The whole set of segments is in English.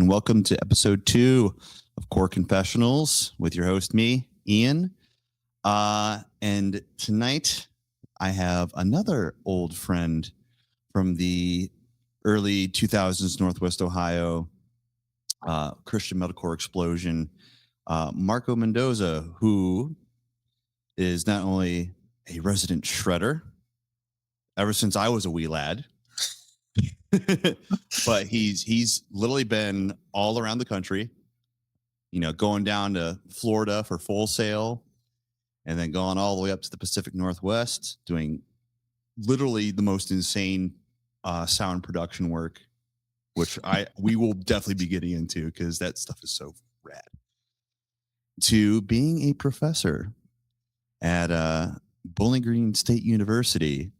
and welcome to episode 2 of Core Confessionals with your host, me, Ian. And tonight I have another old friend from the early 2000s Northwest Ohio Christian metalcore explosion, Marco Mendoza, who is not only a resident shredder ever since I was a wee lad, but he's literally been all around the country, going down to Florida for Full Sail and then going all the way up to the Pacific Northwest, doing literally the most insane sound production work, which we will definitely be getting into because that stuff is so rad. To being a professor at Bowling Green State University.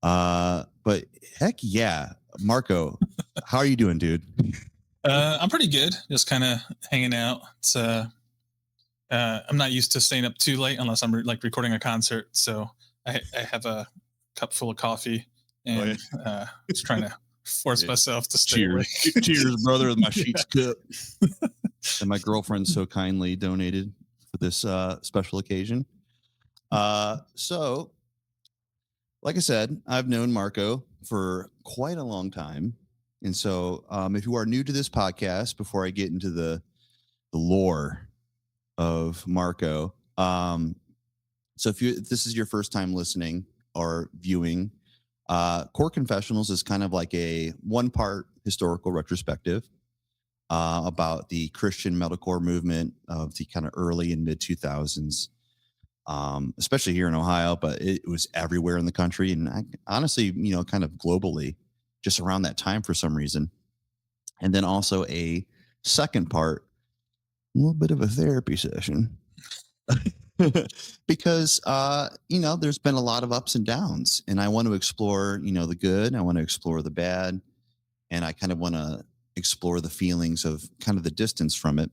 But heck yeah, Marco, how are you doing, dude? I'm pretty good. Just kind of hanging out. It's I'm not used to staying up too late unless I'm recording a concert. So I have a cup full of coffee and just trying to force myself to stay awake. Cheers, brother, with my sheets cup. And my girlfriend so kindly donated for this special occasion. So, like I said, I've known Marco for quite a long time. And so if you are new to this podcast, before I get into the lore of Marco, so if this is your first time listening or viewing, Core Confessionals is kind of like a one-part historical retrospective about the Christian metalcore movement of the kind of early and mid 2000s. Especially here in Ohio, but it was everywhere in the country. And honestly, kind of globally, just around that time for some reason. And then also a second part, a little bit of a therapy session. Because, there's been a lot of ups and downs. And I want to explore, the good. I want to explore the bad. And I kind of want to explore the feelings of kind of the distance from it.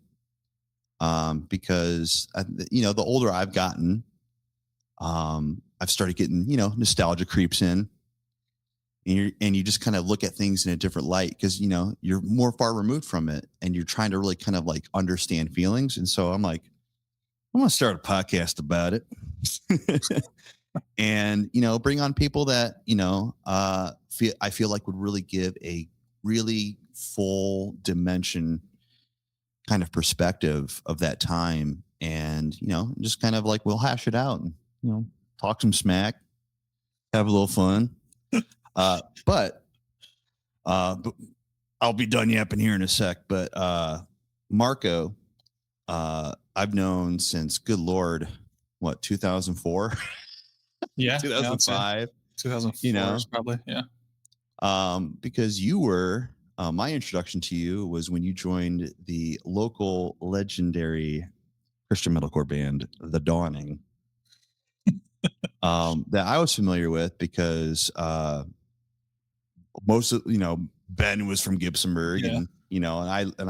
Because the older I've gotten, I've started getting, nostalgia creeps in, and you just kind of look at things in a different light because, you're more far removed from it and you're trying to really kind of like understand feelings. And so I'm like, I'm going to start a podcast about it and, bring on people that, I feel like would really give a really full dimension kind of perspective of that time. And, just kind of like, we'll hash it out and, talk some smack, have a little fun. But I'll be done yapping here in a sec. But Marco, I've known since, good Lord, 2004? Yeah. 2005. 2004 probably. Yeah. Because you were, my introduction to you was when you joined the local legendary Christian metalcore band, The Dawning, that I was familiar with because most of, Ben was from Gibsonburg, and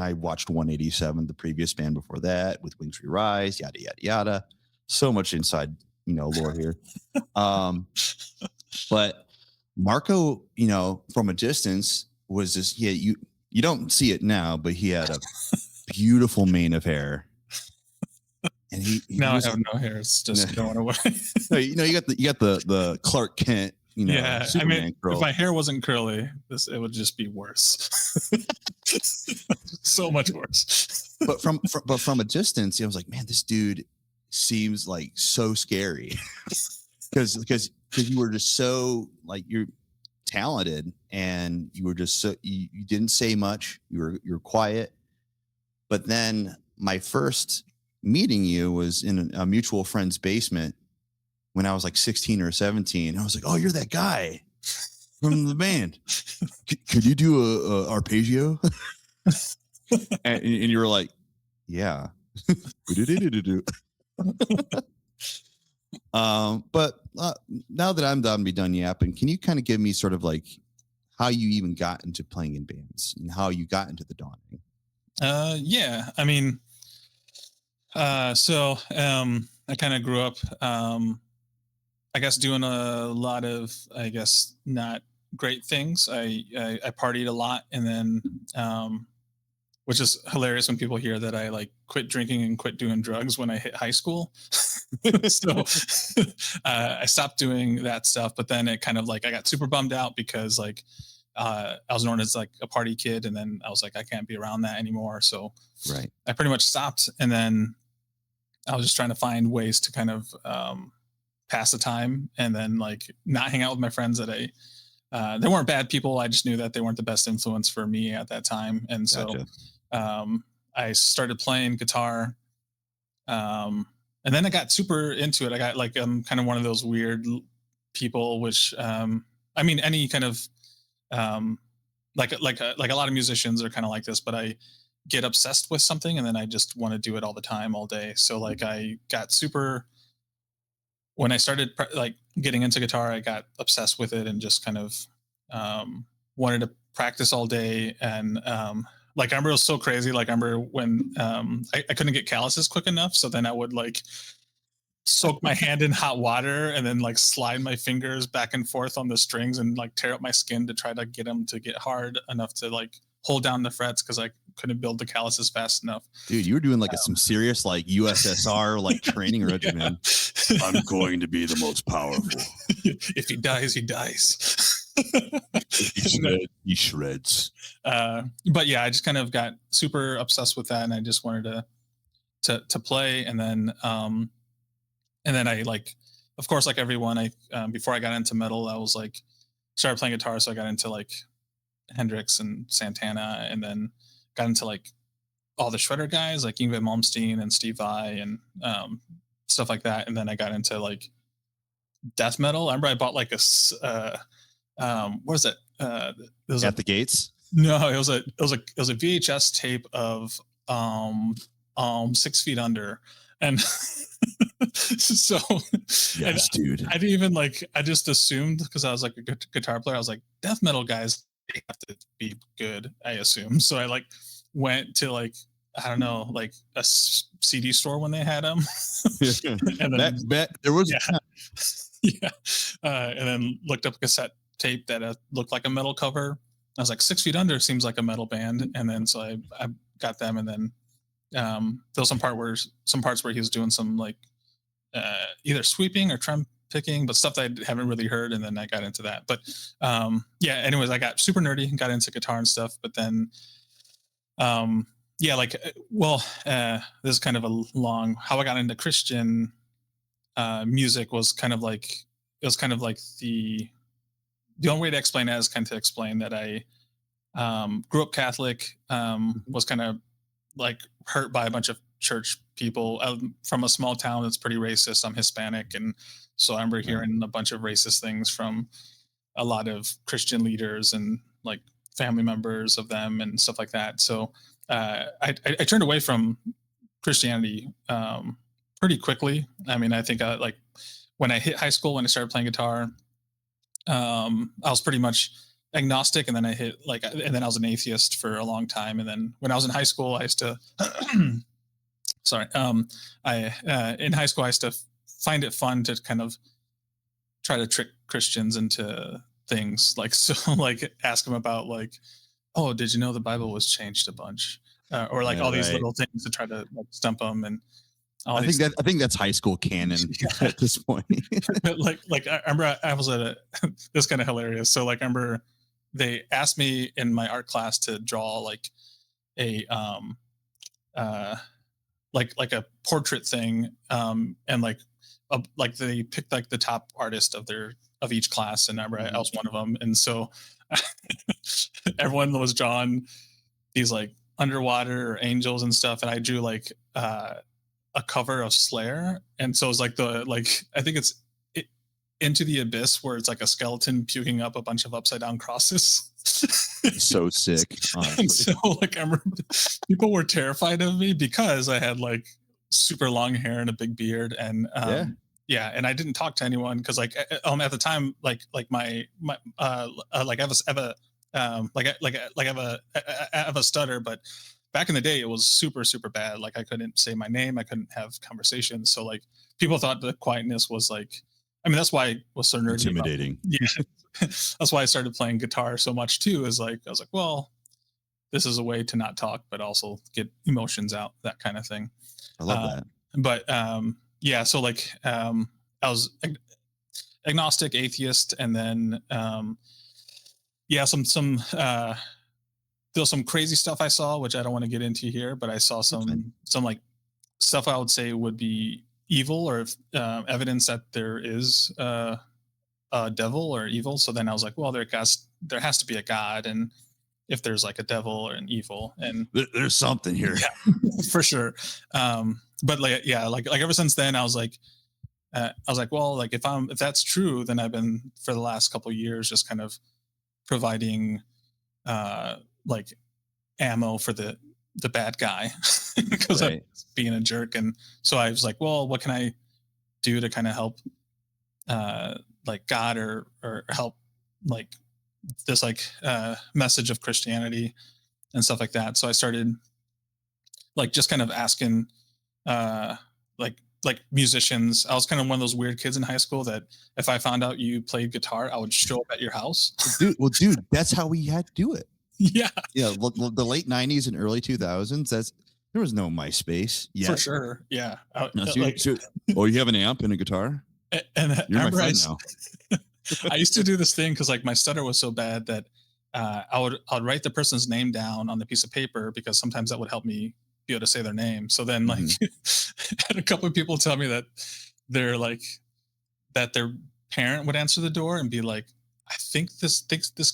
I watched 187, the previous band before that, with Wings We Rise, yada yada yada. So much inside lore here. But Marco, from a distance was this, you don't see it now, but he had a beautiful mane of hair. And he now I have no hair. It's just going away. You got the Clark Kent, Superman, I mean, curl. If my hair wasn't curly, it would just be worse. So much worse. But from a distance, I was like, man, this dude seems like so scary. Because you were just so like, you're talented and you were just so you didn't say much. You're quiet. But then my first meeting you was in a mutual friend's basement when I was like 16 or 17. I was like, oh, you're that guy from the band. Could you do a arpeggio? and you were like, yeah. But now that I'm done to be done yapping, can you kind of give me sort of like how you even got into playing in bands and how you got into The Dawning? Yeah, I mean, so I kind of grew up, I guess, doing a lot of, I guess, not great things. I partied a lot, and then which is hilarious when people hear that I like quit drinking and quit doing drugs when I hit high school. So I stopped doing that stuff, but then it kind of like I got super bummed out because like I was known as like a party kid, and then I was like I can't be around that anymore. So Right. I pretty much stopped, and then I was just trying to find ways to kind of pass the time, and then like not hang out with my friends that I. They weren't bad people. I just knew that they weren't the best influence for me at that time, and so Gotcha. um, I started playing guitar. And then I got super into it. I got like I'm kind of one of those weird people, which I mean, any kind of um, like a lot of musicians are kind of like this, but I get obsessed with something and then I just want to do it all the time, all day. So like I got super when I started like getting into guitar, I got obsessed with it and just kind of wanted to practice all day. And like I remember it was so crazy. Like I remember when I couldn't get calluses quick enough, so then I would like soak my hand in hot water and then like slide my fingers back and forth on the strings and like tear up my skin to try to get them to get hard enough to like hold down the frets because I couldn't build the calluses fast enough. Dude, you were doing like some serious like USSR like training regimen. I'm going to be the most powerful. If he dies, he dies. He shreds. But yeah, I just kind of got super obsessed with that, and I just wanted to play, and then I like, of course, like everyone, I before I got into metal, I was like started playing guitar, so I got into like Hendrix and Santana, and then got into like all the shredder guys like Yngwie Malmsteen and Steve Vai and stuff like that, and then I got into like death metal. I remember I bought like what was it? It was At the Gates. no, it was a VHS tape of 6 Feet Under, and so Yes, dude. I didn't even like. I just assumed because I was like a guitar player. I was like death metal guys they have to be good. I assume so. I like went to like I don't know like a CD store when they had them, and then there was yeah, and then looked up a cassette tape that looked like a metal cover. I was like 6 Feet Under seems like a metal band, and then so I got them, and then there was some parts where he was doing some like either sweeping or trem picking, but stuff that I haven't really heard, and then I got into that. But yeah, anyways, I got super nerdy and got into guitar and stuff, but then yeah, like this is kind of a long how I got into Christian music was kind of like it was kind of like the only way to explain that is kind of to explain that I grew up Catholic, was kind of like hurt by a bunch of church people from a small town that's pretty racist. I'm Hispanic, and so I remember hearing a bunch of racist things from a lot of Christian leaders and like family members of them and stuff like that. So I turned away from Christianity pretty quickly. I mean, I think like when I hit high school, when I started playing guitar, I was pretty much agnostic, and then and then I was an atheist for a long time. And then when I was in high school, I used to, sorry, in high school I used to find it fun to kind of try to trick Christians into things, like so, like ask them about like, oh, did you know the Bible was changed a bunch, or like all these little things to try to like stump them and. I think that's high school canon at this point. like I remember I was at this kind of hilarious. So like I remember they asked me in my art class to draw like a like a portrait thing, and like they picked like the top artist of each class, and I remember I was one of them, and so everyone was drawing these like underwater or angels and stuff, and I drew like a cover of Slayer, and so it's like I think it's Into the Abyss, where it's like a skeleton puking up a bunch of upside down crosses. So sick. And so like I remember people were terrified of me because I had like super long hair and a big beard, and yeah, and I didn't talk to anyone because like at the time like my like I have a stutter, but back in the day it was super super bad. Like I couldn't say my name, I couldn't have conversations, so like people thought the quietness was like, I mean that's why I was so nerdy intimidating. Yeah, that's why I started playing guitar so much too, is like I was like, well, this is a way to not talk, but also get emotions out, that kind of thing. I love Uh, that. but yeah, so like I was agnostic, atheist, and then yeah, there's some crazy stuff I saw, which I don't want to get into here, but I saw That's fine. some like stuff I would say would be evil, or if, evidence that there is a devil or evil. So then I was like, well, there has to be a god, and if there's like a devil or an evil, and There's something here. yeah, for sure. But like, yeah, like ever since then, I was like, well, like if that's true, then I've been for the last couple of years just kind of providing like ammo for the bad guy because I'm Right. being a jerk. And so I was like, well, what can I do to kind of help like God, or help like this like message of Christianity and stuff like that. So I started like just kind of asking uh like musicians. I was kind of one of those weird kids in high school that if I found out you played guitar, I would show up at your house. Dude, that's how we had to do it. Yeah, Yeah, the late '90s and early 2000s. There was no MySpace for yet. sure. Yeah. No, Like, oh, you have an amp and a guitar? and I You're my remember friend now. I used to do this thing because like my stutter was so bad that I would write the person's name down on the piece of paper, because sometimes that would help me be able to say their name. So then like had a couple of people tell me that they're like that their parent would answer the door and be like, I think this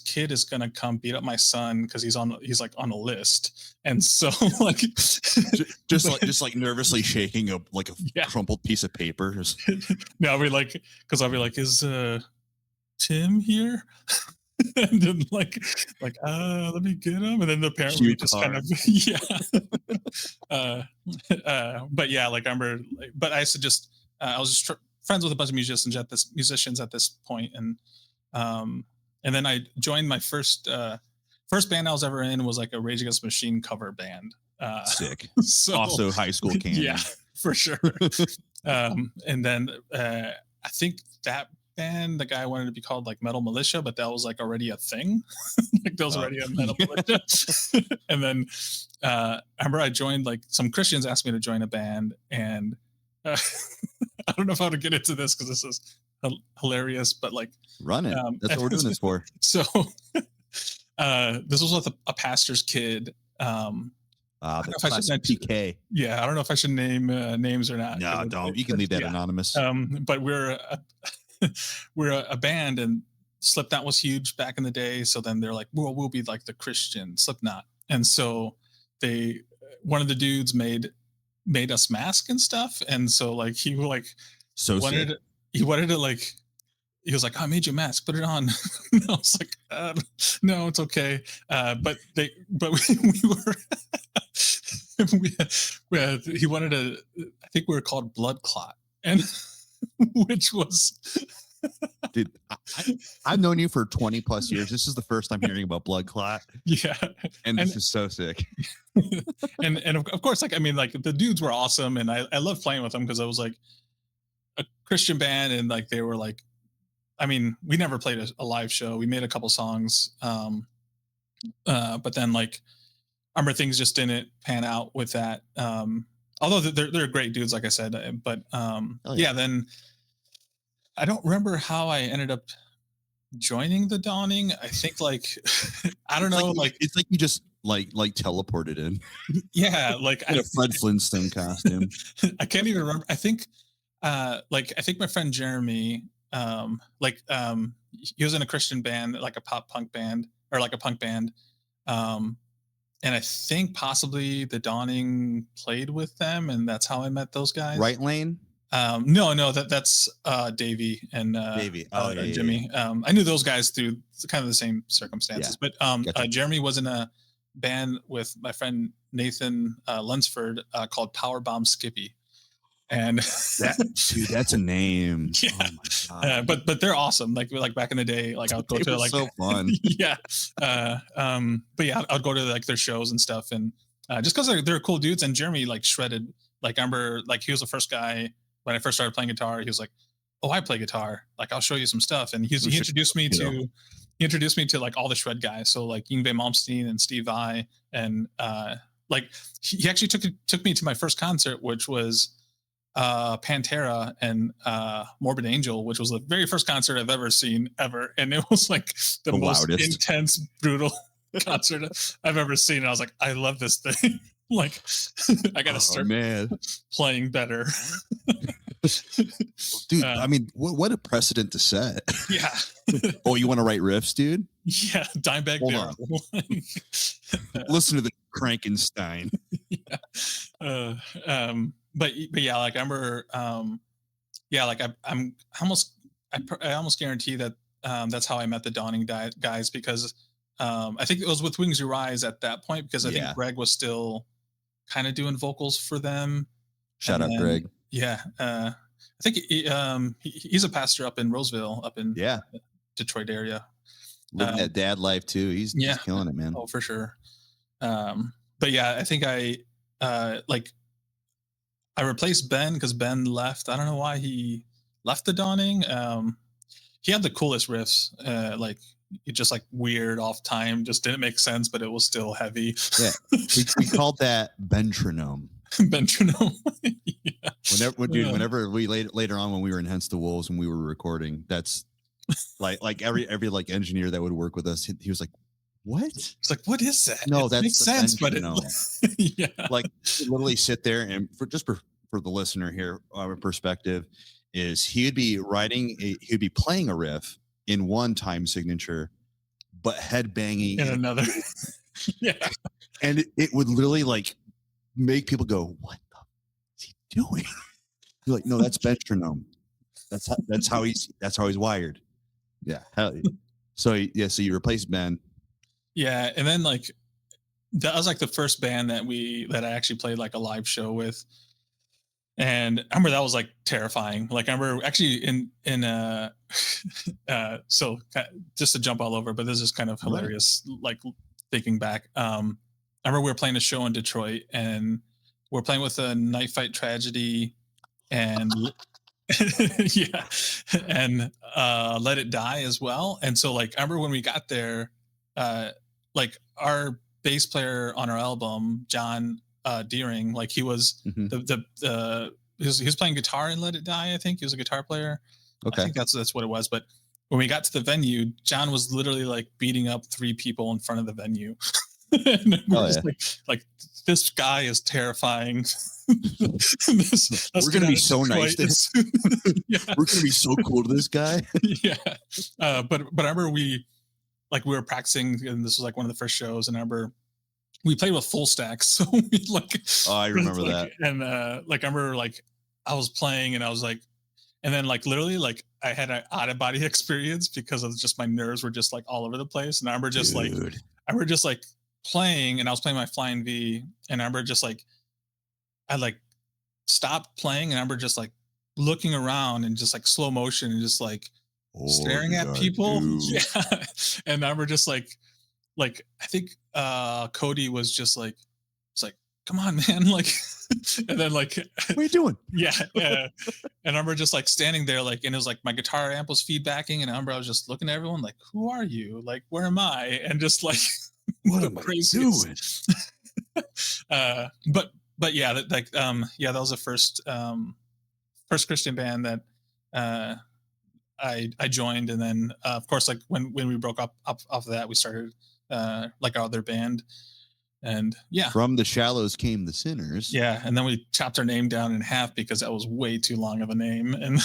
kid is gonna come beat up my son because he's like on a list. And so like just like nervously shaking a Yeah. crumpled piece of paper. no, I'll be like, because I'll be like, is Tim here? And then let me get him. And then the parent Cue would just kind card. of but yeah, like I remember but I used to just I was just friends with a bunch of musicians at this point. And then I joined my first band I was ever in was like a Rage Against the Machine cover band. Sick. So Also high school candy. yeah, for sure. And then I think that band, the guy wanted to be called like Metal Militia, but that was like already a thing. Like there was already a Metal Militia. And then I remember I joined, like some Christians asked me to join a band, and I don't know if I would get into this because this is hilarious, but like Run it. That's what we're doing this for. so this was with a pastor's kid. That's PK. Yeah, I don't know if I should name names or not. No, don't. You can leave that anonymous. But we're a band, and Slipknot was huge back in the day. So then they're like, well, we'll be like the Christian Slipknot. And so one of the dudes made us mask and stuff. And so like he wanted to like, he was like, I made you a mask, put it on. And I was like, no, it's okay. But we were, he wanted to, I think we were called Blood Clot, and which was, dude, I've known you for 20 plus years. This is the first time hearing about Blood Clot. Yeah. And this is so sick. and of course, like, I mean, like the dudes were awesome, and I love playing with them because I was like a Christian band, and like they were like, I mean, we never played a live show. We made a couple songs. But then like I remember things just didn't pan out with that. Although they're great dudes, like I said, but yeah, then I don't remember how I ended up joining the Dawning. I think like I don't know, like it's like you just like teleported in. Yeah, like in a Fred Flintstone costume. I can't even remember. I think my friend Jeremy, he was in a Christian band, like a pop punk band or like a punk band. And I think possibly the Dawning played with them, and that's how I met those guys. Right Lane? No, that's Davey and Jimmy. Yeah. I knew those guys through kind of the same circumstances. Yeah. But Gotcha. Jeremy was in a band with my friend Nathan Lunsford called Power Bomb Skippy. And dude, that's a name. Yeah. Oh my God. But they're awesome. Like back in the day, like I would go to like so fun. Yeah. But yeah, I'd go to like their shows and stuff, and just because they're cool dudes. And Jeremy like shredded. Like I remember, like he was the first guy when I first started playing guitar. He was like, "Oh, I play guitar. Like I'll show you some stuff." And he introduced me to he introduced me to like all the shred guys. So like Yngwie Malmsteen and Steve Vai, and like he actually took me to my first concert, which was Pantera and Morbid Angel, which was the very first concert I've ever seen ever, and it was like the most loudest. intense, brutal concert I've ever seen. And I was like, I love this thing. Like, I gotta start playing better. Dude, I mean, what a precedent to set. Yeah. Oh, you want to write riffs, dude? Yeah, Dimebag Darrell. Listen to the Frankenstein. Yeah. But yeah, like I remember, yeah, like I almost guarantee that that's how I met the Dawning guys, because I think it was with Wings You Rise at that point, because I think Greg was still kind of doing vocals for them. Shout out Greg. Yeah, I think he's a pastor up in Roseville, up in Detroit area. Living that dad life too. He's killing it, man. Oh, for sure. But yeah, I think I replaced Ben because Ben left. I don't know why he left the Dawning. He had the coolest riffs, like it just like weird off time, just didn't make sense, but it was still heavy. Yeah, we called that Bentronome. Bentronome. Yeah. Whenever we later on when we were in Hence the Wolves and we were recording, that's like every like engineer that would work with us, he was like, "What?" It's like, "What is that?" No, that makes sense, but yeah, like literally sit there and for the listener here, our perspective is he'd be playing a riff in one time signature, but head banging in another. Yeah, and it would literally like make people go, "What the is he doing?" You're like, "No, that's metronome. That's how he's wired." Yeah, hell yeah. So you replaced Ben. Yeah, and then like that was like the first band that I actually played like a live show with. And I remember that was like terrifying. Like I remember actually so just to jump all over, but this is kind of hilarious. Like thinking back, I remember we were playing a show in Detroit, and we're playing with a Night Fight Tragedy, and yeah, and Let It Die as well. And so like I remember when we got there, like our bass player on our album, John Deering, like he was he was playing guitar in Let It Die. I think he was a guitar player. Okay, I think that's what it was. But when we got to the venue, John was literally like beating up 3 people in front of the venue. And like this guy is terrifying. We're gonna be so nice to him. Yeah. We're gonna be so cool to this guy. Yeah, but I remember we were practicing, and this was like one of the first shows, and I remember we played with full stacks. So we like, oh, I remember that. And like I remember like I was playing, and I was like, and then like literally like I had an out of body experience because of just my nerves were just like all over the place. And I remember just like playing, and I was playing my Flying V, and I remember just like I like stopped playing, and I remember just like looking around and just like slow motion and just like staring at people. Yeah. And I remember just like I think Cody was just like, it's like, come on, man, like, and then like, what are you doing? Yeah. And I remember just like standing there, like, and it was like my guitar amp was feedbacking, and I remember I was just looking at everyone like, who are you? Like, where am I? And just like, what am I doing? But yeah, that was the first Christian band that I joined, and then of course like when we broke up off of that, we started like our other band, and yeah, From the Shallows Came the Sinners. Yeah, and then we chopped our name down in half because that was way too long of a name. And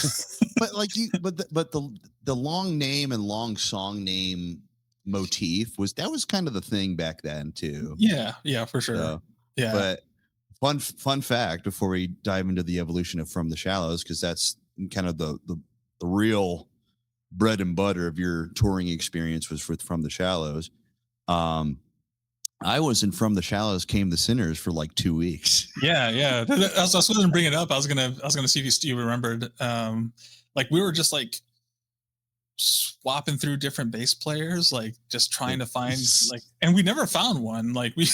but like the long name and long song name motif was kind of the thing back then too. Yeah, for sure. So, yeah, but fun fact before we dive into the evolution of From the Shallows, because that's kind of the real bread and butter of your touring experience was From the Shallows. I was in From the Shallows Came the Sinners for like 2 weeks. Yeah. I was going to bring it up. I was gonna see if you remembered. Like we were just like swapping through different bass players, like just trying to find like, and we never found one. Like we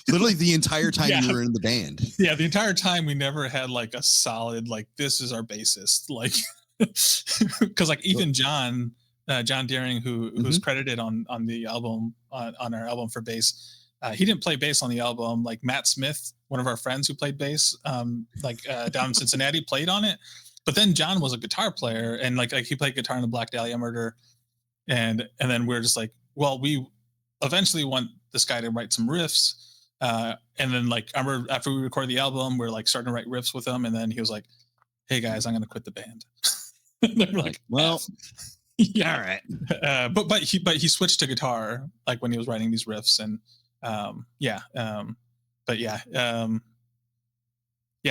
literally the entire time we were in the band. Yeah, the entire time we never had like a solid like this is our bassist, like because like Ethan John John Deering, who's credited on the album on our album for bass. He didn't play bass on the album. Like Matt Smith, one of our friends who played bass, down in Cincinnati, played on it. But then John was a guitar player, and like he played guitar in the Black Dahlia Murder, and then we're just like, well, we eventually want this guy to write some riffs. And then like I remember after we recorded the album, we're like starting to write riffs with him, and then he was like, "Hey guys, I'm gonna quit the band." They're like, well, yeah, all right. But he switched to guitar like when he was writing these riffs, and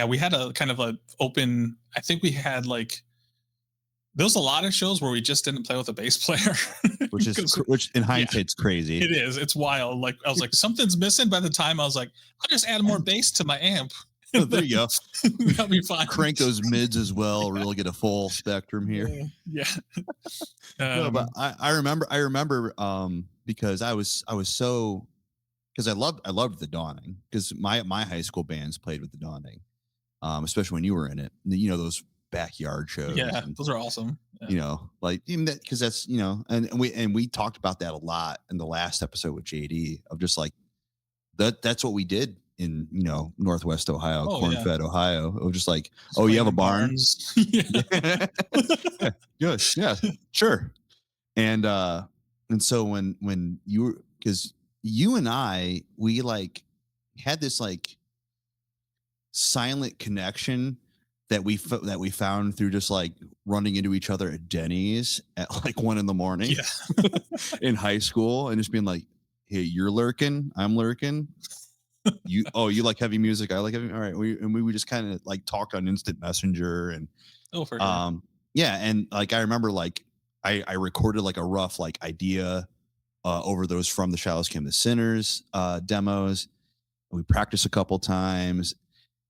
we had a kind of a open. I think we had like there was a lot of shows where we just didn't play with a bass player, which in hindsight's crazy. It is. It's wild. Like I was like, something's missing. By the time I was like, I'll just add more bass to my amp. There you go. That'll be fine. Crank those mids as well. Really get a full spectrum here. Yeah. No, but I remember because I was so because I loved the Dawning because my high school bands played with the Dawning, especially when you were in it. You know, those backyard shows. Yeah, those are awesome. Yeah. You know, like even that because that's and we talked about that a lot in the last episode with JD of just like that's what we did in Northwest Ohio, corn-fed Ohio. It was just like, oh, you have a barn? Yeah. Good, yeah, sure. And so when you because you and I we like had this like silent connection that we found through just like running into each other at Denny's at like 1 a.m. in high school and just being like, hey, you're lurking, I'm lurking. You like heavy music, I like heavy. All right. We just kind of like talked on instant messenger and for sure. Yeah. And like I remember like I recorded like a rough like idea over those From the Shallows Came the Sinners demos. We practiced a couple times.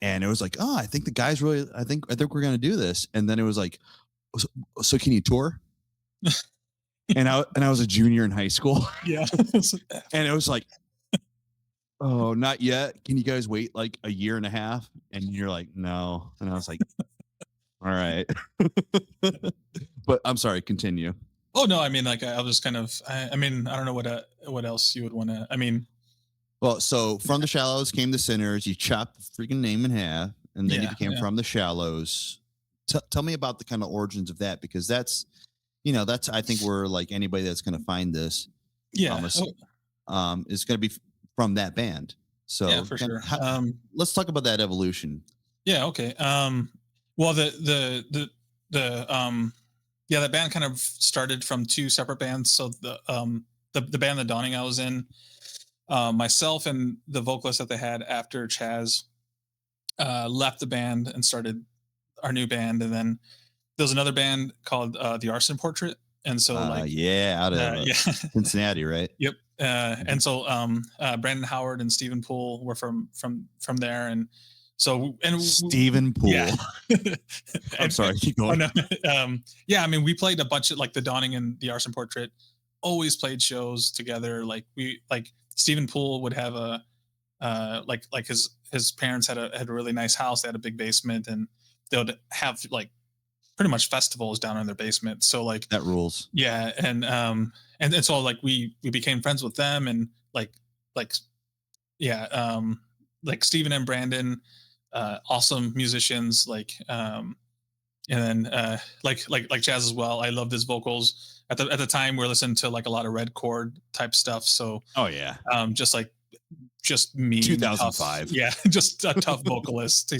And it was like, oh, I think the guys really, I think we're going to do this. And then it was like, so can you tour? and I was a junior in high school. Yeah. And it was like, oh, not yet. Can you guys wait like a year and a half? And you're like, no. And I was like, all right. But I'm sorry, continue. Oh, no. I mean, like, I'll just kind of, I mean, I don't know what else you would want to, I mean, well, so From the Shallows Came the Sinners. You chopped the freaking name in half, and then you became From the Shallows. Tell me about the kind of origins of that, because that's I think where like anybody that's going to find this, is going to be from that band. So yeah, for sure. Let's talk about that evolution. Yeah. Okay. Well, that band kind of started from two separate bands. So the band, The Dawning, I was in. Myself and the vocalist that they had after Chaz left the band and started our new band, and then there was another band called the Arson Portrait, and so out of Cincinnati, right? Yep. And so Brandon Howard and Stephen Poole were from there, and so Stephen Poole. Yeah. I'm sorry, keep going. I mean, we played a bunch of like the Dawning and the Arson Portrait. Always played shows together. Like Stephen Poole would have like his parents had a really nice house. They had a big basement, and they would have like pretty much festivals down in their basement. So like that rules. Yeah. And so like we became friends with them, and like Stephen and Brandon, awesome musicians, and then like Chaz as well. I loved his vocals. At the time, we're listening to like a lot of Red Chord type stuff. So just me, 2005. Yeah, just a tough vocalist.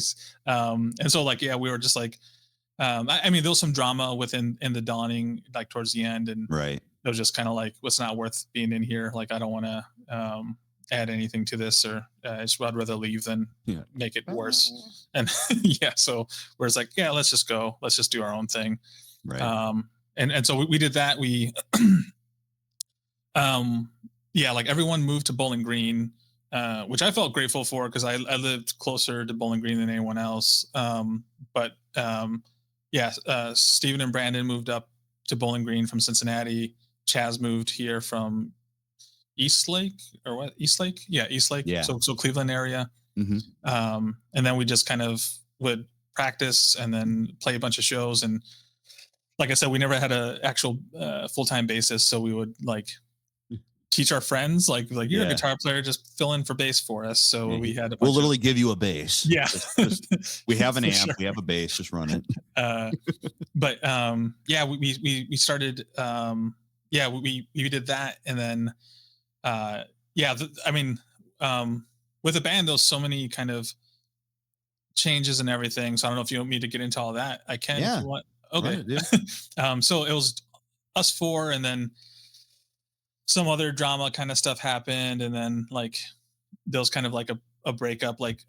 And so like we were just like, I mean, there was some drama within the Dawning like towards the end, and right. It was just kind of like, it's not worth being in here. Like I don't want to add anything to this, or I'd rather leave than make it worse. And so we're just like, let's just go. Let's just do our own thing. Right. And so we did that. We, like everyone moved to Bowling Green, which I felt grateful for because I lived closer to Bowling Green than anyone else. Stephen and Brandon moved up to Bowling Green from Cincinnati. Chaz moved here from Eastlake or what? Eastlake? Yeah, Eastlake. Yeah. So Cleveland area. Mm-hmm. And then we just kind of would practice and then play a bunch of shows, and like I said, we never had a actual full-time basis, so we would like teach our friends like you're a Yeah. guitar player, just fill in for bass for us. So we had a We'll bunch of literally give you a bass. yeah. We have an For amp, sure. we have a bass, just run it. But yeah, we started yeah, we did that, and then yeah, I mean, with a band, there's so many kind of changes and everything. So I don't know if you want me to get into all that. I can if Yeah, you want. run Okay. it, dude. So it was us four, and then some other drama kind of stuff happened, and then like there was kind of like a breakup. Like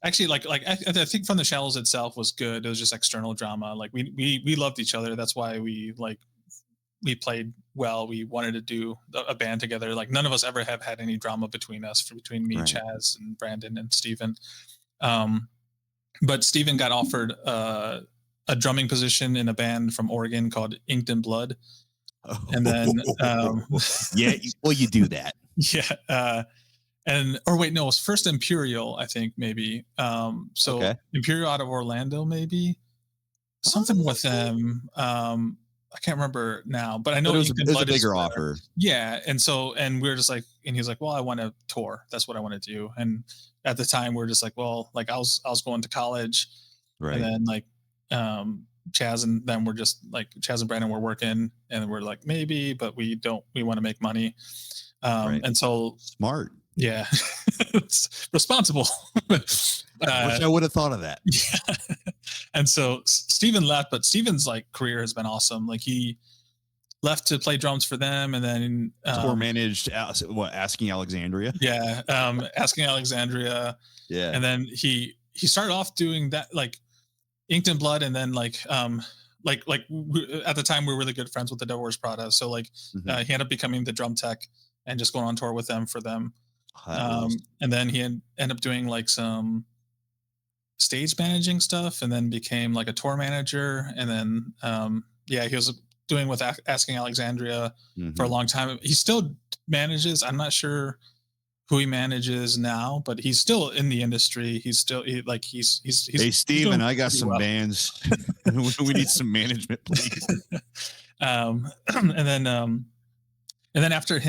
actually, I think From the Shallows itself was good. It was just external drama. Like we loved each other. That's why we played well. We wanted to do a band together. Like none of us ever have had any drama between us, between me, Right. Chaz, and Brandon and Steven. But Steven got offered a drumming position in a band from Oregon called Inked in Blood. And then yeah, well, you do that. yeah, and or wait, no, it was first Imperial, I think maybe. So Okay. Imperial out of Orlando, maybe something with okay. them. I can't remember now, but I know But it Inked in was a Blood is bigger where- offer. Yeah, and we were just like, and he's like, well, I want to tour. That's what I want to do. And at the time, we are just like, well, like I was going to college, Right. and then like Chaz and them were just like Chaz and Brandon were working, and we're like maybe, but we want to make money. Right. And so Smart. yeah, it's responsible. Wish I would have thought of that. Yeah. And so Steven left, but Steven's like career has been awesome. Like he left to play drums for them, and then Tour managed Asking Alexandria. Yeah, Asking Alexandria. Yeah. And then he started off doing that, like Inked in Blood, and then like at the time we were really good friends with the Devil Wears Prada, so like he ended up becoming the drum tech and just going on tour with them for them. And then he ended up doing like some stage managing stuff, and then became like a tour manager, and then yeah, he was doing with Asking Alexandria for a long time. He still manages. I'm not sure who he manages now, but he's still in the industry. He's still he's hey Steven, I got some bands. We need some management, please. And then after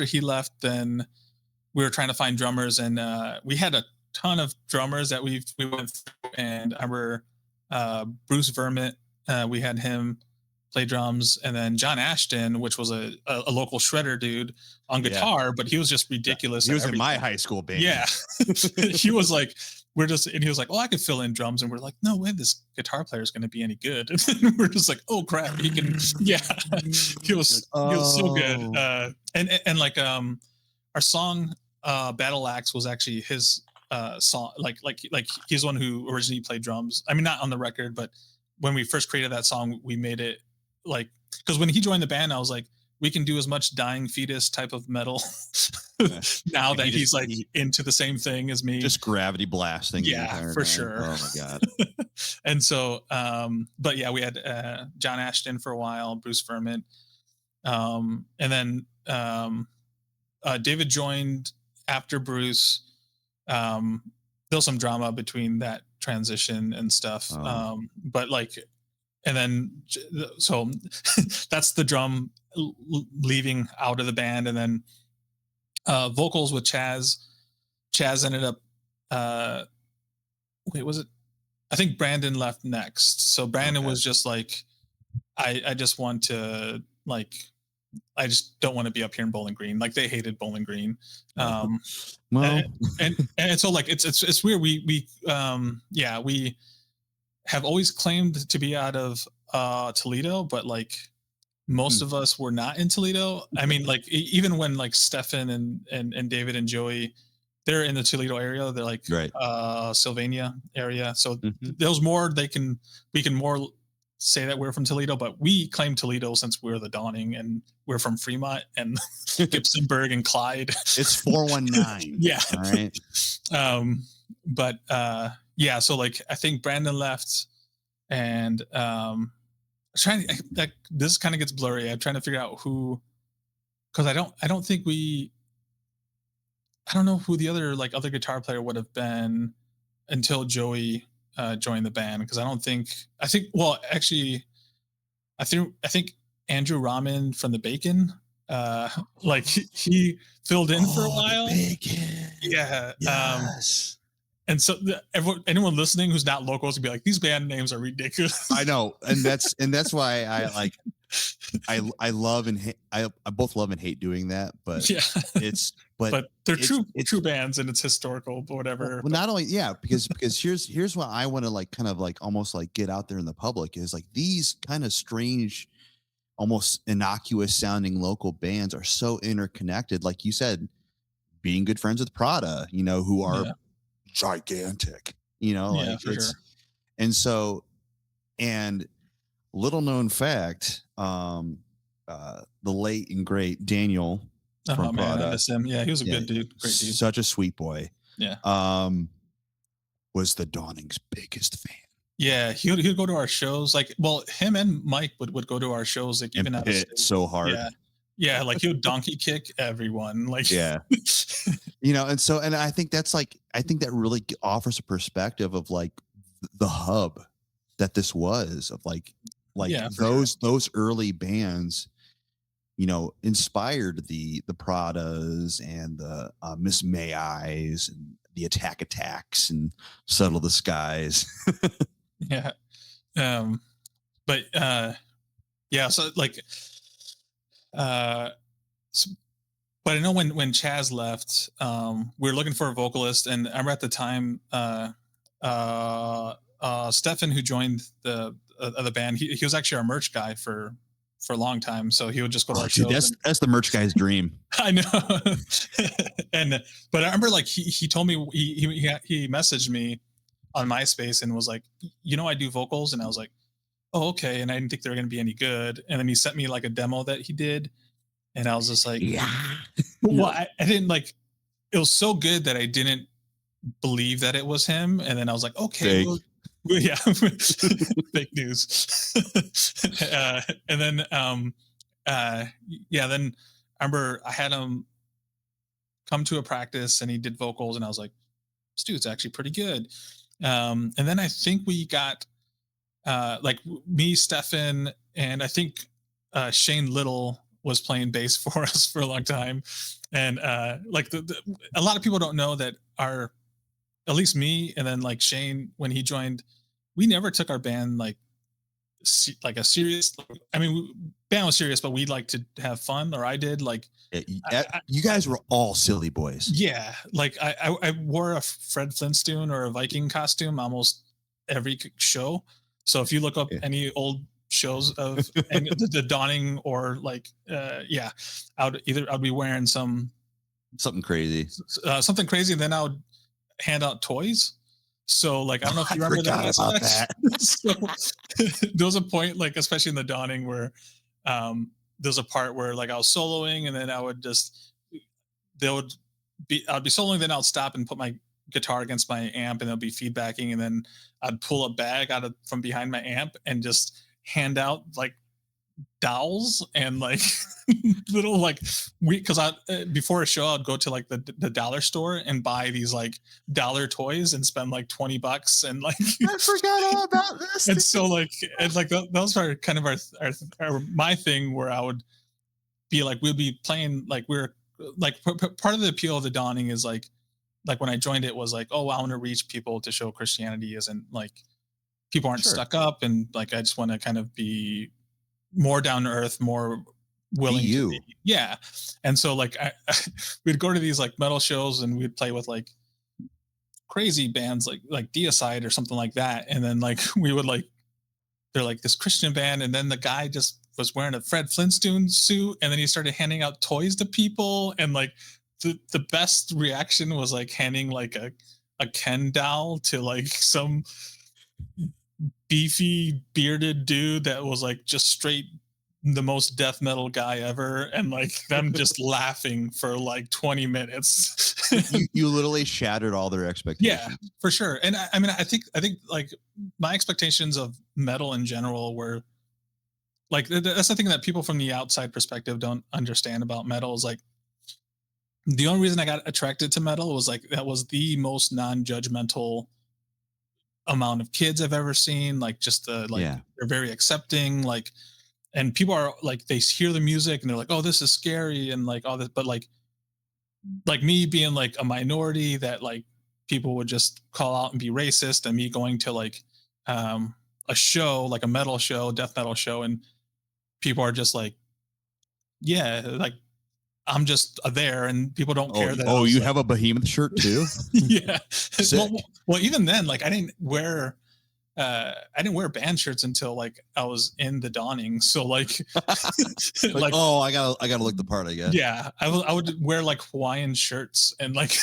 he left, then we were trying to find drummers, and we had a ton of drummers that we went through, and I remember Bruce Vermont, we had him play drums, and then John Ashton, which was a local shredder dude on guitar, but he was just ridiculous. He was in my high school band. Yeah. He was like, and he was like, oh, I could fill in drums, and we're like, no way, this guitar player is going to be any good. And we're just like, oh crap, he can. Yeah. He was so good. And like our song Battle Axe was actually his song. Like he's the one who originally played drums. I mean, not on the record, but when we first created that song, we made it like, because when he joined the band, I was like, we can do as much Dying Fetus type of metal now that he's like into the same thing as me. Just gravity blasting. Yeah, for sure. Oh my God. And so, but yeah, we had John Ashton for a while, Bruce Vermont. And then David joined after Bruce. There was some drama between that transition and stuff. But like, and then so that's the drum leaving out of the band, and then vocals with Chaz ended up wait, was it, I think Brandon left next. So Brandon was just like, I just want to like, I just don't want to be up here in Bowling Green. Like they hated Bowling Green. Well, and so like it's weird. We have always claimed to be out of Toledo, but like most of us were not in Toledo. I mean, like even when like Stefan and David and Joey, they're in the Toledo area. They're like Sylvania area. So there's more we can more say that we're from Toledo, but we claim Toledo since we're the Dawning and we're from Fremont and Gibsonburg and Clyde. It's 419. Yeah. All right. But yeah, so like I think Brandon left, and this kind of gets blurry. I'm trying to figure out who, because I don't know who the other guitar player would have been until Joey joined the band, because I think well, actually I think Andrew Ramen from the Bacon, uh, like he filled in for a Oh, the while. bacon. Yeah. Yes. And so anyone listening who's not local is gonna be like, these band names are I ridiculous. know. And that's why I like I love and hate, I both love and hate doing that, but Yeah. it's but But they're true it's bands and it's historical, but well, whatever. well, But not only yeah, because here's what I want to like kind of like almost like get out there in the public is like these kind of strange, almost innocuous sounding local bands are so interconnected. Like you said, being good friends with Prada, who are yeah, gigantic, yeah, like for sure. it's and so and little known fact, the late and great Daniel from Oh man, I Prada, miss him. Yeah, he was a yeah, good dude, great dude. such a sweet boy, Yeah. um, was the Dawning's biggest fan. Yeah, he would go to our shows. Like, well, him and Mike would go to our shows, like And even out of pit state. so hard. Yeah, yeah, like he would donkey kick everyone. Like, Yeah. And I think that's like I think that really offers a perspective of like the hub that this was of like yeah, for sure. those early bands, inspired the Pradas and the Miss May Eyes and the Attack Attacks and Settle the Skies. Yeah. Um, but yeah, so like, uh, s- but I know when Chaz left, we were looking for a vocalist, and I remember at the time, Stefan, who joined the band, he was actually our merch guy for a long time. So he would just go to Oh, our dude, shows, that's and that's the merch guy's dream. I know. And but I remember like he told me he messaged me on MySpace and was like, I do vocals, and I was like, oh okay, and I didn't think they were gonna be any good, and then he sent me like a demo that he did, and I was just like, Yeah. well, I didn't like. It was so good that I didn't believe that it was him, and then I was like, okay, well, Fake. yeah, fake news. And then, yeah, then I remember I had him come to a practice, and he did vocals, and I was like, this dude's actually pretty good. And then I think we got like me, Stefan, and I think Shane Little was playing bass for us for a long time. And like a lot of people don't know that our, at least me, and then like Shane, when he joined, we never took our band like a serious. I mean, band was serious, but we like to have fun, or I did. Like, Yeah, I, you guys were all silly boys. yeah, like I wore a Fred Flintstone or a Viking costume almost every show. So if you look up Yeah. any old shows of and the Dawning, or like yeah, I'd be wearing Something crazy. something crazy, and then I would hand out toys. So like I don't know if I you remember that forgot about aspect. that. So there was a point, like especially in the Dawning, where there's a part where like I was soloing, and then I would just they would I'd be soloing, then I'll stop and put my guitar against my amp, and there'll be feedbacking, and then I'd pull a bag out of from behind my amp and just hand out like dolls and like little like we because I before a show I'd go to like the dollar store and buy these like dollar toys and spend like $20 and like I forgot all about this. and so like it's like those are kind of our my thing where I would be like we'd be playing like we're like part of the appeal of the Dawning is like when I joined it was like, oh, I want to reach people to show Christianity isn't like people aren't Sure. stuck up, and like I just want to kind of be more down to earth, more willing to be, yeah. And so like we'd go to these like metal shows, and we'd play with like crazy bands like Deicide or something like that, and then like we would like they're like this Christian band, and then the guy just was wearing a Fred Flintstone suit, and then he started handing out toys to people, and like the best reaction was like handing like a Ken doll to like some beefy bearded dude that was like just straight the most death metal guy ever, and like them just laughing for like 20 minutes. You literally shattered all their Yeah, expectations. for sure. And I mean I think like my expectations of metal in general were like that's the thing that people from the outside perspective don't understand about metal is like the only reason I got attracted to metal was like that was the most non-judgmental amount of kids I've ever seen. Like just the like Yeah. they're very accepting. Like and people are like, they hear the music and they're like, oh, this is scary and like all this, but like me being like a minority that like people would just call out and be racist, and me going to like um a show, like a metal show, death metal show, and people are just like, yeah, like I'm just there, and people don't Oh, care that I oh, was you like, have a behemoth shirt too? yeah. Sick. Well, even then, like I didn't wear band shirts until like I was in the dawning. So like, Like, like oh, I gotta look the part, I guess. yeah, I would wear like Hawaiian shirts and like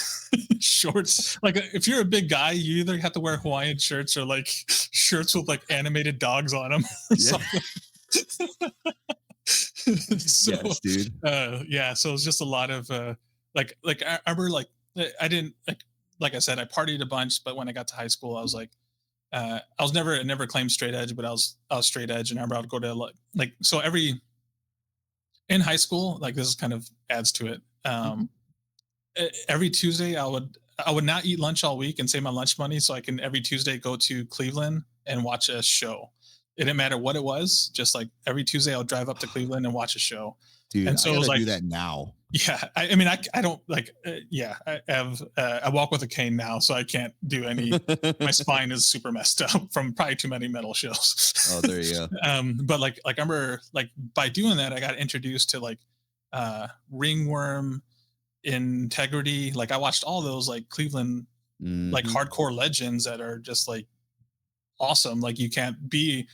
shorts. Like if you're a big guy, you either have to wear Hawaiian shirts or like shirts with like animated dogs on them or Yeah. something. So Yes, dude. yeah, so it was just a lot of like I remember like I didn't like I said, I partied a bunch, but when I got to high school, I was like I was never, I never claimed straight edge, but I was straight edge, and I remember I would go to like so every in high school, like this is kind of adds to it. Mhm. Every Tuesday I would not eat lunch all week and save my lunch money so I can every Tuesday go to Cleveland and watch a show. It didn't matter what it was, just like every Tuesday I'll drive up to Cleveland and watch a show. Dude, And I so it was gotta like, do that now. yeah, I mean, I don't like, yeah, I have, I walk with a cane now, so I can't do any, my spine is super messed up from probably too many metal shows. Oh, there you go. But like I remember like by doing that, I got introduced to like, Ringworm, Integrity. Like I watched all those like Cleveland, like Mhm. hardcore legends that are just like awesome. Like you can't be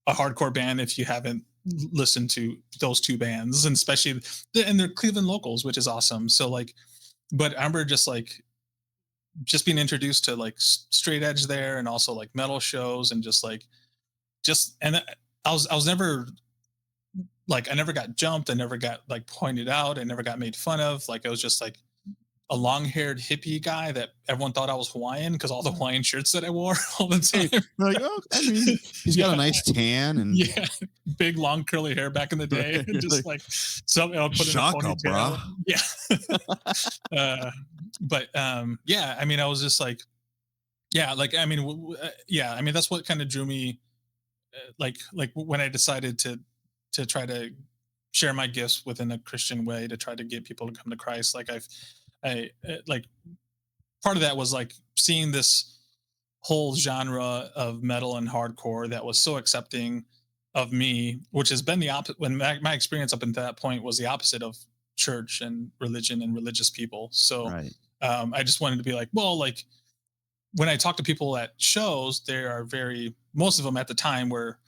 a hardcore band if you haven't listened to those two bands, and especially and they're Cleveland locals, which is awesome. So like, but I remember just like just being introduced to like straight edge there, and also like metal shows, and just like just and I was never like I never got jumped, I never got like pointed out, I never got made fun of. Like I was just like a long-haired hippie guy that everyone thought I was Hawaiian because all the Hawaiian shirts that I wore all the Hey, time. like, oh, I mean, he's got a Yeah, nice tan and yeah, big long curly hair back in the day, and like, just like something I'll put in a shaka, ponytail. brah. Yeah, uh, but yeah, I mean, I was just like, yeah, like I mean, yeah, I mean, that's what kind of drew me, like when I decided to try to share my gifts within a Christian way to try to get people to come to Christ. Like like part of that was like seeing this whole genre of metal and hardcore that was so accepting of me, which has been the opposite. When my experience up until that point was the opposite of church and religion and religious people. So Right. I just wanted to be like, well, like when I talk to people at shows, they are most of them at the time were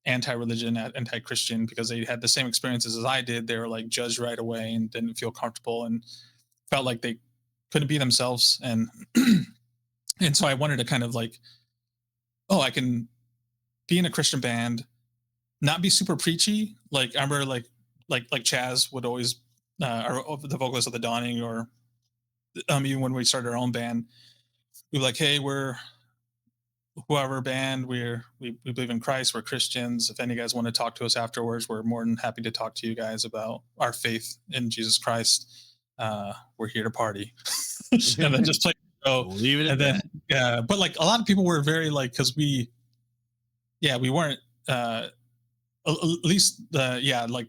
anti-religion, anti-Christian, because they had the same experiences as I did. They were like judged right away and didn't feel comfortable and felt like they couldn't be themselves. And and so I wanted to kind of like, oh, I can be in a Christian band, not be super preachy. Like I remember like Chaz would always or the vocalist of the Dawning, or even when we started our own band, we were like, hey, we're whoever band, we believe in Christ, we're Christians. If any guys want to talk to us afterwards, we're more than happy to talk to you guys about our faith in Jesus Christ. We're here to party. And then just play the show. Leave it at And then that. yeah, but like a lot of people were very like, because we weren't at least yeah, like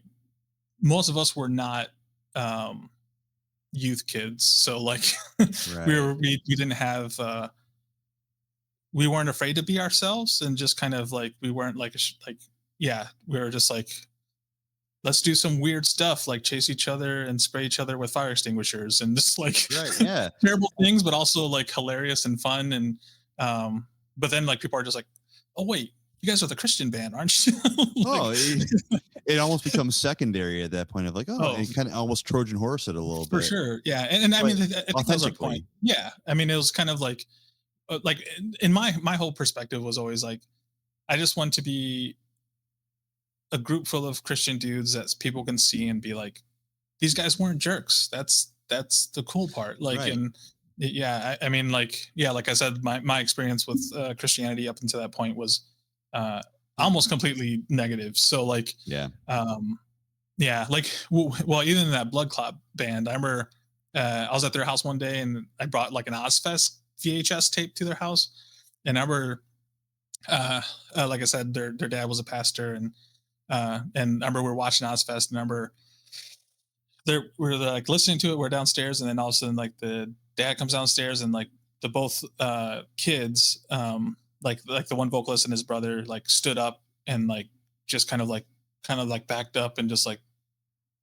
most of us were not youth kids. So like Right. we didn't have we weren't afraid to be ourselves, and just kind of like we weren't like like yeah, we were just like, let's do some weird stuff like chase each other and spray each other with fire extinguishers, and just like Right. Yeah. terrible things, but also like hilarious and fun. And but then like people are just like, oh wait, you guys are the Christian band, aren't you? Like, Oh, it almost becomes secondary at that point of like, oh, oh, it kind of almost Trojan horse it a little for bit. sure, yeah. And I But mean, I think that was our point. authentically. Yeah, I mean, it was kind of like in my whole perspective was always like, I just want to be a group full of Christian dudes that people can see and be like, these guys weren't jerks. That's the cool part. Like, Right. and yeah, I mean, like, yeah, like I said, my experience with Christianity up until that point was almost completely negative. So like, Yeah. yeah, like, well, even in that Blood Clot band, I remember I was at their house one day and I brought like an Ozfest VHS tape to their house, and I remember, like I said, their dad was a pastor, and And I remember we were watching Ozfest, and I remember we're like listening to it. We're downstairs, and then all of a sudden, like the dad comes downstairs, and like the both kids, like the one vocalist and his brother, like stood up and like just kind of like backed up and just like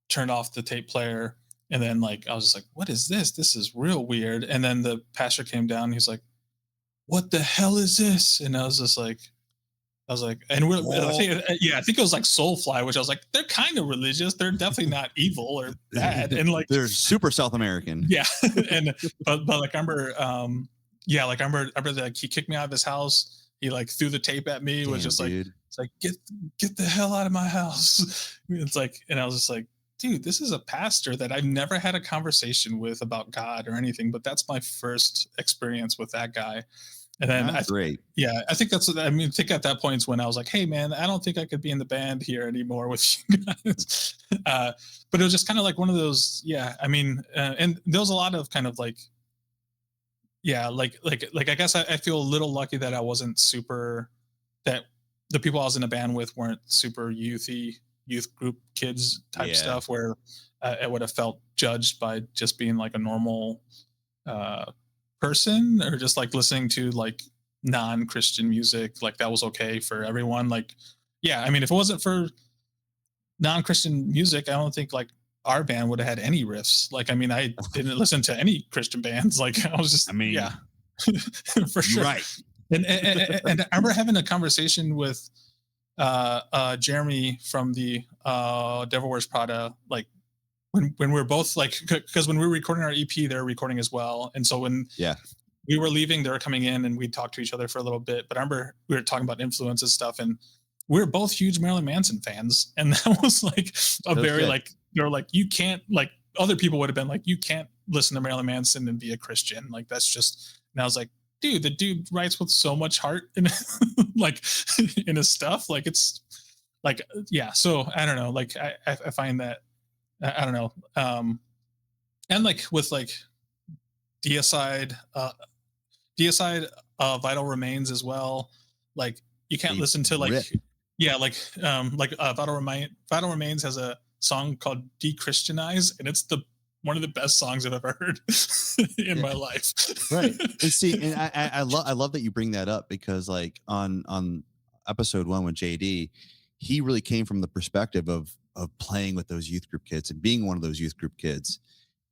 turned off the tape player. And then like I was just like, what is this? This is real weird. And then the pastor came down. And he's like, what the hell is this? And I was just like, and I think, yeah, I think it was like Soulfly, which I was like, they're kind of religious. They're definitely not evil or bad. And like, they're super South American. yeah. And, but like, I remember, yeah, like I remember like he kicked me out of his house. He like threw the tape at me, was just like, it's like, get the hell out of my house. It's like, and I was just like, dude, this is a pastor that I've never had a conversation with about God or anything, but that's my first experience with that guy. And then great. Yeah, I think that's, I mean, I think at that point is when I was like, hey man, I don't think I could be in the band here anymore with you guys. But it was just kind of like one of those, yeah, I mean, and there was a lot of kind of like, yeah, like I guess I feel a little lucky that I wasn't super, that the people I was in a band with weren't super youth group kids type stuff where I would have felt judged by just being like a normal uh person, or just like listening to like non-Christian music, like that was okay for everyone. Like, yeah, I mean, if it wasn't for non-Christian music, I don't think like our band would have had any riffs. Like, I mean, I didn't listen to any Christian bands. Like, I was just, I mean, yeah, for sure. Right. And I remember having a conversation with Jeremy from the Devil Wears Prada, like when we were both like, because when we were recording our EP, they were recording as well. And so when we were leaving, they were coming in, and we talked to each other for a little bit. But I remember we were talking about influence and stuff, and we were both huge Marilyn Manson fans. And that was like a very like, they were like, you can't, like other people would have been like, you can't listen to Marilyn Manson and be a Christian. Like that's just, and I was like, dude, the dude writes with so much heart in like in his stuff. Like it's like, yeah. So I don't know. Like I find that, I don't know. And like with like Deicide, Vital Remains as well. Like you can't listen to like, Vital Remains has a song called Dechristianize, and it's one of the best songs I've ever heard in my life. Right. And see, and I love that you bring that up, because like on episode 1 with JD, he really came from the perspective of playing with those youth group kids and being one of those youth group kids.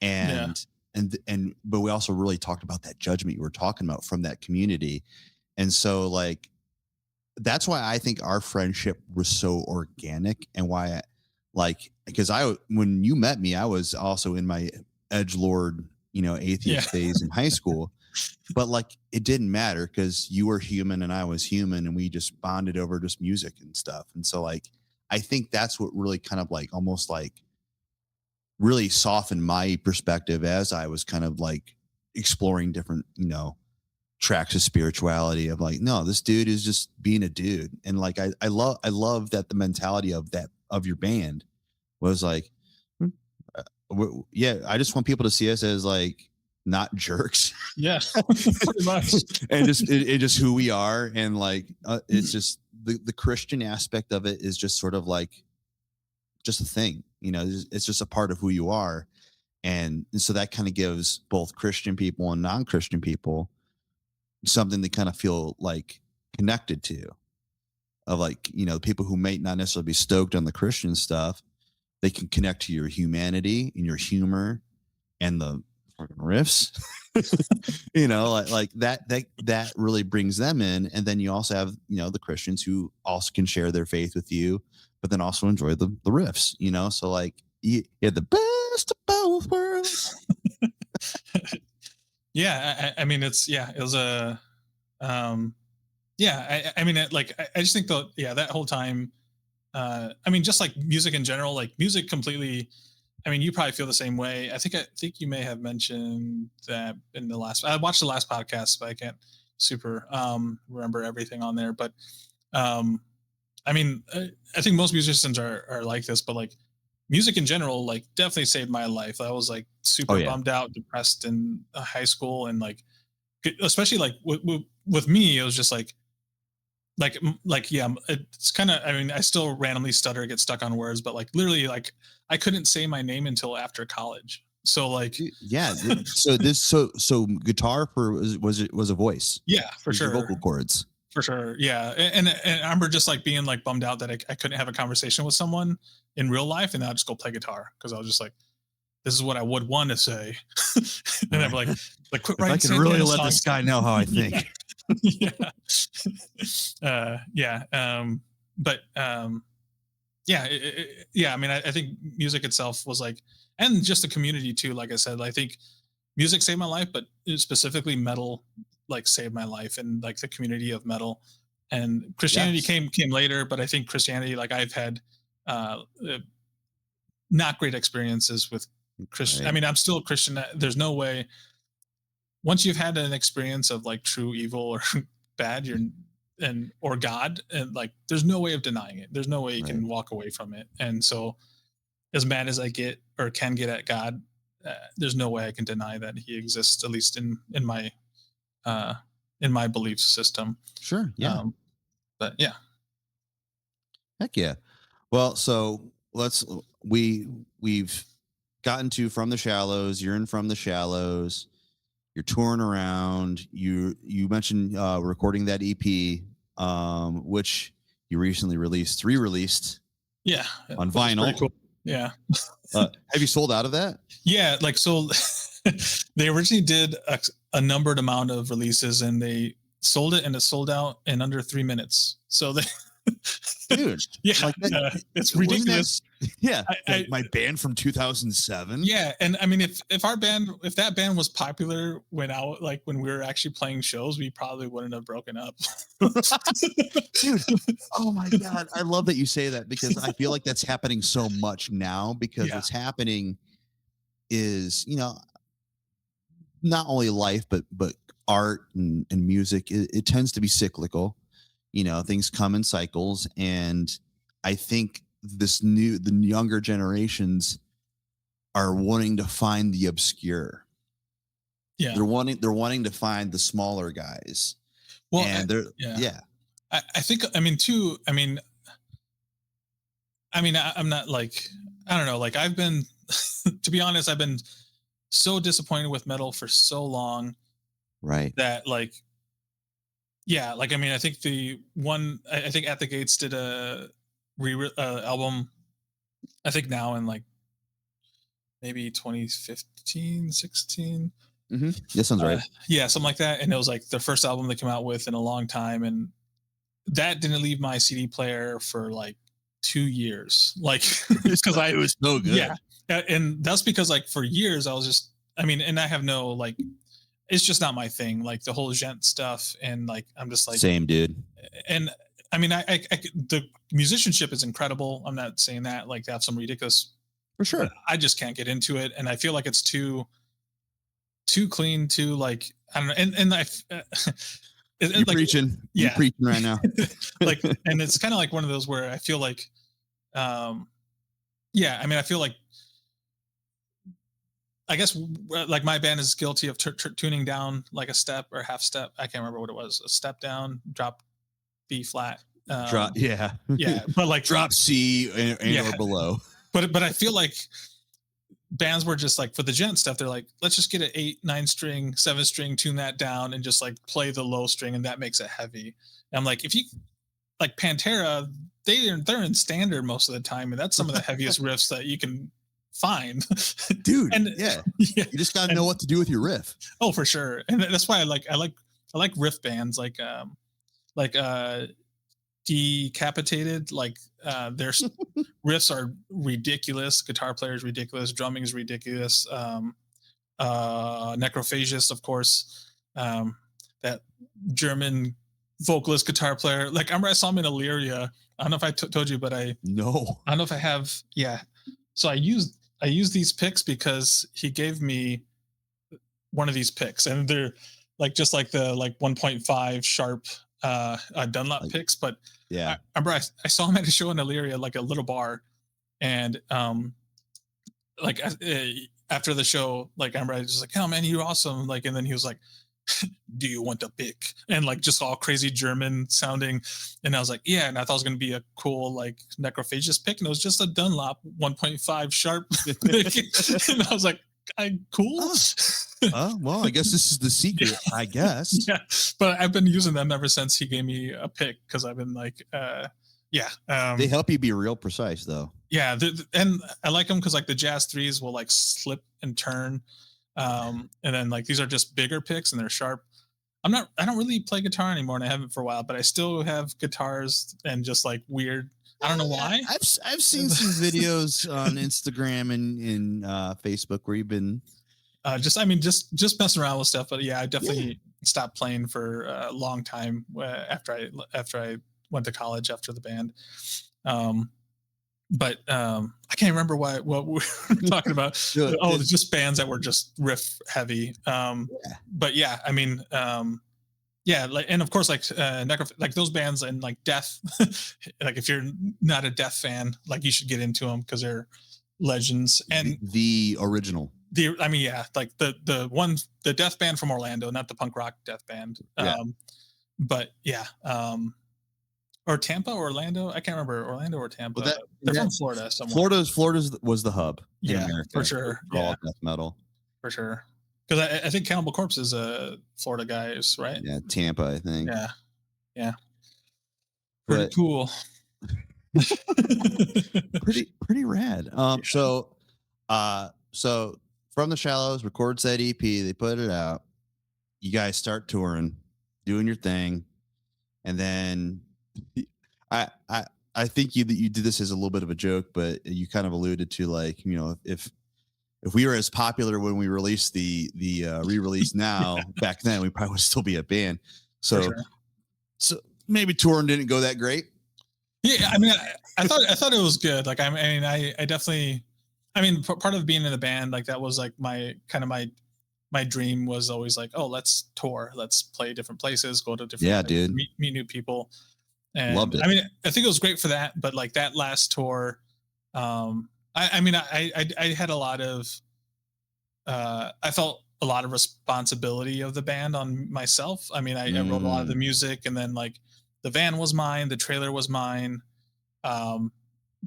But we also really talked about that judgment you were talking about from that community. And so like, that's why I think our friendship was so organic, and why because when you met me, I was also in my edgelord, atheist days in high school, but like, it didn't matter because you were human and I was human, and we just bonded over just music and stuff. And so like, I think that's what really kind of like almost like really softened my perspective as I was kind of like exploring different, tracks of spirituality, of like, no, this dude is just being a dude. And like, I love that the mentality of your band was like, I just want people to see us as like not jerks. Yeah, pretty much. And it just who we are. And like, it's just the Christian aspect of it is just sort of like just a thing, it's just a part of who you are. And so that kind of gives both Christian people and non-Christian people something they kind of feel like connected to, of like, people who may not necessarily be stoked on the Christian stuff, they can connect to your humanity and your humor and the fucking riffs, like that really brings them in. And then you also have, the Christians who also can share their faith with you, but then also enjoy the riffs, so like you have the best of both worlds. Yeah, I mean, it was a, I mean, I just think that whole time, I mean, just like music in general, like music completely, I mean, you probably feel the same way. I think you may have mentioned that in I watched the last podcast, but I can't super remember everything on there. But I mean, I think most musicians are like this, but like music in general, like definitely saved my life. I was like super bummed out, depressed in high school, and like, especially like with me, it was just like, like yeah, it's kind of, I mean, I still randomly stutter, get stuck on words, but like literally like I couldn't say my name until after college. So like Yeah. So guitar for was a voice. yeah, It for was your sure. vocal cords. For sure. Yeah. And I remember just like being like bummed out that I couldn't have a conversation with someone in real life, and then I'd just go play guitar because I was just like, this is what I would want to say. And I'd be like quit If I writing could really Santana let songs. this guy know how I Yeah. think. Yeah. Yeah. But yeah, yeah. I mean, I think music itself was like, and just the community too. Like I said, I think music saved my life, but specifically metal like saved my life, and like the community of metal. And Christianity Yes. came later, but I think Christianity, like I've had not great experiences with Christian. I Right. mean, I'm still a Christian. There's no way once you've had an experience of like true evil or bad, you're and or God, and like there's no way of denying it. There's no way you Right. can walk away from it. And so, as mad as I get or can get at God, there's no way I can deny that He exists, at least uh, in my belief system. Sure. Yeah. Um, but yeah, Heck yeah. Well, so we've gotten to From the Shallows. You're in From the Shallows. You're touring around. You mentioned recording that EP, which you recently re-released yeah, on which is pretty vinyl. cool. Yeah, Have you sold out of that? yeah. Like so, they originally did a numbered amount of releases, and they sold it, and it sold out in under 3 minutes. So they, Dude, yeah, like that, it's wasn't that ridiculous. yeah, I my band from 2007. Yeah, and I mean, if our band, if that band was popular when out, like when we were actually playing shows, we probably wouldn't have broken up. Dude, oh my god, I love that you say that because I feel like that's happening so much now because Yeah, what's happening is, not only life but art and music, it tends to be cyclical. Things come in cycles, and I think the younger generations are wanting to find the obscure. yeah. They're wanting to find the smaller guys, Well, and they're yeah. yeah. I think, I mean, too. I'm not like, I don't know. Like I've been, to be honest, I've been so disappointed with metal for so long Right. that like, yeah, like I mean, I think the one, I think At the Gates did a album. I think now in like maybe 2015, 16. That sounds right. Yeah, something like that. And it was like the first album they came out with in a long time, and that didn't leave my CD player for like 2 years. Like because It was so good. yeah, and that's because like for years I was just, I mean, and I have no like, it's just not my thing. Like the whole gent stuff, and like I'm just like, Same, dude. and I mean, the musicianship is incredible. I'm not saying that like they have some ridiculous, For but sure. I just can't get into it, and I feel like it's too clean, too like, I don't know, and I You're like, preaching. yeah. You're preaching right now. Like, and it's kind of like one of those where I feel like, yeah, I mean, I feel like, I guess like my band is guilty of tuning down like a step or half step. I can't remember what it was. A step down, drop B flat. Drop, yeah. Yeah, but like Drop C and Yeah. or below. but I feel like bands were just like, for the gent stuff, they're like, let's just get an 8, 9 string, 7 string, tune that down, and just like play the low string, and that makes it heavy. And I'm like, if you like Pantera, they're in standard most of the time, and that's some of the heaviest riffs that you can find, Dude. and Yeah. yeah, You just gotta know what to do with your riff. oh for sure. And that's why I like riff bands like Decapitated. Like their riffs are ridiculous, guitar players ridiculous, drumming is ridiculous. Necrophagius, of course, that German vocalist guitar player. Like I remember I saw him in Illyria. I don't know if I told you, but I No. don't know if I have. Yeah, so I used these picks because he gave me one of these picks, and they're like just like the like 1.5 sharp Dunlop Like, picks. But yeah. I remember I saw him at a show in Illyria, like a little bar, and like after the show, like I remember I was just like, oh man, you're awesome. Like, and then he was like, do you want a pick? And like just all crazy German sounding. And I was like, yeah. And I thought it was going to be a cool like necrophagist pick. And it was just a Dunlop 1.5 sharp pick. And I was like, cool. Well, I guess this is the secret, I guess. Yeah. But I've been using them ever since he gave me a pick because I've been like, yeah. They help you be real precise though. Yeah. And I like them because like the Jazz 3s will like slip and turn. And then like these are just bigger picks and they're sharp. I don't really play guitar anymore and I haven't for a while, but I still have guitars and just like weird. I don't know why. I've seen some videos on Instagram and Facebook where you've been just messing around with stuff. But yeah, I definitely stopped playing for a long time after I went to college after the band. But I can't remember what we were talking about. It's just bands that were just riff heavy. But yeah, I mean, yeah, like, and of course, like like those bands and like Death, like if you're not a Death fan, like you should get into them because they're legends. And the original. I mean, yeah, like the Death band from Orlando, not the punk rock Death band. But yeah. Or Tampa, or Orlando. I can't remember Orlando or Tampa. Well, they're from Florida somewhere. Florida's was the hub. Yeah, in America for sure. All death metal. For sure. Because I think Cannibal Corpse is a Florida guys, right? Yeah, Tampa, I think. Yeah. Pretty cool. pretty rad. So From the Shallows records that EP, they put it out. You guys start touring, doing your thing, and then I think you did this as a little bit of a joke, but you kind of alluded to like, you know, if we were as popular when we released the re-release now, back then we probably would still be a band. So maybe touring didn't go that great. Yeah, I mean, I thought it was good. Like, I definitely, part of being in the band, like that was like my dream was always like, oh, let's tour, let's play different places, go to different places, meet new people. And loved it. I mean, I think it was great for that, but like that last tour, I had a lot of, I felt a lot of responsibility of the band on myself. I mean, I wrote a lot of the music, and then like the van was mine, the trailer was mine.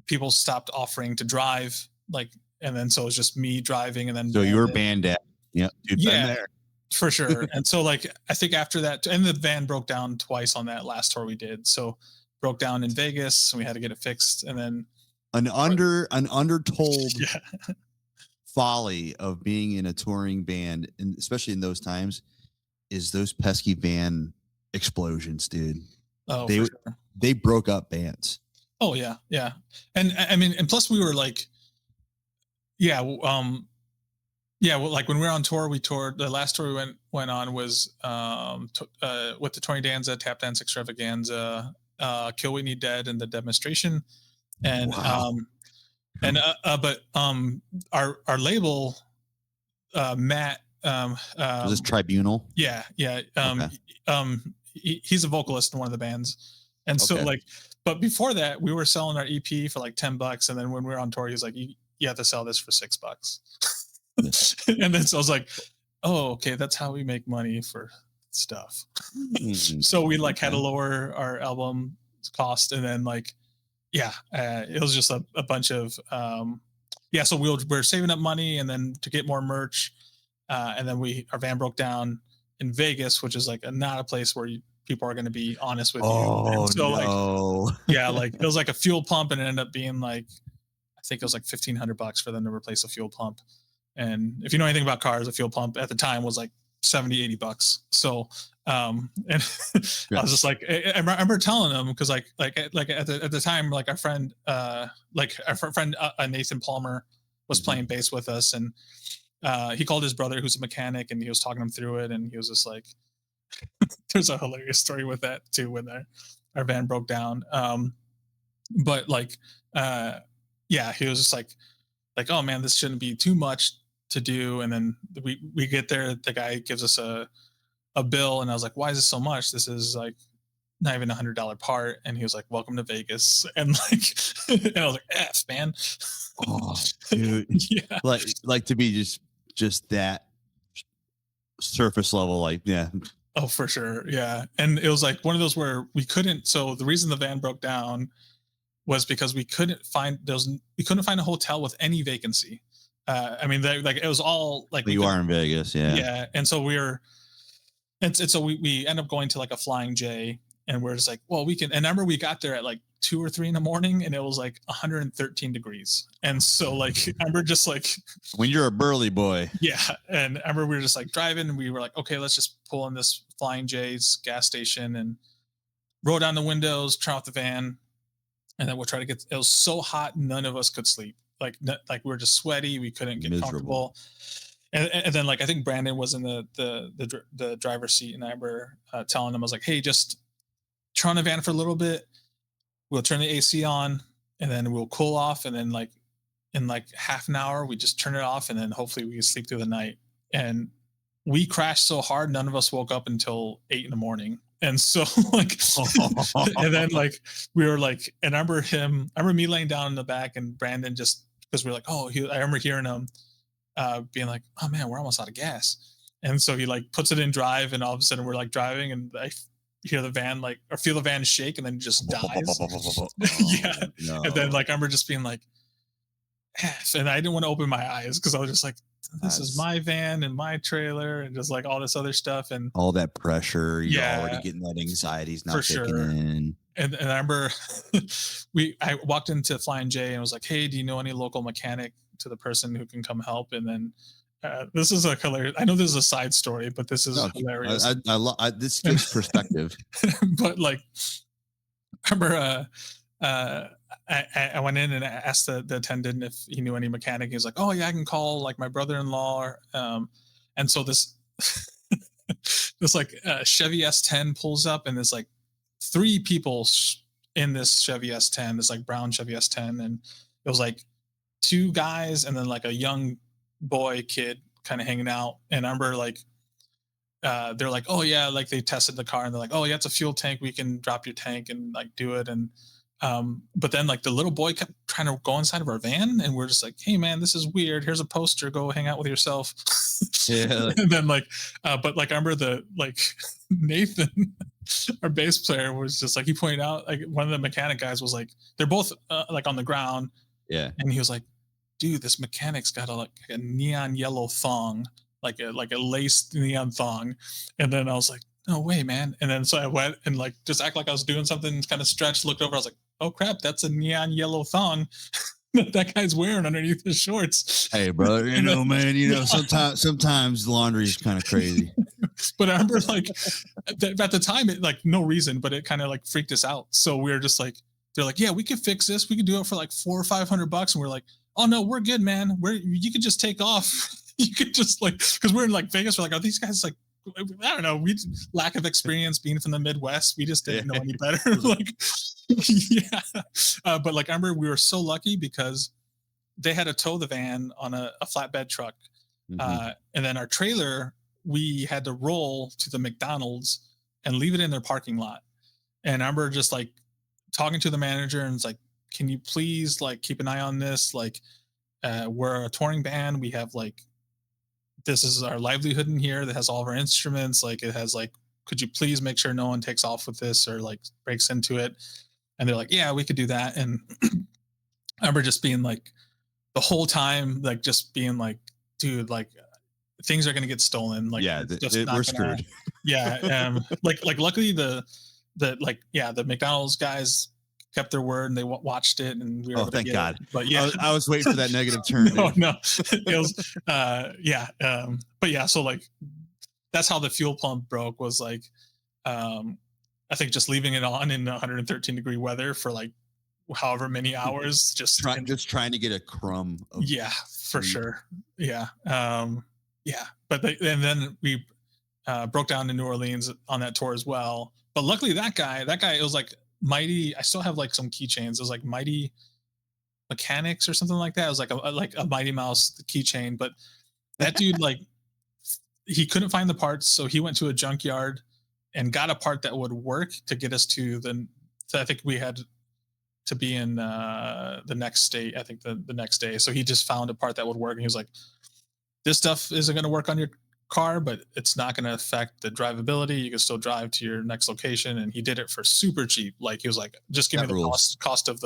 People stopped offering to drive, like, and then so it was just me driving, and then so you were band dad. Yeah, there. For sure. And so like I think after that, and the van broke down twice on that last tour we did. So broke down in Vegas and we had to get it fixed. And then an undertold folly of being in a touring band, and especially in those times, is those pesky van explosions, dude. Oh, they broke up bands. Oh yeah. Yeah. And I mean, and plus we were like, well, like when we were on tour, we toured. The last tour we went on was with the Tony Danza Tap Dance Extravaganza, Kill We Need Dead, and the Demonstration, and wow. But our label, Matt, was this Tribunal? Yeah. He's a vocalist in one of the bands, and so like, but before that, we were selling our EP for like $10, and then when we were on tour, he was like, you have to sell this for $6. And then so I was like, oh, okay, that's how we make money for stuff. So we like had to lower our album cost, and then like, it was just a bunch of so we're saving up money, and then to get more merch, and then our van broke down in Vegas, which is like not a place where people are going to be honest with you. And so like it was like a fuel pump, and it ended up being like, I think it was like $1,500 for them to replace a fuel pump. And if you know anything about cars, a fuel pump at the time was like $70-$80. So, and I was just like, I remember telling them, because like at the time, like our friend, Nathan Palmer was playing bass with us, and he called his brother, who's a mechanic, and he was talking him through it, and he was just like, there's a hilarious story with that too, when our van broke down. But like, he was just like, oh man, this shouldn't be too much to do. And then we get there, the guy gives us a bill, and I was like, why is this so much? This is like not even $100 part. And he was like, welcome to Vegas. And like, and I was like, F, man. Oh, dude. Yeah. Like to be just that surface level, like yeah. Oh, for sure. Yeah. And it was like one of those where we couldn't. So the reason the van broke down was because we couldn't find a hotel with any vacancy. I mean, like it was all like we You could, are in Vegas, yeah. yeah. And so we were, and so we end up going to like a Flying J, and we're just like, well, we can. And I remember we got there at like 2 or 3 in the morning, and it was like 113 degrees. And so like I remember just like, When you're a burly boy. yeah. And I remember we were just like driving, and we were like, okay, let's just pull in this Flying J's gas station and roll down the windows, turn off the van, and then we'll try to get. It was so hot, none of us could sleep. Like we were just sweaty, we couldn't get Miserable. comfortable. And then like I think Brandon was in the driver's seat, and I remember telling him, I was like, hey, just turn on the van for a little bit. We'll turn the AC on, and then we'll cool off, and then like in like half an hour we just turn it off, and then hopefully we can sleep through the night. And we crashed so hard, none of us woke up until 8 in the morning. And so like, and then like we were like, and I remember me laying down in the back, and Brandon just, because we are like, I remember hearing him being like, oh man, we're almost out of gas. And so he like puts it in drive, and all of a sudden we're like driving, and I hear the van like, or feel the van shake, and then just dies. Yeah. No. And then like I remember just being like, and I didn't want to open my eyes because I was just like, this is my van and my trailer, and just like all this other stuff, and all that pressure, you're Yeah. already getting that anxiety's not For kicking sure. in. And I remember I walked into Flying J and was like, hey, do you know any local mechanic, to the person who can come help? And then this is a hilarious, I know this is a side story, but this is hilarious. This gives perspective. But like I remember I went in and I asked the attendant if he knew any mechanic. He was like, oh yeah, I can call like my brother-in-law. And so this this like Chevy S10 pulls up, and there's like 3 people in this Chevy S10, this like brown Chevy S10, and it was like 2 guys and then like a young kid kind of hanging out. And I remember like they're like, oh yeah, like they tested the car, and they're like, oh yeah, it's a fuel tank, we can drop your tank and like do it. And but then like the little boy kept trying to go inside of our van, and we're just like, hey man, this is weird, here's a poster, go hang out with yourself. Yeah. And then like but like I remember the like Nathan, our bass player, was just like, he pointed out like one of the mechanic guys was like, they're both like on the ground. Yeah. And he was like, dude, this mechanic's got like a neon yellow thong, like a laced neon thong. And then I was like, no way, man. And then so I went and like just act like I was doing something, kind of stretched, looked over, I was like, oh crap, that's a neon yellow thong that guy's wearing underneath his shorts. Hey brother, you know, man, you know, sometimes laundry's kind of crazy. But I remember like at the time, it like no reason, but it kind of like freaked us out. So we were just like, they're like, yeah, we could fix this, we could do it for like $400 or $500. And we're like, oh no, we're good, man. You could just take off. You could just like, because we're in like Vegas, we're like, are these guys like, I don't know, we lack of experience being from the Midwest, we just didn't know any better. Like, yeah. But like I remember we were so lucky because they had to tow the van on a flatbed truck. And then our trailer, we had to roll to the McDonald's and leave it in their parking lot. And I remember just like talking to the manager, and it's like, can you please like keep an eye on this? Like we're a touring band, we have like, this is our livelihood in here, that has all of our instruments, like it has like, could you please make sure no one takes off with this or like breaks into it? And they're like, yeah, we could do that. And I remember just being like, the whole time, like just being like, dude, like things are gonna get stolen. Like, yeah, we're screwed. Yeah. Like luckily the McDonald's guys kept their word, and they watched it, and we were thank God. But yeah, I was waiting for that negative turn. No, it was yeah. But yeah, so like that's how the fuel pump broke, was like I think just leaving it on in 113-degree weather for like however many hours, just trying to get a crumb of for sure. Yeah. Yeah. But and then we broke down to New Orleans on that tour as well. But luckily that guy, it was like Mighty. I still have like some keychains. It was like Mighty Mechanics or something like that. It was like a Mighty Mouse keychain. But that dude, like, he couldn't find the parts, so he went to a junkyard and got a part that would work to get us to so I think we had to be in the next state. I think the next day. So he just found a part that would work, and he was like, "This stuff isn't going to work on car, but it's not going to affect the drivability. You can still drive to your next location. And he did it for super cheap. Like he was like, just give me That the rules. cost of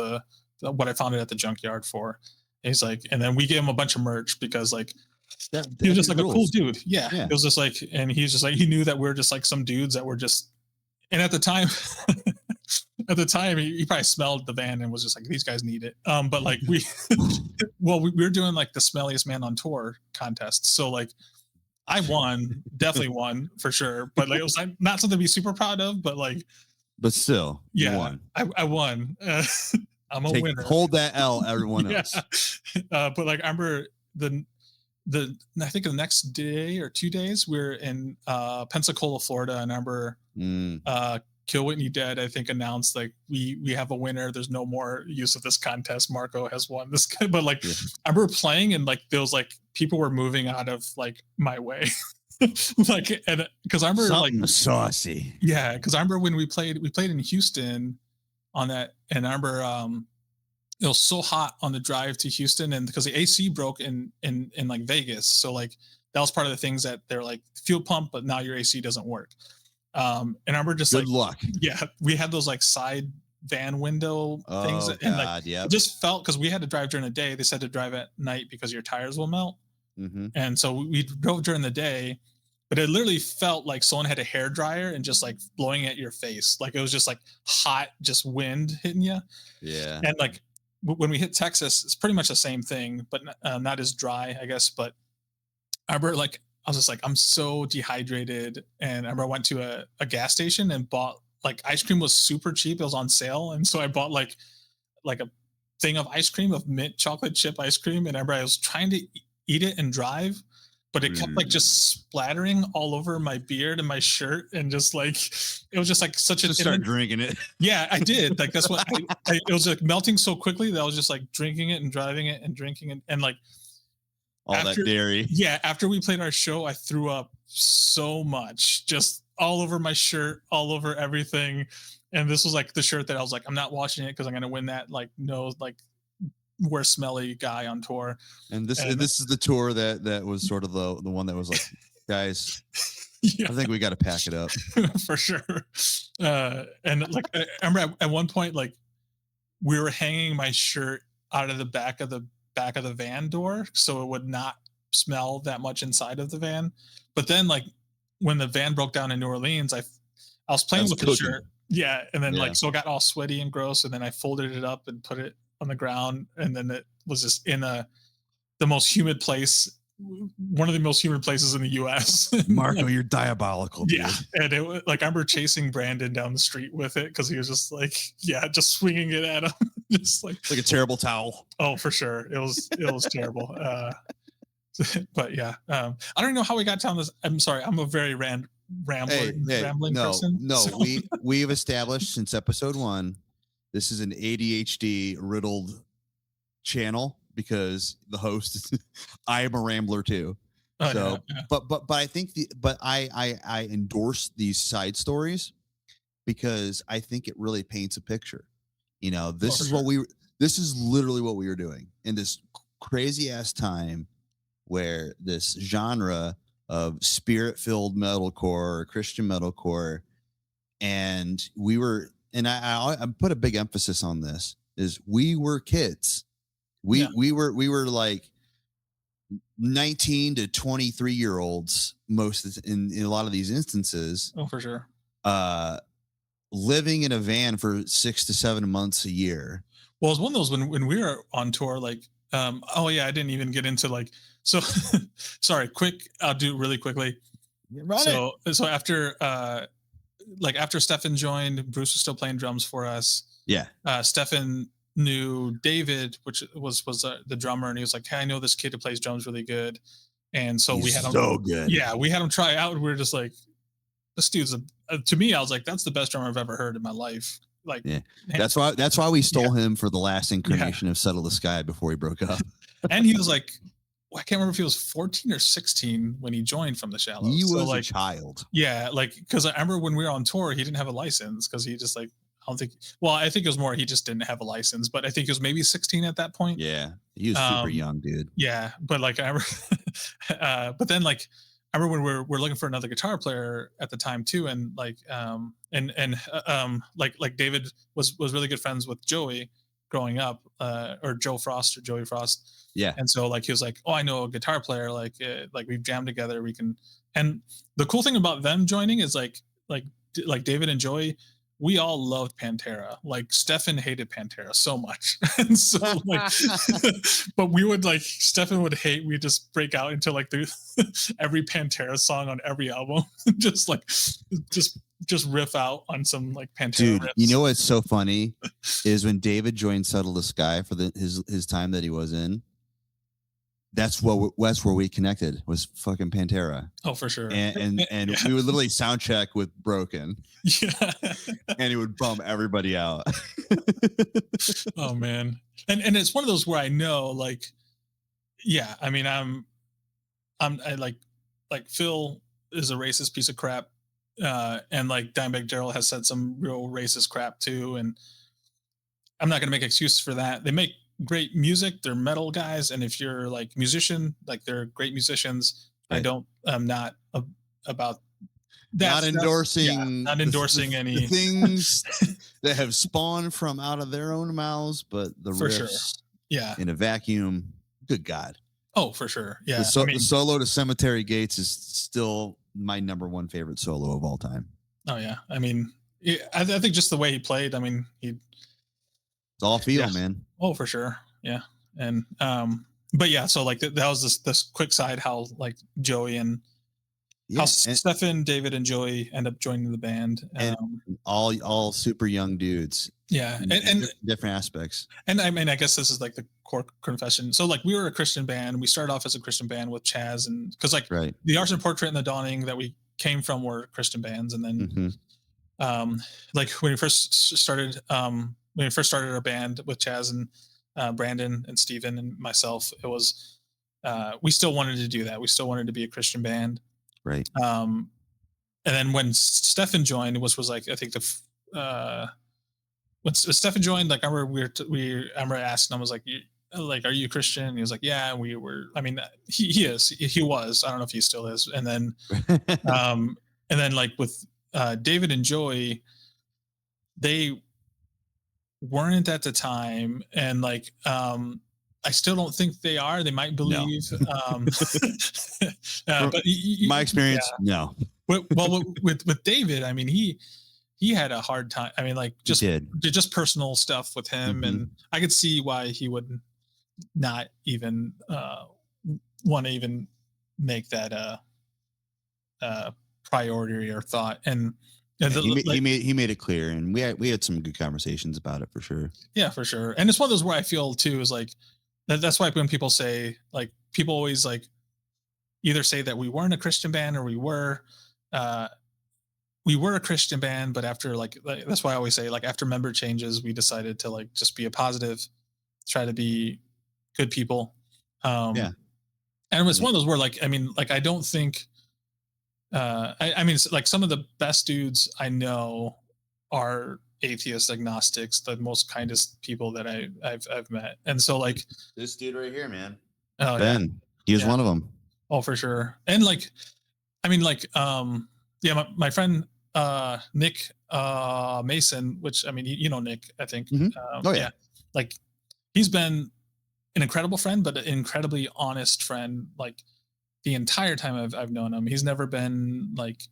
what I found it at the junkyard for. And he's like, and then we gave him a bunch of merch because like he was That just dude like a cool rules. dude. Yeah. Yeah. It was just like, and he's just like, he knew that we are just like some dudes that were just, and at the time, at the time he probably smelled the van and was just like, these guys need it. But like we were doing like the smelliest man on tour contest. So like I won, definitely won for sure. But like it was like not something to be super proud of, but like But still, you yeah, won. I won. I'm a winner. Hold that L, everyone Yeah. else. But like I remember the I think the next day or 2 days we are in Pensacola, Florida, and I remember Kill Whitney Dead, I think, announced like we have a winner. There's no more use of this contest. Marco has won this. But like I remember playing and like there was like people were moving out of like my way. Like and because I remember Something like saucy. yeah, because I remember when we played in Houston on that, and I remember it was so hot on the drive to Houston, and because the AC broke in like Vegas, so like that was part of the things that they're like fuel pump, but now your AC doesn't work. And I remember just Good like luck. yeah, we had those like side van window things, Oh, and God, like yep. it just felt because we had to drive during the day. They said to drive at night because your tires will melt, and so we drove during the day. But it literally felt like someone had a hair dryer and just like blowing at your face, like it was just like hot, just wind hitting you. Yeah. And like when we hit Texas, it's pretty much the same thing, but not as dry, I guess. But I remember like I was just like, I'm so dehydrated. And I remember I went to a gas station and bought like ice cream was super cheap. It was on sale. And so I bought like a thing of ice cream of mint chocolate chip ice cream. And I remember I was trying to eat it and drive, but it kept like just splattering all over my beard and my shirt. And just like, it was just like such a, Just start drinking it. yeah, I did. Like that's what it was like melting so quickly that I was just like drinking it and driving it and drinking it. And like, All that dairy. Yeah, after we played our show, I threw up so much, just all over my shirt, all over everything. And this was like the shirt that I was like, I'm not washing it because I'm gonna win that like no like worst smelly guy on tour. And this is the tour that was sort of the one that was like, guys, yeah. I think we got to pack it up for sure. And like I remember at one point, like we were hanging my shirt out of the back of the van door so it would not smell that much inside of the van. But then like when the van broke down in New Orleans, I was playing with the shirt. Yeah. And then like so it got all sweaty and gross. And then I folded it up and put it on the ground. And then it was just in the most humid place, one of the most humid places in the US. Marco, you're diabolical. Dude. Yeah. And it was like I remember chasing Brandon down the street with it because he was just like, yeah, just swinging it at him. Just like a terrible towel. Oh, for sure. It was terrible. But yeah, I don't even know how we got down this. I'm sorry. I'm a very rambling person. No, so. we've established since episode 1, this is an ADHD riddled channel because the host, I am a rambler too. Oh, so, yeah. But I think I endorse these side stories because I think it really paints a picture. You know, this is literally what we were doing in this crazy ass time where this genre of spirit-filled metalcore or Christian metalcore, and we were, and I put a big emphasis on this, is we were kids. We were like 19 to 23-year-olds most in a lot of these instances. Oh, for sure. Living in a van for 6 to 7 months a year. Well, it's one of those when we were on tour, like, oh yeah, I didn't even get into like, so sorry, quick. I'll do it really quickly. So after, after Stefan joined, Bruce was still playing drums for us. Yeah. Stefan knew David, which was the drummer. And he was like, hey, I know this kid who plays drums really good. And so we had him. So good. Yeah. We had him try out and we were just like, this dude's to me, I was like, that's the best drummer I've ever heard in my life. Like, yeah, that's why we stole him for the last incarnation of Settle the Sky before he broke up. And he was like, I can't remember if he was 14 or 16 when he joined From the Shallows. He was like, a child. Yeah, like because I remember when we were on tour, he didn't have a license because he just like I think it was more he just didn't have a license, but I think he was maybe 16 at that point. Yeah, he was super young, dude. Yeah, but like I remember, but then like I remember when we're looking for another guitar player at the time too, and like David was really good friends with Joey growing up, or Joe Frost or Joey Frost, Yeah. and so like he was like, oh, I know a guitar player, like we've jammed together, we can. And the cool thing about them joining is like David and Joey, we all loved Pantera. Like Stefan hated Pantera so much, and so like, but we would like Stefan would hate. We just break out into like the every Pantera song on every album, just like just just riff out on some like Pantera Dude, you riffs. know what's so funny is when David joined Settle the Sky for his time that he was in. That's where we connected, was fucking Pantera. Oh, for sure. And Yeah, we would literally sound check with Broken, yeah. and he would bum everybody out. Oh man, and it's one of those where I know like, yeah. I mean, I like Phil is a racist piece of crap, and like Dimebag Daryl has said some real racist crap too, and I'm not going to make excuses for that. They make great music. They're metal guys, and if you're like musician, like they're great musicians. I Right. don't. I'm not about Not that's yeah. endorsing Not endorsing the any things that have spawned from out of their own mouths, but the for sure. riffs Yeah. in a vacuum. Good God. Oh, for sure. The, Yeah. so, I the mean, solo to Cemetery Gates is still my number one favorite solo of all time. oh yeah. I mean, yeah, I think just the way he played. I mean, he It's all yeah. feel, man. Oh, for sure. Yeah. And but yeah, so like that was this quick side how like Joey and how Yeah, Stefan, David, and Joey end up joining the band. and all super young dudes. Yeah, in different aspects. and I mean, I guess this is like the core confession. So like we were a Christian band. We started off as a Christian band with Chaz, and because like Right. the Arson Portrait and the Dawning that we came from were Christian bands, and then like when we first started our band with Chaz and Brandon and Steven and myself, it was we still wanted to do that. We still wanted to be a Christian band. Right. And then when Stefan joined, which was like I think when Stefan joined, like I remember I remember asking him, I was like, are you a Christian? And he was like, yeah, we were. I mean, he was. I don't know if he still is. And then like with David and Joey, they weren't at the time, and like I still don't think they are. They might believe. No. But my experience, yeah. No. Well, with David, I mean, he had a hard time. I mean, like just personal stuff with him, and I could see why he would not even want to even make that priority or thought. And he made it clear, and we had some good conversations about it for sure. Yeah, for sure. And it's one of those where I feel too is like that's why when people say, like, people always like either say that we weren't a Christian band or we were a Christian band, but after like that's why I always say, like, after member changes, we decided to like just be a positive, try to be good people. Yeah. And it's one of those where like, I mean, like, I don't think I mean, like some of the best dudes I know are atheist agnostics, the most kindest people that I've met. And so like this dude right here, man. Oh, Ben, yeah. he was one of them. Oh, for sure. And like, I mean, like, yeah, my friend Nick Mason, which I mean, you know Nick, I think. Oh yeah. Like, he's been an incredible friend, but an incredibly honest friend. Like the entire time I've known him, he's never been like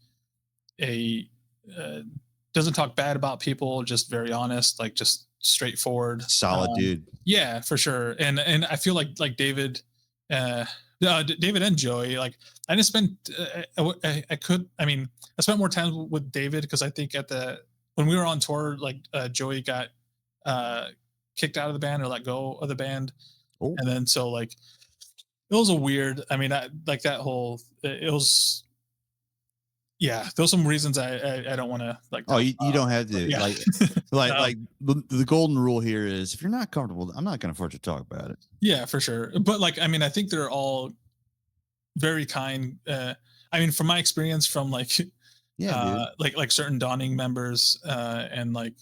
doesn't talk bad about people, just very honest, like just straightforward, solid dude. Yeah, for sure. And I feel like David, David and Joey, like I just spent I spent more time with David because I think when we were on tour, like Joey got kicked out of the band or let go of the band. Oh. And then so like it was a weird, I mean, like that whole, it was, yeah, there's some reasons I don't want to like. Oh, you don't have to. Yeah. Like the golden rule here is, if you're not comfortable, I'm not going to force you to talk about it. Yeah, for sure. But like, I mean, I think they're all very kind. I mean, from my experience, from like, like certain Dawning members and like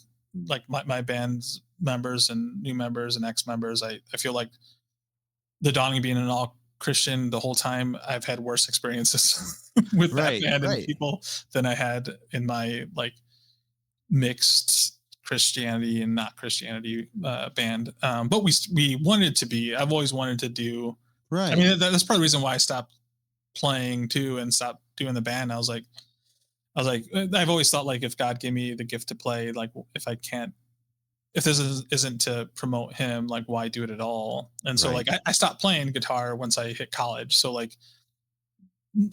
my band's members and new members and ex members, I feel like the Dawning being an all Christian the whole time, I've had worse experiences with that Right, band and right. people than I had in my like mixed Christianity and not Christianity band. But we wanted to be. I've always wanted to do. I Right. mean, that's part of the reason why I stopped playing too and stopped doing the band. I've always thought like if God gave me the gift to play, like if I can't, if this isn't to promote Him, like why do it at all? And so Right. like I stopped playing guitar once I hit college. So like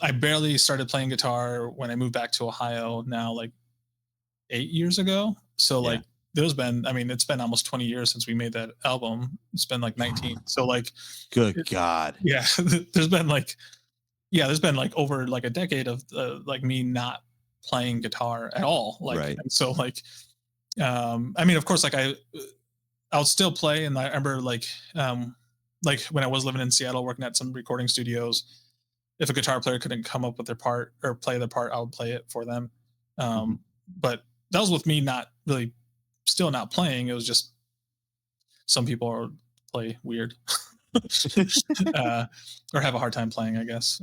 I barely started playing guitar when I moved back to Ohio. Now like 8 years ago. So Yeah. like there's been, I mean, it's been almost 20 years since we made that album. It's been like 19. So like, Good it, God. yeah, there's been like, yeah, there's been like over like a decade of like me not playing guitar at all. Like, Right. and so I mean, of course, like I'll still play. And I remember like when I was living in Seattle, working at some recording studios, if a guitar player couldn't come up with their part or play their part, I would play it for them. Mhm. But that was with me not really still not playing. It was just some people play weird uh, or have a hard time playing, I guess.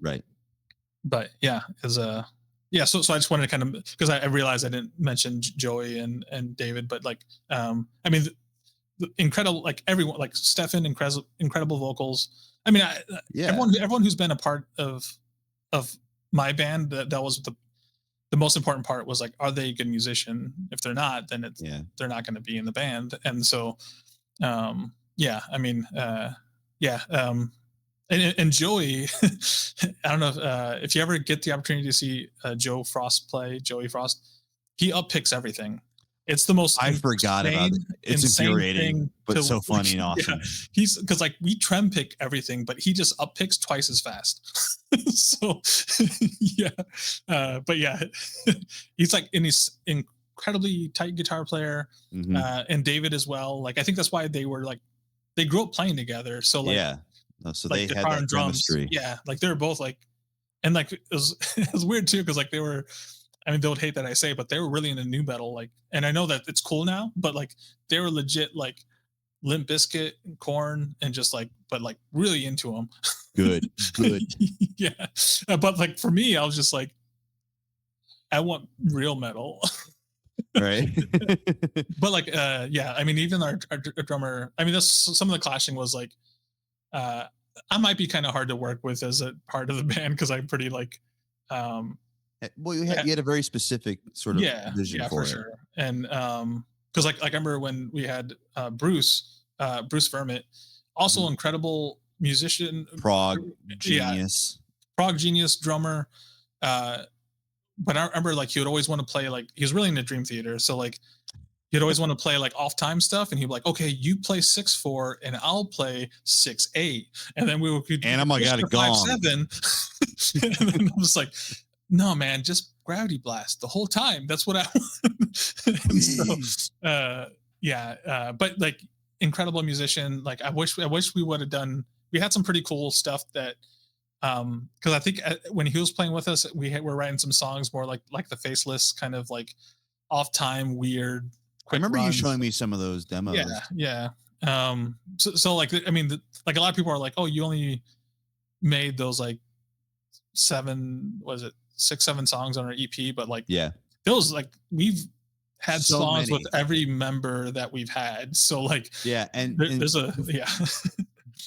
Right. But yeah, is yeah. So I just wanted to kind of because I realized I didn't mention Joey and David, but like I mean the incredible like everyone like Stefan incredible vocals. I mean Yeah. everyone who's been a part of my band that was the most important part was like, are they a good musician? If they're not, then Yeah. they're not going to be in the band. And so, yeah, I mean, yeah, and Joey, I don't know if you ever get the opportunity to see Joe Frost play, Joey Frost, he uppicks everything. It's the most I forgot about it. It's insane infuriating, thing but to so like, funny and yeah. awesome. He's because like we trem pick everything, but he just up picks twice as fast. So yeah, but yeah, he's like in his incredibly tight guitar player, Hmm. and David as well. Like I think that's why they were like they grew up playing together. So Yeah. So like they had guitar that and drums, chemistry. yeah, like they were both like, and like it was it was weird too because like they were. I mean, they would hate that I say, but they were really into new metal. Like, and I know that it's cool now, but like they were legit like Limp Biscuit and Corn and just like, but like really into them. Good. Good. Yeah. But like for me, I was just like, I want real metal. Right. But like, yeah, I mean, even our drummer, I mean, that's some of the clashing was like, uh, I might be kind of hard to work with as a part of the band because I'm pretty like, Well, uh, you had a very specific sort of yeah, vision yeah, for for it. sure. And because like I remember when we had Bruce Vermette, also Mhm. incredible musician, Prague yeah, genius. prog genius drummer. Uh, but I remember like he would always want to play like he was really into Dream Theater, so like he'd always want to play like off time stuff, and he'd be like, "Okay, you play 6/4, and I'll play 6/8," and then we And I'm could like, push got a to 5 gong. 7. And then I was like, "No, man, just gravity blast the whole time. That's what I want." And so, Please. yeah, but like incredible musician. Like I wish we would have done. We had some pretty cool stuff that because I think when he was playing with us, were writing some songs more like the Faceless kind of like off time, weird, I quick remember you runs. showing me some of those Yeah, demos. yeah. So like I mean, like a lot of people are like, oh, you only made those like seven, was it 6, 7 songs on our EP, but like Yeah. those like we've had So songs with many. every member that we've had. So like Yeah. And there's a yeah.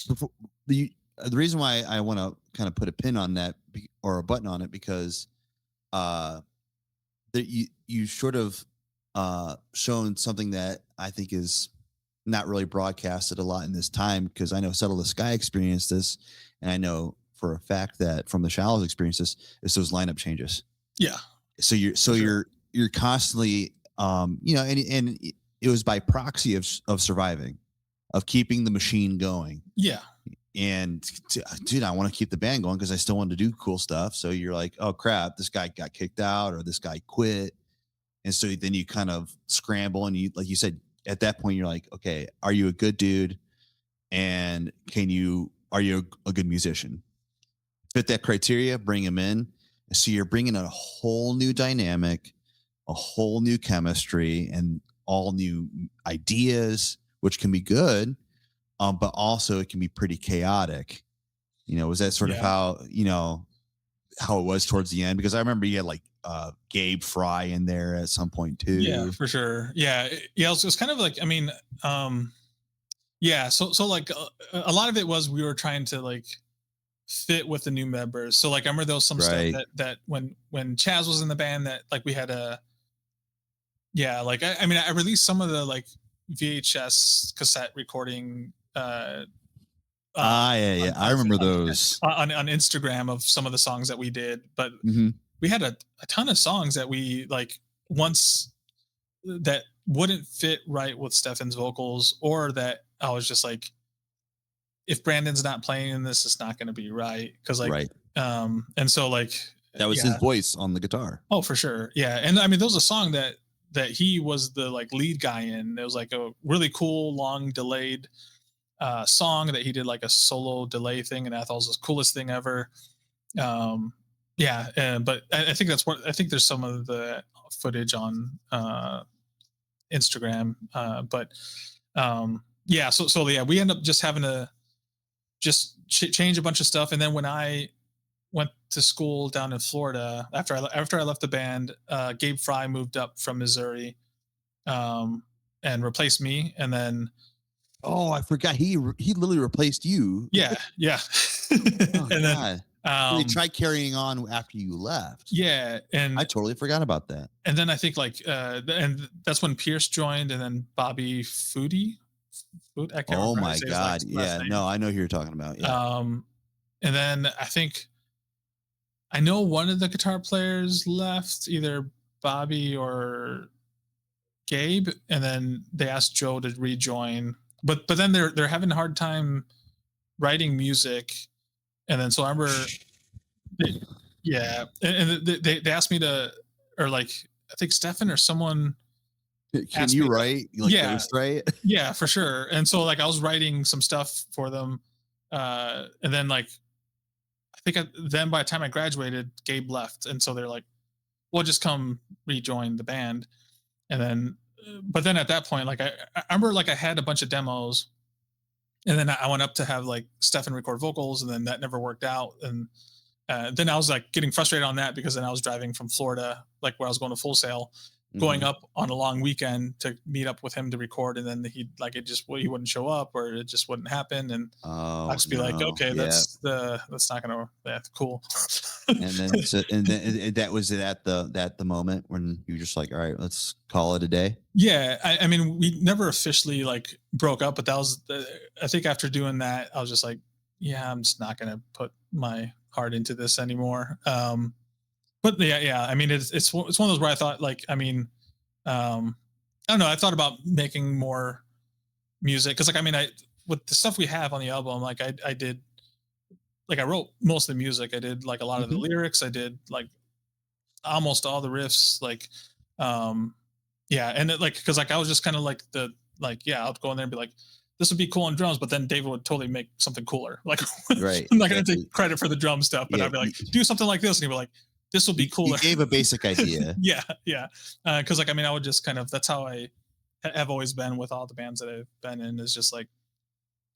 before, the reason why I want to kind of put a pin on that or a button on it because uh that you sort of shown something that I think is not really broadcasted a lot in this time because I know Settle the Sky experienced this, and I know for a fact that from the Shallows experience this is those lineup changes. Yeah, So for sure. you're constantly and it was by proxy of surviving, of keeping the machine going. Yeah. And dude, I want to keep the band going because I still want to do cool stuff. So you're like, oh crap, this guy got kicked out or this guy quit. And so then you kind of scramble and you, like you said, at that point, you're like, okay, are you a good dude? And are you a good musician? Fit that criteria, bring him in. So you're bringing a whole new dynamic, a whole new chemistry, and all new ideas, which can be good, but also it can be pretty chaotic. Was that sort of Yeah. how it was towards the end? Because I remember you had like Gabe Fry in there at some point Yeah, too. for sure. Yeah. Yeah. It was kind of like, I mean, yeah. So like a lot of it was we were trying to like fit with the new members. So like I remember there was some stuff Right. that when Chaz was in the band that like we had a yeah, like I mean I released some of the like VHS cassette recording Yeah, yeah. I on, remember those. on Instagram of some of the songs that we did, but Hmm. we had a ton of songs that we like once that wouldn't fit right with Stefan's vocals, or that I was just like, if Brandon's not playing in this, it's not going to be right. Cause like, Right. and so like, That was his yeah, voice on the guitar. oh, for sure. Yeah. And I mean, there was a song that he was the like lead guy in. It was like a really cool, long delayed song that he did like a solo delay thing. And I thought it was the coolest thing ever. Um, yeah. But I think that's what, I think there's some of the footage on Instagram. But yeah, so yeah, we end up just having to just change a bunch of stuff. And then when I went to school down in Florida after I left the band, Gabe Fry moved up from Missouri and replaced me. And then Oh, I forgot. He literally replaced you. yeah, yeah, Oh and then God. So they tried carrying on after you left. yeah, I totally forgot about that. and then I think like and that's when Pierce joined, and then Bobby Foodie. I can't Oh remember my his God. last Yeah. name. No, I know who you're talking about. Yeah. And then I think I know one of the guitar players left, either Bobby or Gabe, and then they asked Joe to rejoin. But then they're having a hard time writing music, and then so I remember, they, yeah, and they asked me to, or like I think Stefan or someone Can asked me you to, write like yeah, ghost write? yeah, for sure. And so like I was writing some stuff for them, and then like I think then by the time I graduated, Gabe left, and so they're like, "Well, just come rejoin the band." And then, but then at that point, like I remember like I had a bunch of demos, and then I went up to have like Stefan record vocals, and then that never worked out. And then I was like getting frustrated on that because then I was driving from Florida, like where I was going to Full Sail, going Mhm. up on a long weekend to meet up with him to record, and then he like it just he wouldn't show up or it just wouldn't happen, and I'd Oh just be like, no. okay, Yeah. that's not gonna that's cool. And then that was it at the moment when you were just like, all right, let's call it a day. Yeah, I mean, we never officially like broke up, but that was I think after doing that, I was just like, yeah, I'm just not gonna put my heart into this anymore. But yeah, yeah, I mean, it's one of those where I thought like, I mean, I don't know, I thought about making more music because like, I mean, I with the stuff we have on the album, like I did like I wrote most of the music, I did like a lot of the Mhm. lyrics, I did like almost all the riffs, like um yeah, and it, like because like I was just kind of like the like yeah, I'll go in there and be like, this would be cool on drums, but then David would totally make something cooler. Like Right. I'm not gonna Exactly. take credit for the drum stuff, but Yeah. I'd be like, do something like this, and he'd be like, this will be You cooler. gave a basic idea. Yeah, yeah, because like I mean, I would just kind of that's how I have always been with all the bands that I've been in. Is just like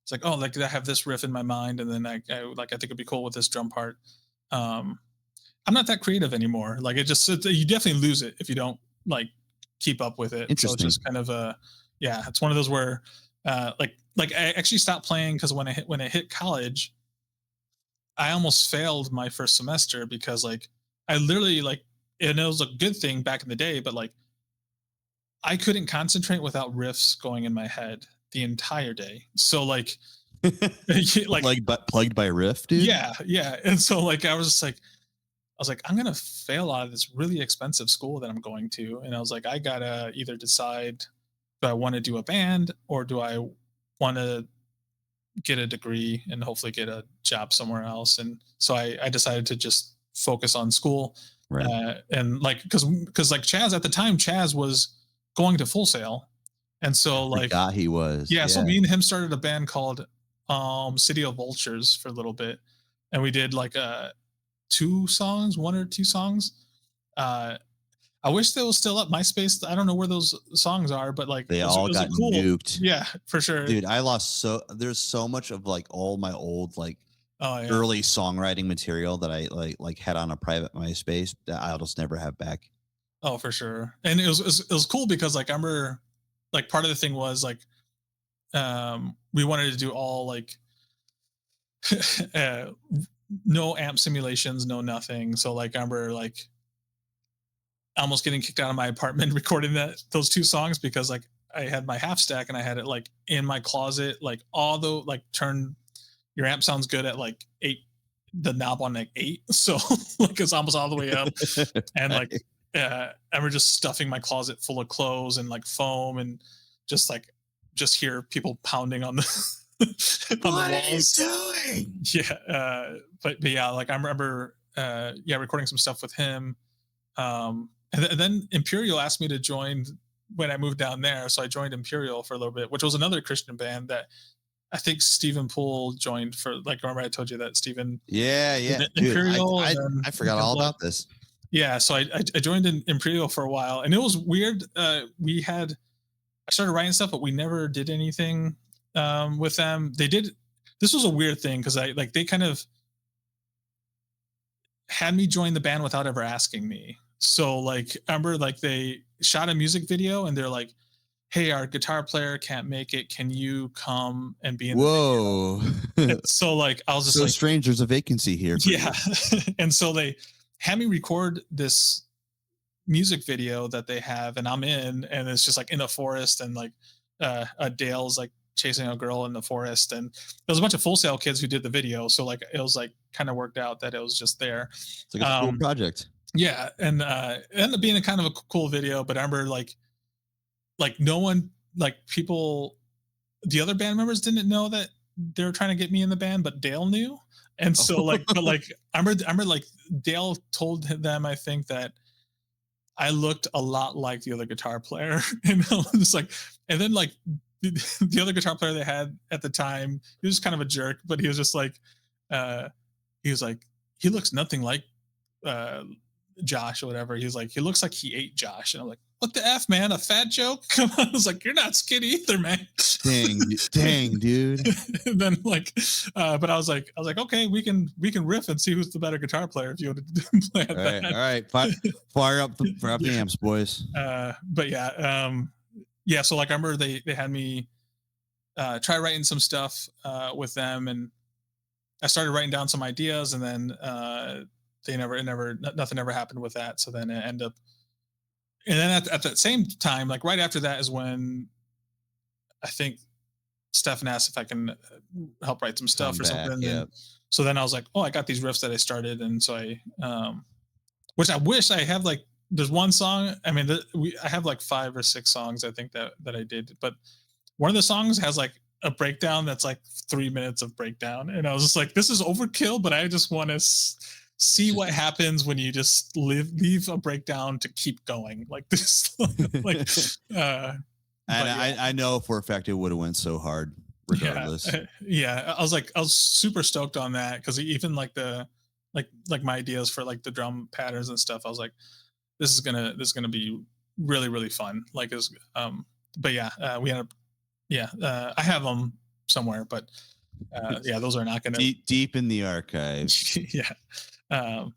it's like oh like I have this riff in my mind, and then I like I think it'd be cool with this drum part. Um, I'm not that creative anymore. Like you definitely lose it if you don't like keep up with it. So it's Interesting. just kind of a yeah. It's one of those where like I actually stopped playing because when I hit college, I almost failed my first semester because like I literally like and it was a good thing back in the day, but like I couldn't concentrate without riffs going in my head the entire day. So like like Plagued by riff, dude. yeah, yeah. And so like I was like, I'm gonna fail out of this really expensive school that I'm going to. And I was like, I gotta either decide do I want to do a band or do I want to get a degree and hopefully get a job somewhere else. And so I decided to just focus on school. Right. And like because like Chaz at the time, Chaz was going to Full Sail. And so like Forgot he was. yeah, so me and him started a band called City of Vultures for a little bit. And we did like one or two songs. I wish they was still up. MySpace, I don't know where those songs are, but like They it all was a got cool, nuked. yeah, for sure. Dude, there's so much of like all my old like Oh yeah. early songwriting material that I like had on a private MySpace that I'll just never have back. Oh, for sure. And it was cool because like I remember like part of the thing was like we wanted to do all like uh, no amp simulations, no nothing. So like I remember like almost getting kicked out of my apartment recording those two songs because like I had my half stack and I had it like in my closet, like all the like turn your amp sounds good at like eight, the knob on like eight. So like it's almost all the way up. And like Right. I remember just stuffing my closet full of clothes and like foam and just like just hear people pounding on the on the What are you walls. doing? Yeah, but yeah, like I remember yeah recording some stuff with him. And then Imperial asked me to join when I moved down there, so I joined Imperial for a little bit, which was another Christian band that I think Stephen Poole joined for. Like remember I told you that Stephen Yeah, yeah, dude. Imperial and I then forgot all Blood. about this. Yeah, so I joined in Imperial for a while, and it was weird. We had I started writing stuff, but we never did anything with them. They did. This was a weird thing because I like they kind of had me join the band without ever asking me. So like I remember like they shot a music video and they're like, "Hey, our guitar player can't make it. Can you come and be in the video?" Whoa. And so like I was just So like, strange, there's a vacancy here for yeah. you. And so they had me record this music video that they have, and I'm in, and it's just like in a forest, and like Dale's like chasing a girl in the forest, and there was a bunch of Full Sail kids who did the video, so like it was like kind of worked out that it was just there. It's like it's a cool Um, project. yeah, and it ended up being a kind of a cool video, but I remember like no one like people the other band members didn't know that they were trying to get me in the band, but Dale knew. And so like, but like I remember like Dale told them I think that I looked a lot like the other guitar player, and I was just like, and then like the other guitar player they had at the time, he was kind of a jerk, but he was just like, uh, he was like, he looks nothing like uh, Josh or whatever. He was like, he looks like he ate Josh, and I'm like, what the f, man? A fat joke? Come on! I was like, you're not skinny either, man. Dang, dude. And then like, but I was like, okay, we can riff and see who's the better guitar player if you want to play at All that. right. Fire up the Yeah. amps, boys. But yeah, yeah. So like, I remember they had me try writing some stuff with them, and I started writing down some ideas, and then nothing ever happened with that. So then it ended up, and then at that same time, like right after that is when I think Stefan asked if I can help write some Come stuff or back. something. And Yep. so then I was like, oh, I got these riffs that I started. And so which I wish I have like, there's one song. I mean, I have like 5 or 6 songs, I think that I did, but one of the songs has like a breakdown that's like 3 minutes of breakdown. And I was just like, this is overkill, but I just want to see what happens when you just leave a breakdown to keep going like this. Like, And yeah. I know for a fact it would have went so hard regardless. Yeah. I was super stoked on that because even like like my ideas for like the drum patterns and stuff, I was like, this is gonna be really really fun. Like is but yeah, we ended up yeah, I have them somewhere, but yeah, those are not gonna Deep in the archives. yeah. Um,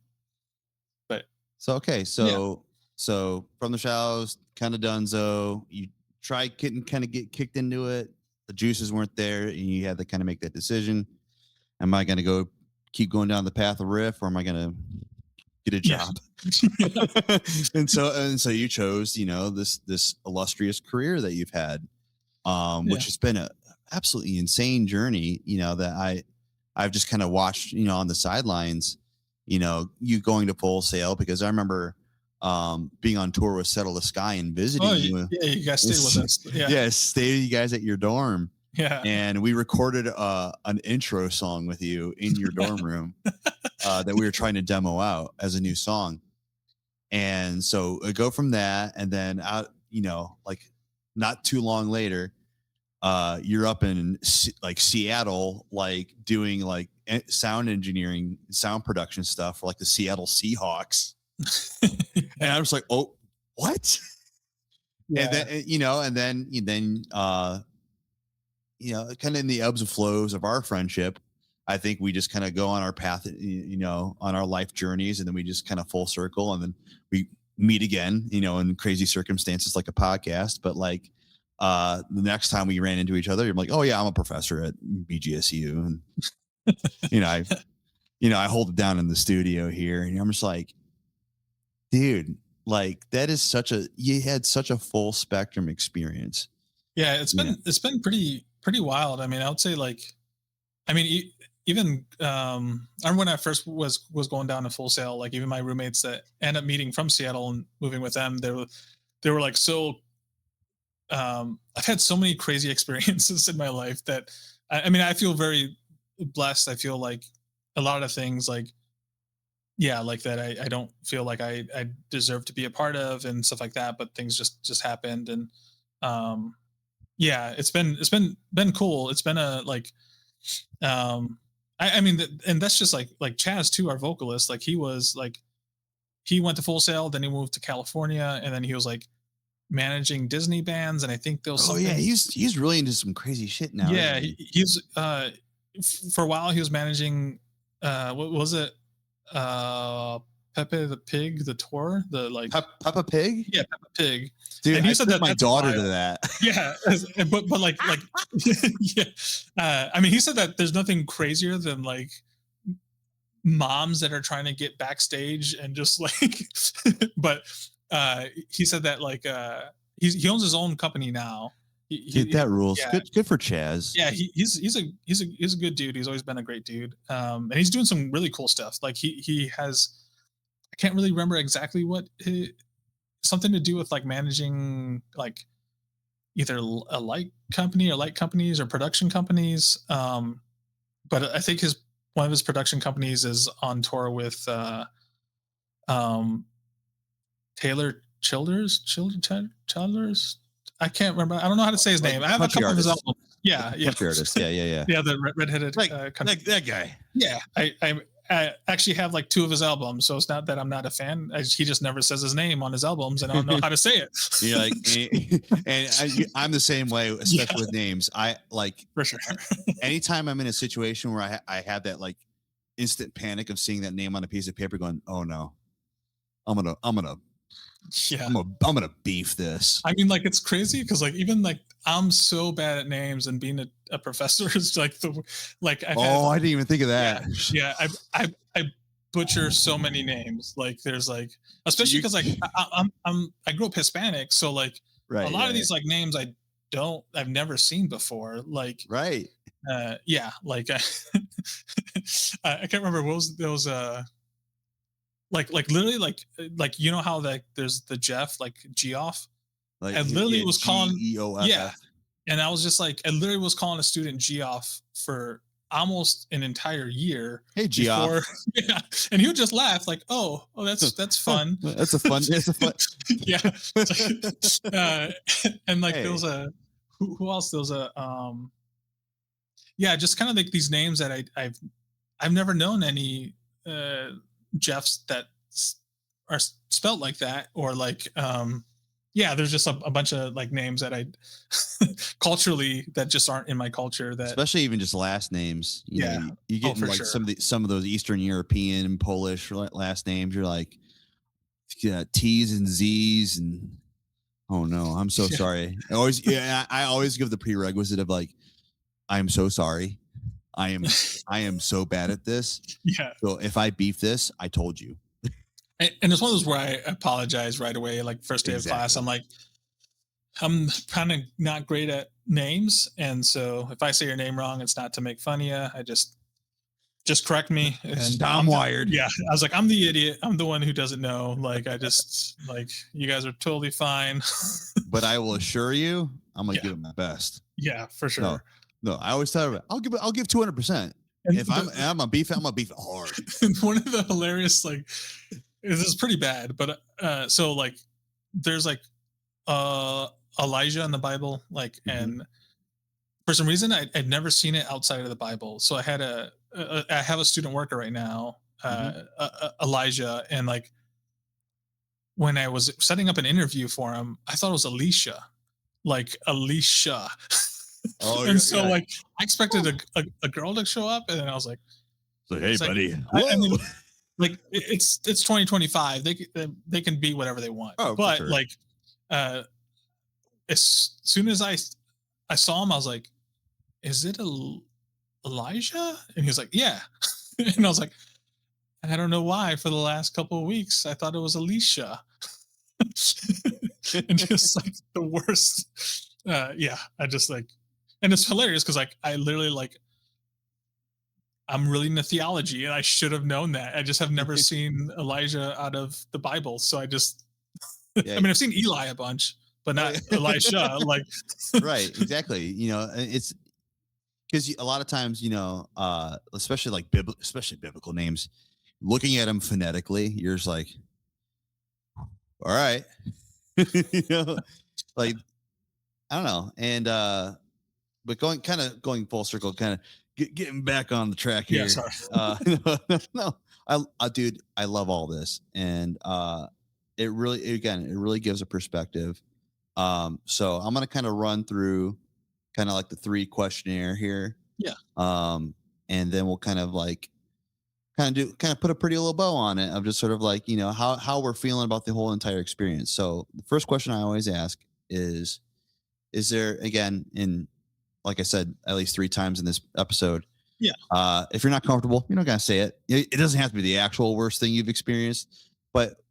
but So okay, yeah, so from the shallows, kind of donezo. You try getting kind of get kicked into it. The juices weren't there, and you had to kind of make that decision. Am I going to keep going down the path of riff, or am I going to get a yeah, job? yeah, and so you chose, this illustrious career that you've had, yeah. which has been a absolutely insane journey. That I've just kind of watched, on the sidelines. You going to Full Sail, because I remember being on tour with Settle the Sky and visiting Oh you. yeah, you guys stayed with us. Yeah, Yeah, stayed you guys at your dorm, yeah. and we recorded an intro song with you in your dorm room that we were trying to demo out as a new song. And so I go from that, and then out, like not too long later, you're up in like Seattle, like doing like sound engineering, sound production stuff for like the Seattle Seahawks. And I was like, oh, what? Yeah. And then, kind of in the ebbs and flows of our friendship, I think we just kind of go on our path, on our life journeys, and then we just kind of full circle, and then we meet again, in crazy circumstances like a podcast. But like the next time we ran into each other, you're like, oh yeah, I'm a professor at BGSU, and you know, I I hold it down in the studio here, and I'm just like, dude, like that is you had such a full spectrum experience. Yeah, Yeah. it's been pretty wild. I mean, I would say like, I mean, even I remember when I first was going down to Full Sail, like even my roommates that end up meeting from Seattle and moving with them, they were like so. I've had so many crazy experiences in my life that I mean, I feel very blessed. I feel like a lot of things like, yeah, like that I don't feel like I deserve to be a part of and stuff like that, but things just happened. And um yeah, it's been cool. It's been a like I mean and that's just like Chaz too, our vocalist. Like he was like, he went to Full Sail, then he moved to California, and then he was like managing Disney bands, and I think there was Oh yeah, something. he's really into some crazy shit now, Yeah, isn't he? he's for a while he was managing what was it? Uh Pepe the Pig, the tour, the like, Peppa Pig, yeah, Peppa Pig. dude. And I he said took that my that's daughter to wild. that. Yeah, but like yeah. I mean, he said that there's nothing crazier than like moms that are trying to get backstage and just like but he said that like he owns his own company now. Dude, that rules. Yeah, Good for Chaz. yeah, he's a good dude. He's always been a great dude. And he's doing some really cool stuff. Like he has, I can't really remember exactly what something to do with like managing like either a light company or light companies or production companies. But I think his one of his production companies is on tour with um Taylor Childers. I can't remember. I don't know how to say his Like name. I have a country couple of his artist, albums. Yeah, yeah, country artist. Yeah, yeah, yeah. yeah. The redheaded country. Like that guy. Yeah, I actually have like two of his albums, so it's not that I'm not a fan. He just never says his name on his albums, and I don't know how to say it. You're like, I'm the same way, especially Yeah, with names. I like for sure. anytime I'm in a situation where I have that like instant panic of seeing that name on a piece of paper, going, oh no, Yeah, I'm gonna beef this. I mean, like it's crazy because like even like I'm so bad at names, and being a professor is like the like I've had. Oh, I didn't even think of Yeah, that. yeah. I butcher so many names. Like there's like, especially because like I grew up Hispanic, so like a Right, lot yeah, of these like names I've never seen before. Like right. yeah, like I can't remember what was those like literally like you know how like there's the Jeff like Geoff. Like I literally yeah, was calling, yeah, GEOFF. and I was just like, I literally was calling a student Geoff for almost an entire year Hey before, Geoff. yeah, and he would just laugh like, oh, that's fun. That's a fun. It's a fun. Yeah, and like there Hey, was a who else? There was a yeah, just kind of like these names that I've never known any uh Jeffs that are spelt like that, or like yeah, there's just a bunch of like names that I culturally that just aren't in my culture that, especially even just last names. yeah, You oh get in for like sure, some of those Eastern European and Polish last names. You're like, yeah, T's and Z's and oh no, I'm so yeah, sorry. I always give the prerequisite of like, I am so sorry. I am so bad at this. yeah. So if I beef this, I told you. And it's one of those where I apologize right away, like first day of class. Exactly. I'm like, I'm kind of not great at names, and so if I say your name wrong, it's not to make fun of you. I just correct me. And I'm wired. yeah, I was like, I'm the idiot. I'm the one who doesn't know. Like, I just like, you guys are totally fine. But I will assure you, I'm gonna Yeah, give it my best. yeah, for No, sure. no. I always tell her I'll give 200%. And If I'm a beef, I'm a beef hard. one of the hilarious like, this is pretty bad, but so like there's like uh Elijah in the Bible, like, Mhm. and for some reason I'd never seen it outside of the Bible. So I had I have a student worker right now, Mhm. Elijah, and like when I was setting up an interview for him, I thought it was Alicia, like Alicia. Oh, And so yeah. like I expected a girl to show up, and then I was like, So, hey, it's like buddy. I Whoa. mean, like it's 2025. They can be whatever they want, Oh, for but sure. like uh, as soon as I saw him, I was like, is it Elijah? And he was like, yeah. And I was like, I don't know why. For the last couple of weeks, I thought it was Alicia. And just like the worst. Yeah, I just like, and it's hilarious because like I literally like I'm really into theology, and I should have known that. I just have never seen Elijah out of the Bible, so I just, I Yeah. mean, I've seen Eli a bunch, but Oh, not yeah. Elisha. Like, Right. Exactly. It's because a lot of times, especially like especially biblical names, looking at them phonetically, you're just like, all right, you know, like I don't know, and but going full circle, kind of getting back on the track yeah, here. sorry. No, dude, I love all this, and it really gives a perspective. So I'm gonna kind of run through kind of like the three questionnaire here, Yeah, um, and then we'll kind of put a pretty little bow on it of just sort of like how we're feeling about the whole entire experience. So the first question I always ask is there, again, in like I said at least three times in this episode, yeah, if you're not comfortable, you're not gonna say it. It doesn't have to be the actual worst thing you've experienced, but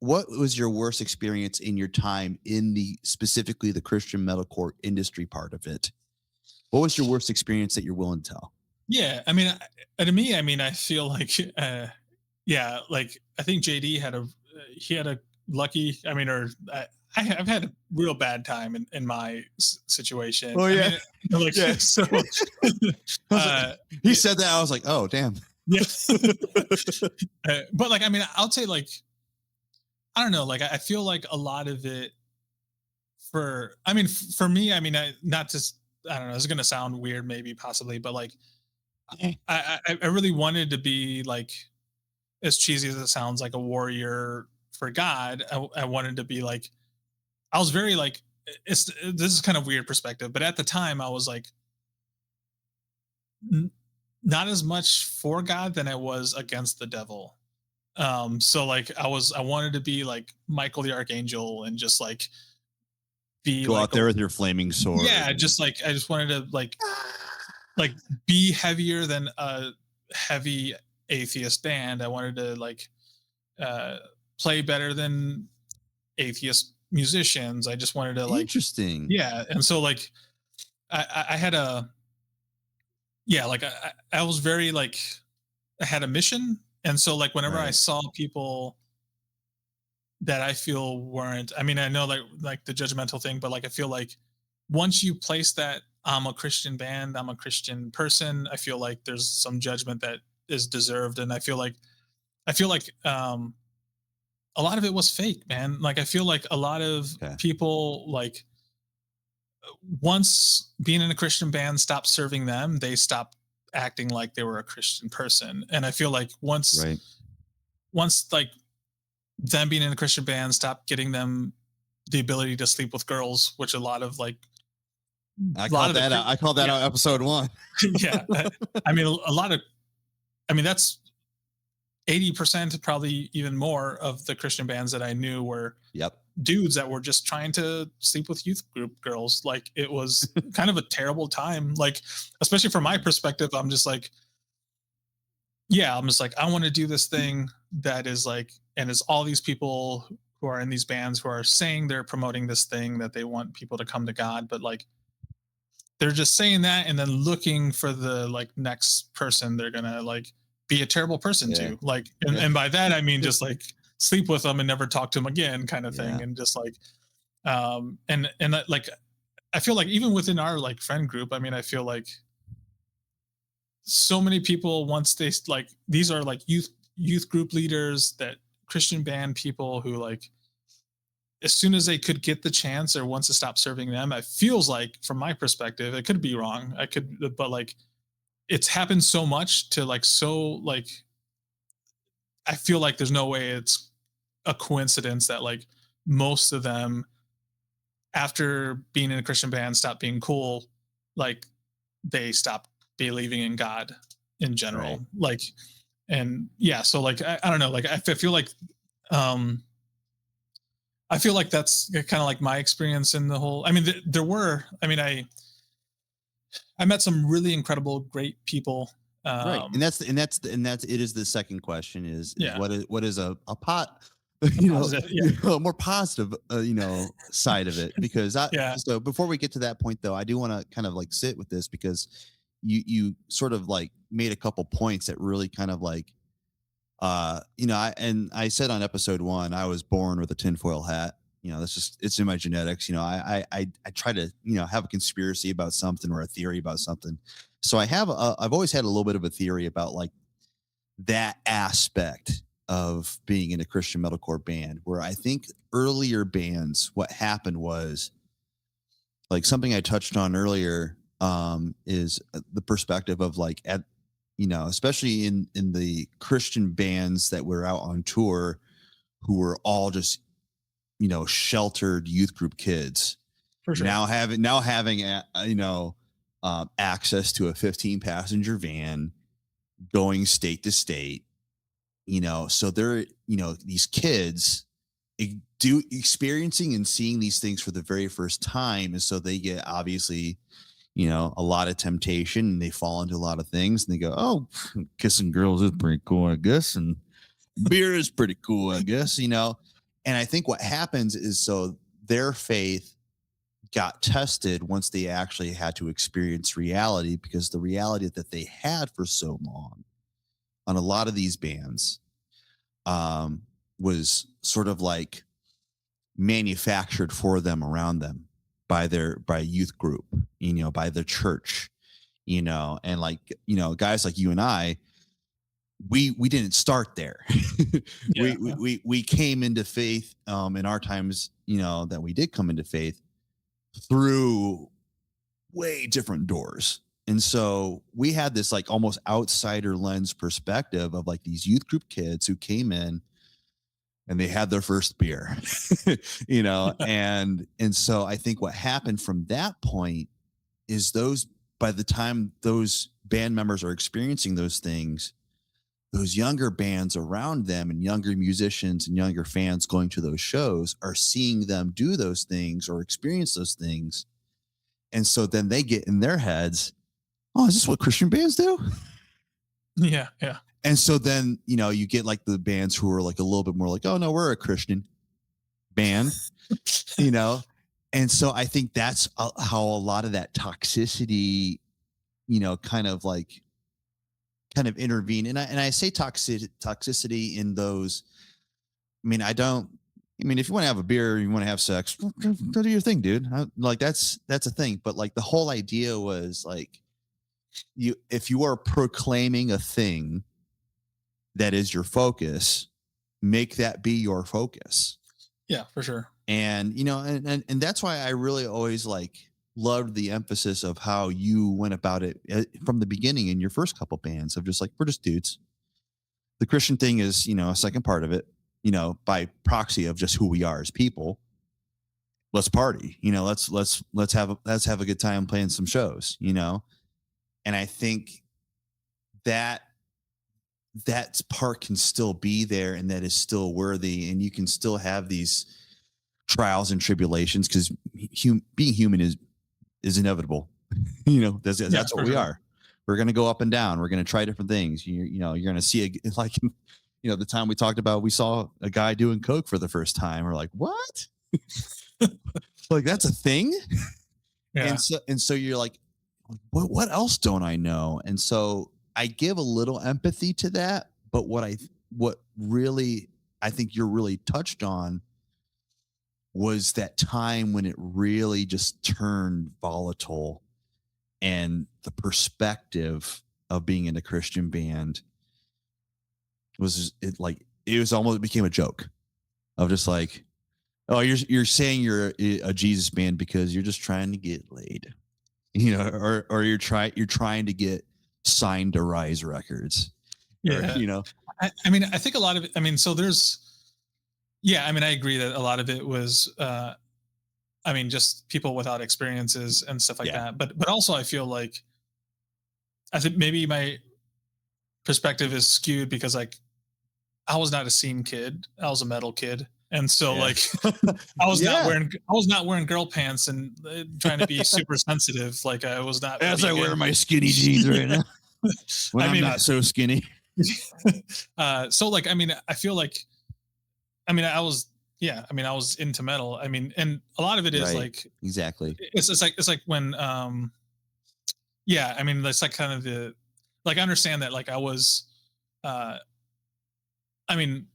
what was your worst experience in your time in the specifically the Christian metalcore industry part of it? What was your worst experience that you're willing to tell? yeah. I mean, to me, I mean, I feel like, yeah, like I think JD had he had a lucky. I mean, or I've had a real bad time in my situation. Oh I yeah, mean, like yeah. so. I was like, uh, he said that. I was like, oh damn. yeah, but like, I mean, I'll say like I don't know. Like, I feel like a lot of it for, I mean, for me, I mean, not just, I don't know, it's going to sound weird, maybe, possibly, but like, I really wanted to be like, as cheesy as it sounds, like a warrior for God. I wanted to be like, I was very like, this is kind of weird perspective, but at the time I was like, n- not as much for God than I was against the devil. So like I wanted to be like Michael the Archangel and just like be Go like out a, there with your flaming sword. yeah, just like I just wanted to like be heavier than a heavy atheist band. I wanted to like uh play better than atheist musicians. I just wanted to like, Interesting. yeah. And so like I had a, yeah, like I was very like, I had a mission. And so like whenever I Right. saw people that I feel weren't, I mean, I know like the judgmental thing, but like I feel like once you place that I'm a Christian band, I'm a Christian person, I feel like there's some judgment that is deserved. And I feel like a lot of it was fake, man. Like I feel like a lot of Okay. people like once being in a Christian band stopped serving them, they stopped acting like they were a Christian person. And I feel like Right. once like them being in a Christian band stopped getting them the ability to sleep with girls, which a lot of like I a lot called of the that out. I called that yeah, out episode one. yeah. I mean, a lot of, I mean, that's 80%, probably even more of the Christian bands that I knew were Yep. dudes that were just trying to sleep with youth group girls. Like it was kind of a terrible time. Like, especially from my perspective, I'm just like, yeah, I'm just like, I want to do this thing that is like, and it's all these people who are in these bands who are saying they're promoting this thing that they want people to come to God, but like they're just saying that and then looking for the like next person they're gonna like be a terrible person Yeah. to. Like, Yeah. and by that I mean just like sleep with them and never talk to them again, kind of thing. Yeah. And just like, and like I feel like even within our like friend group, I mean, I feel like so many people once they like these are like youth group leaders that Christian band people who like as soon as they could get the chance or once to stop serving them, it feels like from my perspective, it could be wrong. I could, but like it's happened so much to like so like I feel like there's no way it's a coincidence that like most of them after being in a Christian band stopped being cool, like they stopped believing in God in Right. general. Like, and yeah, so like I don't know, like feel like um I feel like that's kind of like my experience in the whole. I mean, there were. I mean, I met some really incredible, great people. Right. And that's it is the second question is Yeah, what is a pot, a positive. Yeah, more positive, side of it, because yeah, so before we get to that point though, I do want to kind of like sit with this because you sort of like made a couple points that really kind of like, I said on episode 1, I was born with a tinfoil hat. That's just, it's in my genetics. I try to, have a conspiracy about something or a theory about something. So I've always had a little bit of a theory about like that aspect of being in a Christian metalcore band, where I think earlier bands, what happened was like something I touched on earlier, is the perspective of like especially in the Christian bands that were out on tour, who were all just sheltered youth group kids, for sure. now having access to a 15 passenger van, going state to state, so they're these kids do experiencing and seeing these things for the very first time, and so they get obviously a lot of temptation, and they fall into a lot of things, and they go, oh, kissing girls is pretty cool, I guess, and beer is pretty cool, I guess, and I think what happens is, so their faith got tested once they actually had to experience reality, because the reality that they had for so long on a lot of these bands, was sort of like manufactured for them, around them, by youth group, by the church, and like, guys like you and I, we didn't start there. Yeah, We came into faith, in our times, that we did come into faith through way different doors. And so we had this like almost outsider lens perspective of like these youth group kids who came in and they had their first beer, and so I think what happened from that point is, by the time those band members are experiencing those things, those younger bands around them and younger musicians and younger fans going to those shows are seeing them do those things or experience those things. And so then they get in their heads, oh, is this what Christian bands do? yeah, yeah, And so then, you get like the bands who are like a little bit more like, oh no, we're a Christian band, you know? And so I think that's how a lot of that toxicity, kind of intervene. And I say toxicity in those. I mean, if you want to have a beer, you want to have sex, go do your thing, dude. Like that's a thing. But like the whole idea was like, if you are proclaiming a thing that is your focus, make that be your focus. yeah, for sure. And and that's why I really always like loved the emphasis of how you went about it, from the beginning in your first couple bands, of just like, we're just dudes. The Christian thing is, a second part of it, by proxy of just who we are as people. Let's party, let's have a good time playing some shows, and I think that that part can still be there, and that is still worthy, and you can still have these trials and tribulations, because being human is inevitable. Yeah, That's what for we sure. are. We're going to go up and down. We're going to try different things. You're going to see like, the time we talked about, we saw a guy doing coke for the first time. We're like, what? Like, that's a thing. Yeah, And so you're like, what else don't I know? And so I give a little empathy to that. But what really I think you're really touched on was that time when it really just turned volatile, and the perspective of being in a Christian band it was almost, it became a joke of just like, oh, you're saying you're a Jesus band because you're just trying to get laid, or you're trying to get signed to Rise Records, or yeah. I mean, I think a lot of it. I mean, so there's. Yeah, I mean, I agree that a lot of it was I mean, just people without experiences and stuff like Yeah. that. But also, I feel like I think maybe my perspective is skewed because like I was not a scene kid. I was a metal kid. And so Yeah. like Yeah. I was not wearing girl pants and trying to be super sensitive. Like I was not As I wear vegan. my skinny jeans right now, when I I'm mean, not so skinny. so like I mean, I feel like I mean I was yeah, I mean I was into metal. I mean, and a lot of it is Right. like Exactly. it's like when yeah, I mean that's like kind of the like I understand that like I was uh I mean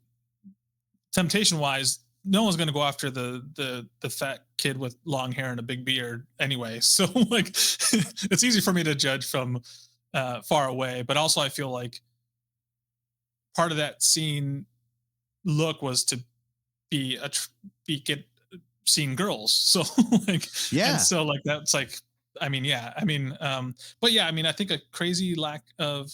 temptation wise, no one's going to go after the fat kid with long hair and a big beard anyway. So like, it's easy for me to judge from far away. But also, I feel like part of that scene look was to be be get seeing girls. So like, and Yeah. so like that's like, I mean, yeah, I mean, but yeah, I mean, I think a crazy lack of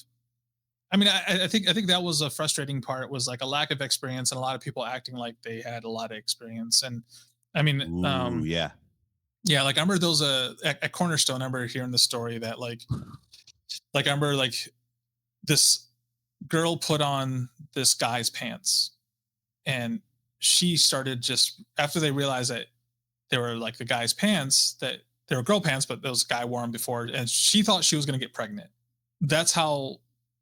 I mean, I think that was a frustrating part was like a lack of experience and a lot of people acting like they had a lot of experience. And I mean, Ooh, yeah. yeah, like I remember those at Cornerstone. I remember hearing the story that like I remember like this girl put on this guy's pants, and she started just after they realized that they were like the guy's pants that they were girl pants, but those guy wore them before, and she thought she was going to get pregnant. That's how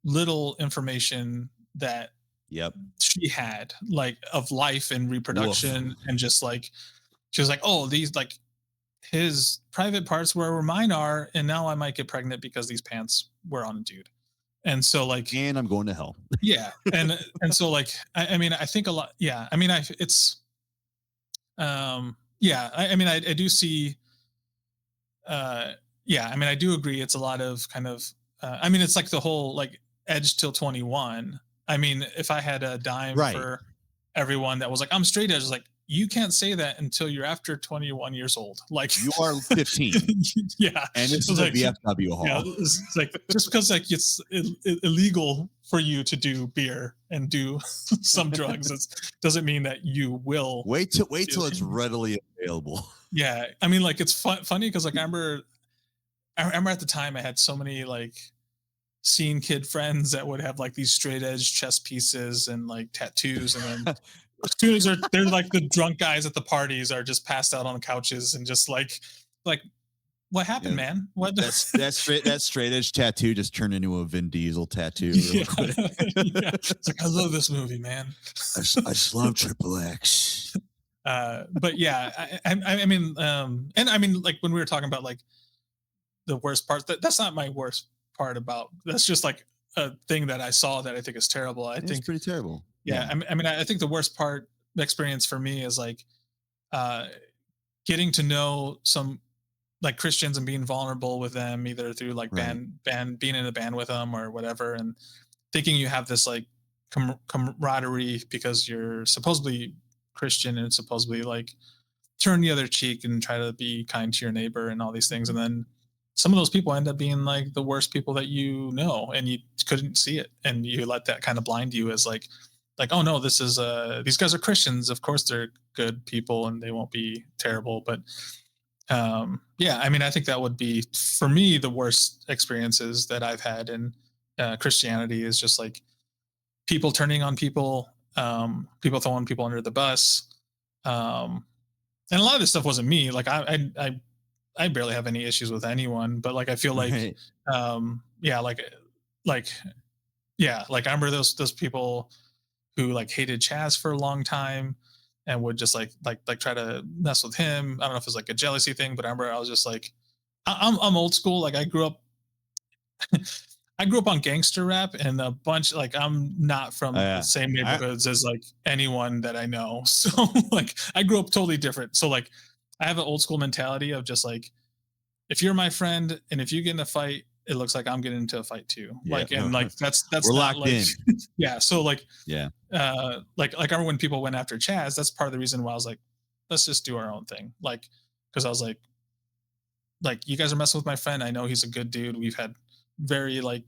little information that Yep. she had like of life and Woof. reproduction and just like she was like oh these like his private parts where mine are and now I might get pregnant because these pants were on a dude and so like And I'm going to hell. yeah and so like I mean I think a lot yeah I mean I it's yeah I mean I do see yeah I mean I do agree it's a lot of kind of I mean it's like the whole like edge till 21 I mean if I had a dime Right. for everyone that was like I'm straight edge it's like you can't say that until you're after 21 years old like You are 15, yeah and this it's is a like VFW yeah hall. it's like just because like it's illegal for you to do beer and do some drugs doesn't mean that you will Wait do till it's it. readily available. Yeah I mean like it's funny because like I remember at the time I had so many like scene kid friends that would have like these straight edge chest pieces and like tattoos, and then as soon as they're like the drunk guys at the parties are just passed out on couches and just like what You happened, know, man? What? that straight edge tattoo just turned into a Vin Diesel tattoo Yeah, real quick. yeah. It's like I love this movie, man. I just love Triple X. But yeah, I mean, and I mean, like when we were talking about like the worst part, that's not my worst part about. That's just like a thing that I saw that I think is terrible. I It's think pretty terrible. yeah, Yeah. I mean, I think the worst part experience for me is like uh, getting to know some like Christians and being vulnerable with them, either through like Right. being in a band with them or whatever, and thinking you have this like camaraderie because you're supposedly Christian and supposedly like turn the other cheek and try to be kind to your neighbor and all these things, and then some of those people end up being like the worst people that you know and you couldn't see it and you let that kind of blind you as like oh no this is these guys are Christians of course they're good people and they won't be terrible but yeah I mean I think that would be for me the worst experiences that I've had in Christianity is just like people turning on people people throwing people under the bus and a lot of this stuff wasn't me like I barely have any issues with anyone but like I feel like Right. yeah like yeah like I remember those people who like hated Chaz for a long time and would just like try to mess with him. I don't know if it's like a jealousy thing, but I remember I was just like, I'm old school. Like I grew up, I grew up on gangster rap and a bunch like I'm not from the Yeah. same I, neighborhoods as like anyone that I know. So like I grew up totally different. So like I have an old school mentality of just like if you're my friend and if you get in a fight, it looks like I'm getting into a fight too. yeah. Like and like that's We're not locked like in. yeah. So like Yeah. like I remember when people went after Chaz, that's part of the reason why I was like, let's just do our own thing. Like, because I was like you guys are messing with my friend. I know he's a good dude. We've had very like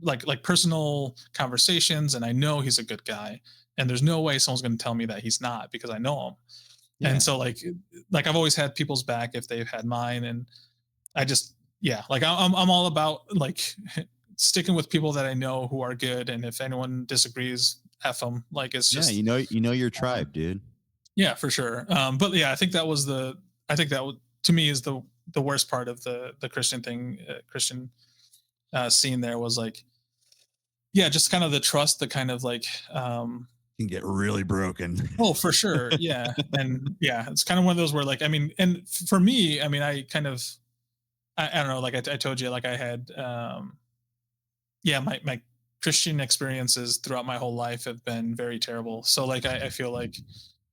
like personal conversations, and I know he's a good guy. And there's no way someone's going to tell me that he's not because I know him. And Yeah. so like I've always had people's back if they've had mine, and I just yeah, like I'm all about like sticking with people that I know who are good, and if anyone disagrees, f them. Like it's Yeah. just Your um, tribe, dude. yeah, for sure. But yeah, I think that was the I think that to me is the worst part of the Christian thing, Christian scene there was like yeah, just kind of the trust, the kind of like Can get really broken. oh for sure yeah, and yeah, it's kind of one of those where like I mean, and for me, I mean, I kind of I don't know, like I told you, like I had yeah, my Christian experiences throughout my whole life have been very terrible. So like I feel like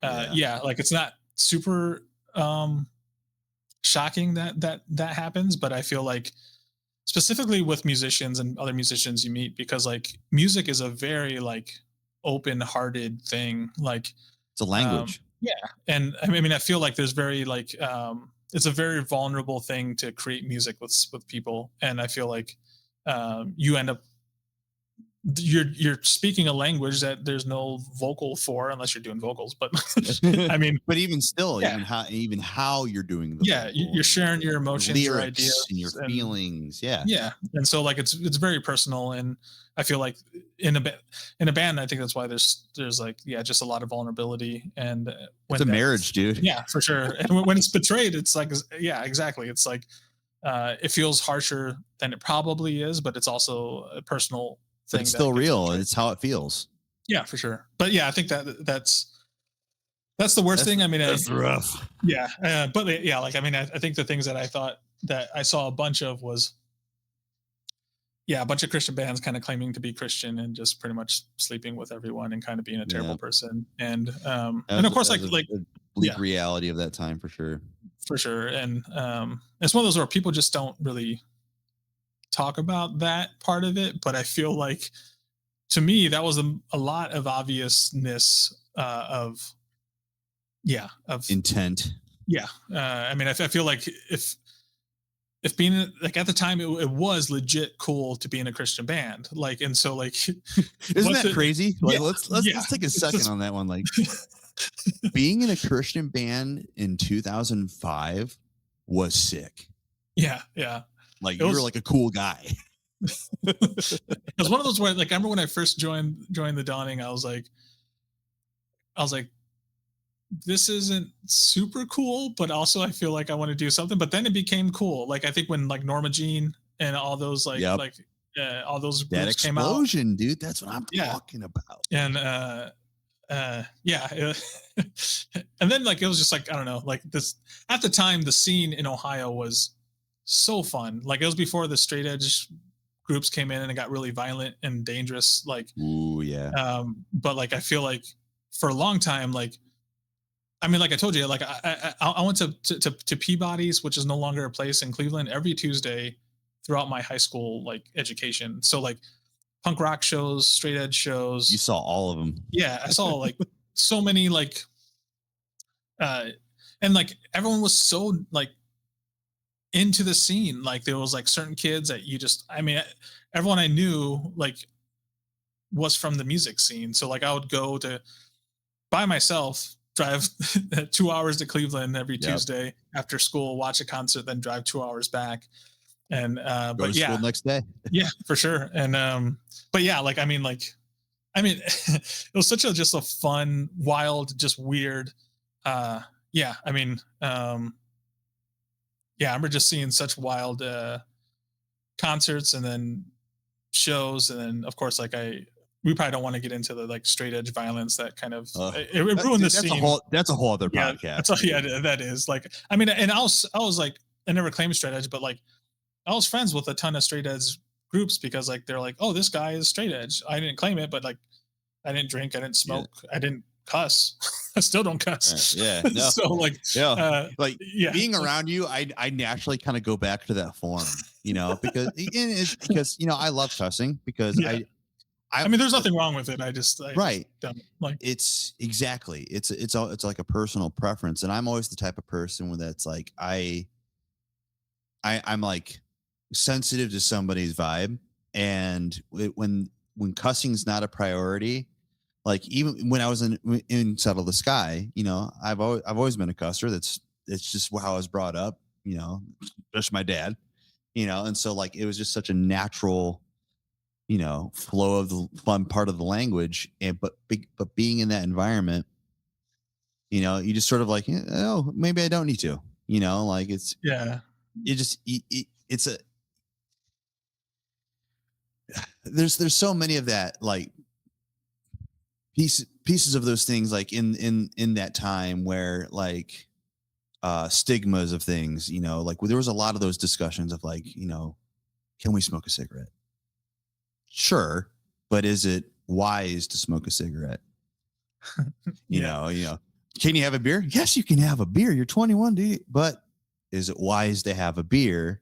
Yeah. yeah, like it's not super um shocking that happens, but I feel like specifically with musicians and other musicians you meet, because like music is a very like open-hearted thing. Like It's a language. yeah, and I mean I feel like there's very like it's a very vulnerable thing to create music with people, and I feel like you end up you're speaking a language that there's no vocal for unless you're doing vocals, but I mean But even still, yeah, even how you're doing the yeah, vocal you're and sharing your your emotions, your lyrics and your ideas, and feelings. Yeah. yeah, and so like it's very personal, and I feel like in in a band, I think that's why there's like yeah, just a lot of vulnerability, and It's a when marriage, that's dude. yeah, for sure, and when it's betrayed, it's like yeah, exactly, it's like it feels harsher than it probably is, but it's also a personal But it's thing that still gets real and betrayed. it's how it feels. Yeah, for sure, but yeah, I think that's the worst thing. I mean, That's rough. yeah, but yeah, like I mean, I think the things that I thought that I saw a bunch of was yeah, a bunch of Christian bands kind of claiming to be Christian and just pretty much sleeping with everyone and kind of being a terrible Yeah. person. And That and was, of course that was like a bleak yeah, reality of that time for sure. for sure. And it's one of those where people just don't really talk about that part of it, but I feel like to me that was a lot of obviousness of yeah, of Intent. yeah. I mean I feel like if being like at the time it was legit cool to be in a Christian band, like and so like Isn't what that the crazy? Like yeah yeah let's take a it's second just on that one. Like being in a Christian band in 2005 was sick. yeah yeah Like it you were was like a cool guy. it was one of those where like I remember when I first joined the Dawning, I was like this isn't super cool, but also I feel like I want to do something. But then it became cool. Like I think when like Norma Jean and all those Yep. all those That groups came out, explosion, dude. That's what I'm yeah, talking about. and yeah, and then like it was just like I don't know, like this at the time the scene in Ohio was so fun. Like it was before the straight edge groups came in and it got really violent and dangerous. Like Ooh, yeah. but like I feel like for a long time like I mean, like I told you, like I went to Peabody's, which is no longer a place in Cleveland, every Tuesday throughout my high school like education. So like punk rock shows, straight edge You shows. saw all of them. Yeah, I saw like so many like uh and like everyone was so like into the scene. Like there was like certain kids that you just I mean everyone I knew like was from the music scene. So like I would go to by myself, drive 2 hours to Cleveland every Yep. Tuesday after school, watch a concert, then drive 2 hours back. And Go to but school yeah, next day. yeah, for sure. And but yeah, I mean, it was such a just a fun, wild, just weird. Yeah, I mean, yeah, I remember just seeing such wild concerts and then shows, and then of course, like we probably don't want to get into the like straight edge violence that kind of it ruined the Dude, scene. that's a whole other Yeah, podcast. that's all. Yeah, that is like. I mean, and I was like, I never claimed straight edge, but like, I was friends with a ton of straight edge groups because like they're like, oh, this guy is straight edge. I didn't claim it, but like, I didn't drink, I didn't Yeah. smoke, I didn't cuss. I still don't cuss. Yeah. No. So like, Yeah. Like yeah, being around you, I naturally kind of go back to that form, because it's because I love cussing because yeah. I I mean, there's nothing wrong with it. I just right. don't like. It's exactly it's like a personal preference, and I'm always the type of person where that's like I'm like sensitive to somebody's vibe, and when cussing's not a priority, like even when I was in Settle the Sky, I've always been a cusser. It's just how I was brought up, just my dad, and so like it was just such a natural, flow of the fun part of the language. And but being in that environment, you just sort of like, oh, maybe I don't need to, like Yeah. it's a there's so many of that, like pieces of those things, like in that time where like stigmas of things, like there was a lot of those discussions of like, can we smoke a cigarette? Sure, but is it wise to smoke a cigarette? Yeah. Can you have a beer? Yes, you can have a beer. You're 21, dude. But is it wise to have a beer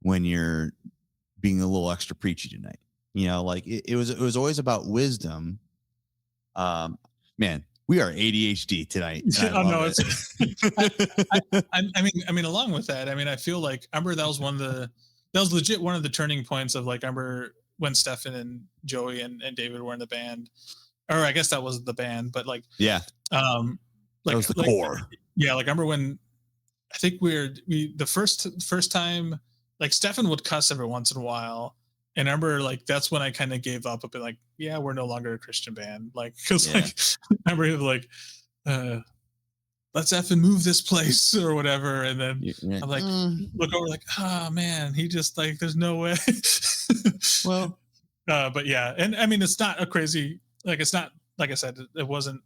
when you're being a little extra preachy tonight? Like it was always about wisdom. Man, we are ADHD tonight. And I Oh no, love it's I mean, along with that, I mean, I feel like I remember that was legit one of the turning points of like I remember when Stefan and Joey and David were in the band, or I guess that was the band, but like yeah, um that like was the like core. yeah, like I remember when I think we the first time like Stefan would cuss every once in a while. And I remember like that's when I kind of gave up a bit like, yeah, we're no longer a Christian band. Like because Yeah. like I remember he was like let's effing move this place or whatever. And then Yeah. I'm like, look over like, oh man, he just like, there's no way. Well, but yeah. And I mean, it's not a crazy, like, it's not, like I said, it wasn't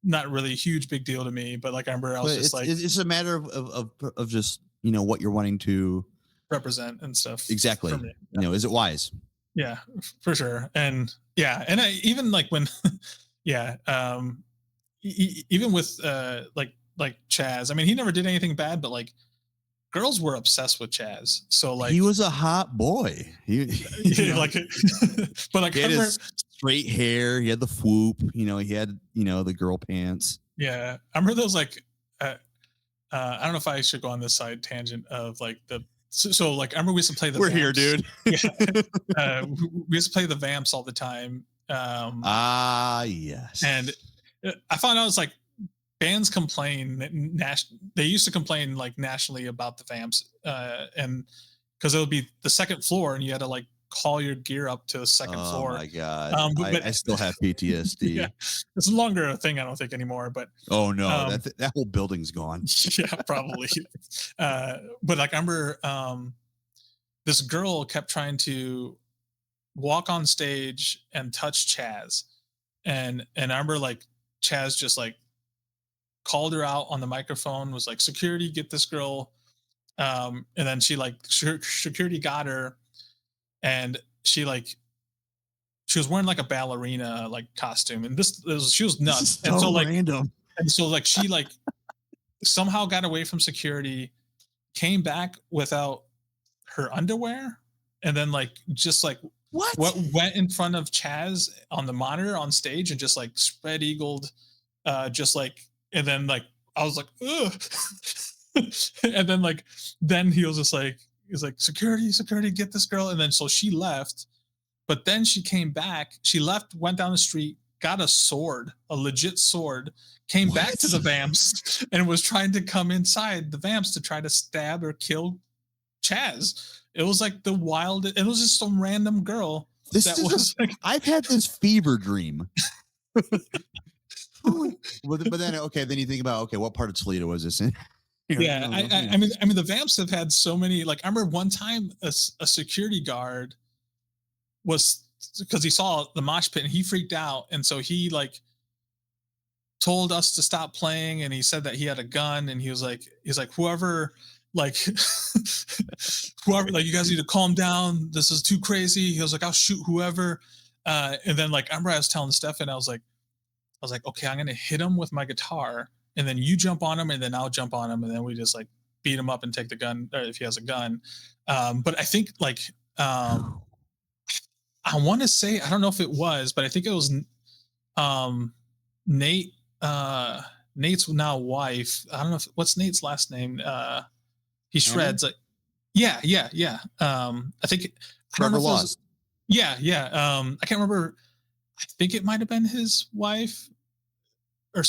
not really a huge big deal to me, but like, I remember I was but just like it's a matter of just, what you're wanting to represent and stuff exactly, for me. is it wise? Yeah, for sure. And yeah. And I even like when, yeah, even with like Chaz. I mean, he never did anything bad, but like girls were obsessed with Chaz. So like He was a hot boy. like, but like he had his straight hair. He had the swoop. He had the girl pants. yeah, I remember those like I don't know if I should go on this side tangent of like so like I remember we used to play the We're Vamps. here, dude. We used to play the Vamps all the time. Yes. And I found out it's like bands complain they used to complain like nationally about the Vamps, and because it would be the second floor and you had to like call your gear up to the second floor. Oh my god. But I still have PTSD. yeah, it's no longer a thing I don't think anymore. But oh no, that whole building's gone. yeah, probably. But like I remember this girl kept trying to walk on stage and touch Chaz, and I remember like Chaz just like called her out on the microphone, was like, security, get this girl. And then she like security got her, and she was wearing like a ballerina like costume, and she was nuts. So and so like random. And so like she like somehow got away from security, came back without her underwear, and then like just like what went in front of Chaz on the monitor on stage and just like spread eagled, just like, and then like I was like, ugh. And then he was just like, he's like, security, get this girl. And then so she left, but then she came back. She left, went down the street, got a sword, a legit sword, came back to the Vamps and was trying to come inside the Vamps to try to stab or kill Chaz. It was like the wild, it was just some random girl. I've had this fever dream. But then, okay, then you think about, okay, what part of Toledo was this in? Yeah, I mean, the Vamps have had so many. Like, I remember one time a security guard was, because he saw the mosh pit and he freaked out, and so he like told us to stop playing, and he said that he had a gun, and he's like whoever like whoever, like, you guys need to calm down. This is too crazy. He was like, I'll shoot whoever. And then like I remember I was telling Stefan, I was like, okay, I'm gonna hit him with my guitar, and then you jump on him, and then I'll jump on him, and then we just like beat him up and take the gun, or if he has a gun. But I think like I want to say, I don't know if it was, but I think it was Nate, Nate's now wife. I don't know what's Nate's last name. He shreds. Like, yeah. I think Trevor Lost. Yeah. I can't remember. I think it might have been his wife or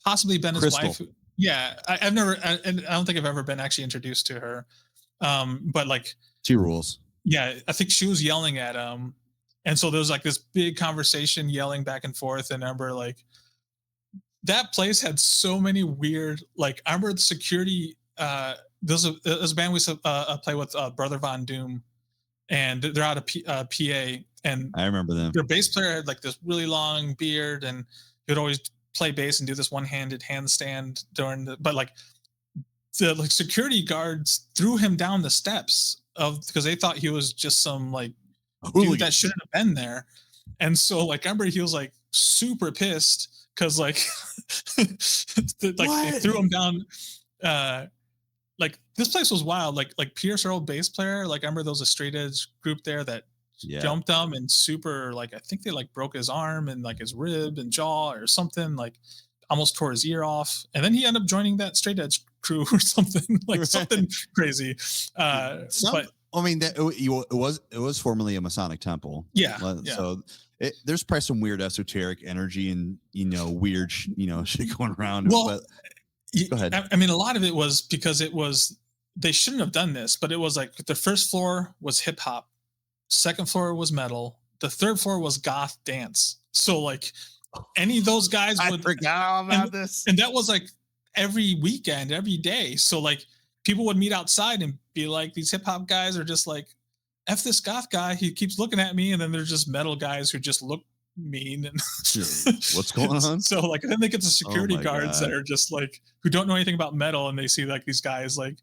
possibly been his Crystal. wife. Yeah, I've never, and I don't think I've ever been actually introduced to her. But like, She rules. yeah, I think she was yelling at him, and so there was like this big conversation, yelling back and forth. And I remember like that place had so many weird. Like I remember the security. There's a band we used to play with, Brother Von Doom, and they're out of PA, and I remember them. their bass player had like this really long beard, and he would always play bass and do this one-handed handstand during the. But like the like security guards threw him down the steps of because they thought he was just some like dude that shouldn't have been there. And so like I remember he was like super pissed because like like they threw him down. Like this place was wild. Like Pierce, our old bass player, like I remember there was a straight edge group there that jumped him and super like I think they like broke his arm and like his rib and jaw or something, like almost tore his ear off. And then he ended up joining that straight edge crew or something like something crazy. But I mean, it was formerly a Masonic temple. Yeah. So there's probably some weird esoteric energy and weird shit going around. Well, but go ahead. I mean, a lot of it was because they shouldn't have done this, but it was like the first floor was hip hop, second floor was metal, the third floor was goth dance. So like any of those guys would. I forgot about this, and that was like every weekend, every day. So like people would meet outside and be like, these hip hop guys are just like, F this goth guy, he keeps looking at me, and then there's just metal guys who just look mean and what's going on. So like then they get the security guards that are just like who don't know anything about metal, and they see like these guys like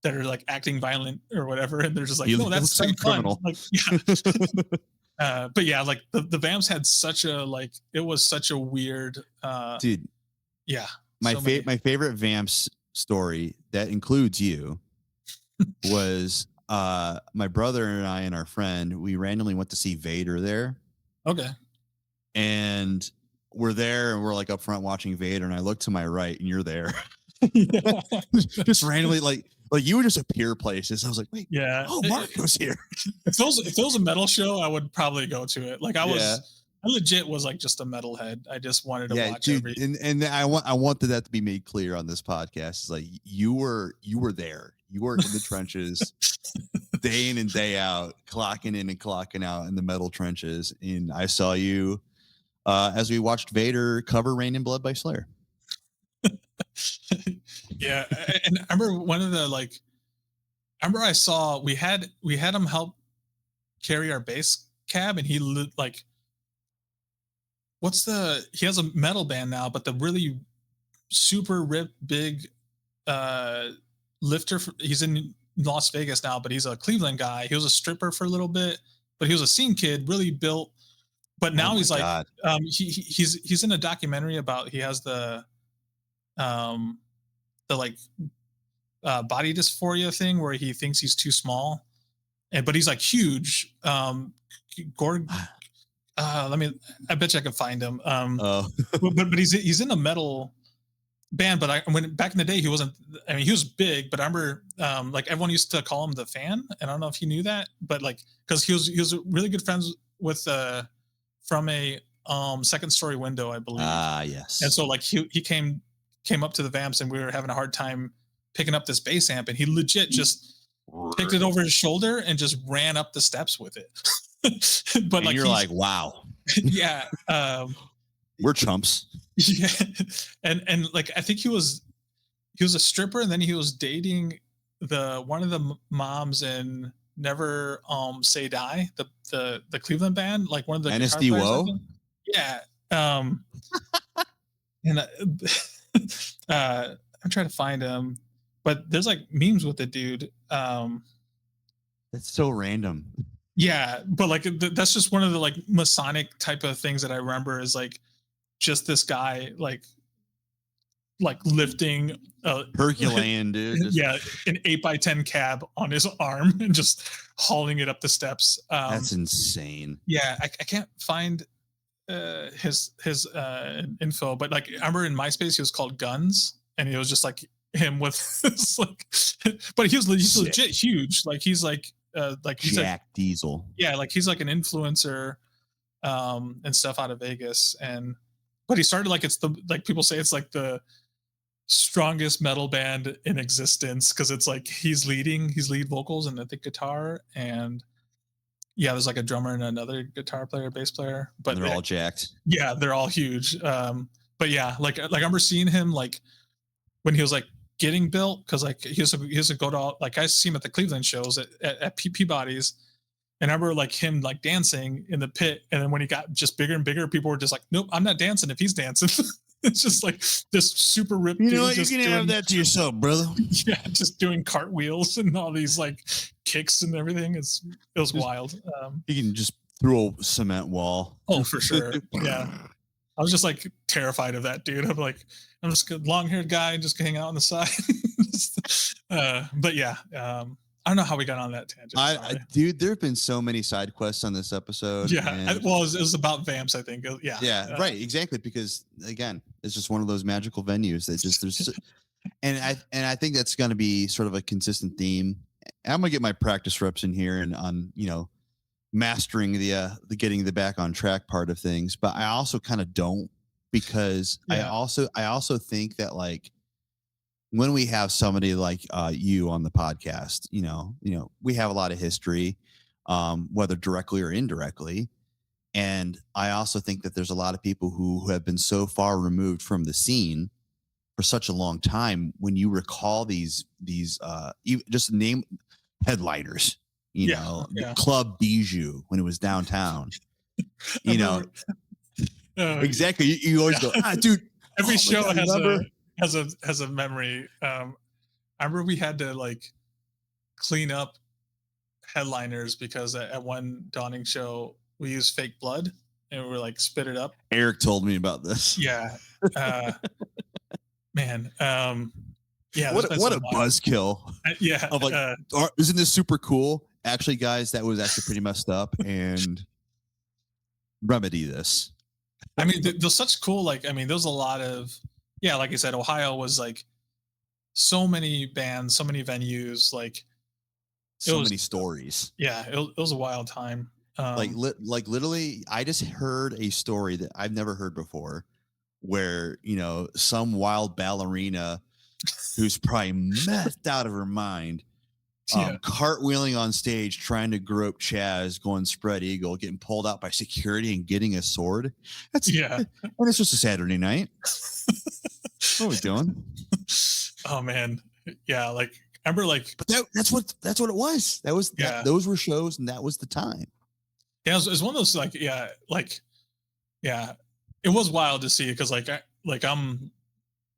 that are like acting violent or whatever, and they're just like, no, that's like criminal. Like, yeah. But yeah, like the Vamps had such a like it was such a weird dude. Yeah. My favorite Vamps story that includes you was my brother and I and our friend, we randomly went to see Vader there. Okay. And we're there and we're like up front watching Vader, and I look to my right and you're there. Just randomly like you would just appear places. I was like, wait, yeah. Oh, Marco's here. If there was a metal show, I would probably go to it. Like I legit was like just a metalhead. I just wanted to watch dude, and I wanted that to be made clear on this podcast. It's like you were there. You were in the trenches day in and day out, clocking in and clocking out in the metal trenches. And I saw you as we watched Vader cover Rain in Blood by Slayer. Yeah. And I remember one of the I saw we had him help carry our bass cab, and he like he has a metal band now, but the really super ripped big lifter he's in Las Vegas now, but he's a Cleveland guy. He was a stripper for a little bit, but he was a scene kid, really built. But now he's like he's in a documentary about he has the like body dysphoria thing where he thinks he's too small, but he's like huge. I bet you I can find him. But he's in a metal band. But when back in the day, he wasn't. I mean, he was big, but I remember like everyone used to call him the Fan, and I don't know if you knew that, but like because he was really good friends with from a Second Story Window, I believe. Yes. And so like he came up to the Vamps, and we were having a hard time picking up this bass amp, and he legit just picked it over his shoulder and just ran up the steps with it. But and like you're like, wow. Yeah. We're chumps. Yeah. And like I think he was a stripper, and then he was dating one of the moms in Never Say Die, the Cleveland band, like one of the NSD Woe. Yeah. And I'm trying to find him, but there's like memes with the dude. That's so random. Yeah, but like that's just one of the like Masonic type of things that I remember is like just this guy like lifting Herculean dude. Yeah, an 8x10 cab on his arm and just hauling it up the steps. That's insane. Yeah, I can't find his info, but like I remember in MySpace he was called Guns, and it was just like him with this, like, but he's legit huge. Like he's like he's Jack like, Diesel. Yeah, like he's like an influencer. and stuff out of Vegas. And but he started like, it's the, like people say it's like the strongest metal band in existence, because it's like he's lead vocals and I think guitar, and yeah, there's like a drummer and another guitar player, bass player, but They're all jacked. yeah, they're all huge. But yeah, like I remember seeing him like when he was like getting built, because like he used to go to like I see him at the Cleveland shows at Peabody's, and I remember like him like dancing in the pit, and then when he got just bigger and bigger, people were just like, "Nope, I'm not dancing if he's dancing." It's just like this super ripped. You dude know what? You just can doing, have that to yourself, brother. yeah, just doing cartwheels and all these like kicks and everything. It was wild. You can just throw a cement wall. Oh, for sure. Yeah. I was just like terrified of that dude. I'm like, I'm just a long haired guy and just hang out on the side. But yeah, I don't know how we got on that tangent. Dude, there have been so many side quests on this episode. Yeah. Well, it was about vamps, I think. Yeah. Yeah. Right. Exactly. Because again, it's just one of those magical venues that just there's, and I think that's going to be sort of a consistent theme. I'm gonna get my practice reps in here and on mastering the getting the back on track part of things, but I also kind of don't, because I also think that like when we have somebody like you on the podcast, we have a lot of history, whether directly or indirectly. And I also think that there's a lot of people who have been so far removed from the scene for such a long time. When you recall these just name headliners, Club Bijou when it was downtown, exactly. You always go, dude. Every show has a memory. I remember we had to like clean up headliners because at one Dawning show we used fake blood and we were like spit it up. Eric told me about this. Yeah. Man. Yeah. What a buzzkill. Yeah. Of like, isn't this super cool? Actually, guys, that was actually pretty messed up, and remedy this. I mean, there's such cool, like, I mean, there's a lot of, yeah, like I said, Ohio was like so many bands, so many venues, like so many stories. Yeah, it was a wild time. Like literally, I just heard a story that I've never heard before, where some wild ballerina who's probably methed out of her mind, cartwheeling on stage, trying to grope Chaz, going spread eagle, getting pulled out by security and getting a sword. And it's just a Saturday night. What are we doing? Oh man, yeah. Like I remember, like, but that's what it was. That was those were shows, and that was the time. Yeah, it was one of those it was wild to see, because I'm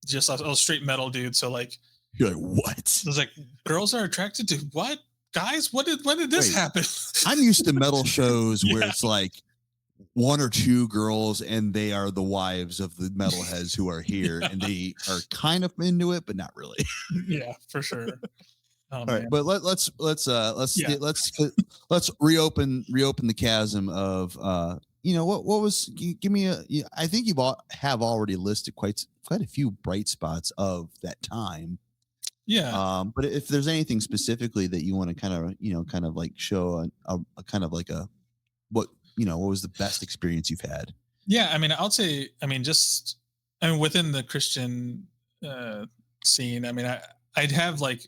just a straight metal dude, so like you're like, what? I was like, girls are attracted to what? Guys, when did this happen? I'm used to metal shows where it's like one or two girls and they are the wives of the metalheads who are here, and they are kind of into it, but not really. Yeah, for sure. All right, but let's reopen the chasm of what was, give me I think have already listed quite a few bright spots of that time. Yeah. But if there's anything specifically that you want to kind of like show a kind of like what was the best experience you've had? Yeah, I mean, I would say, within the Christian scene, I mean, I'd have like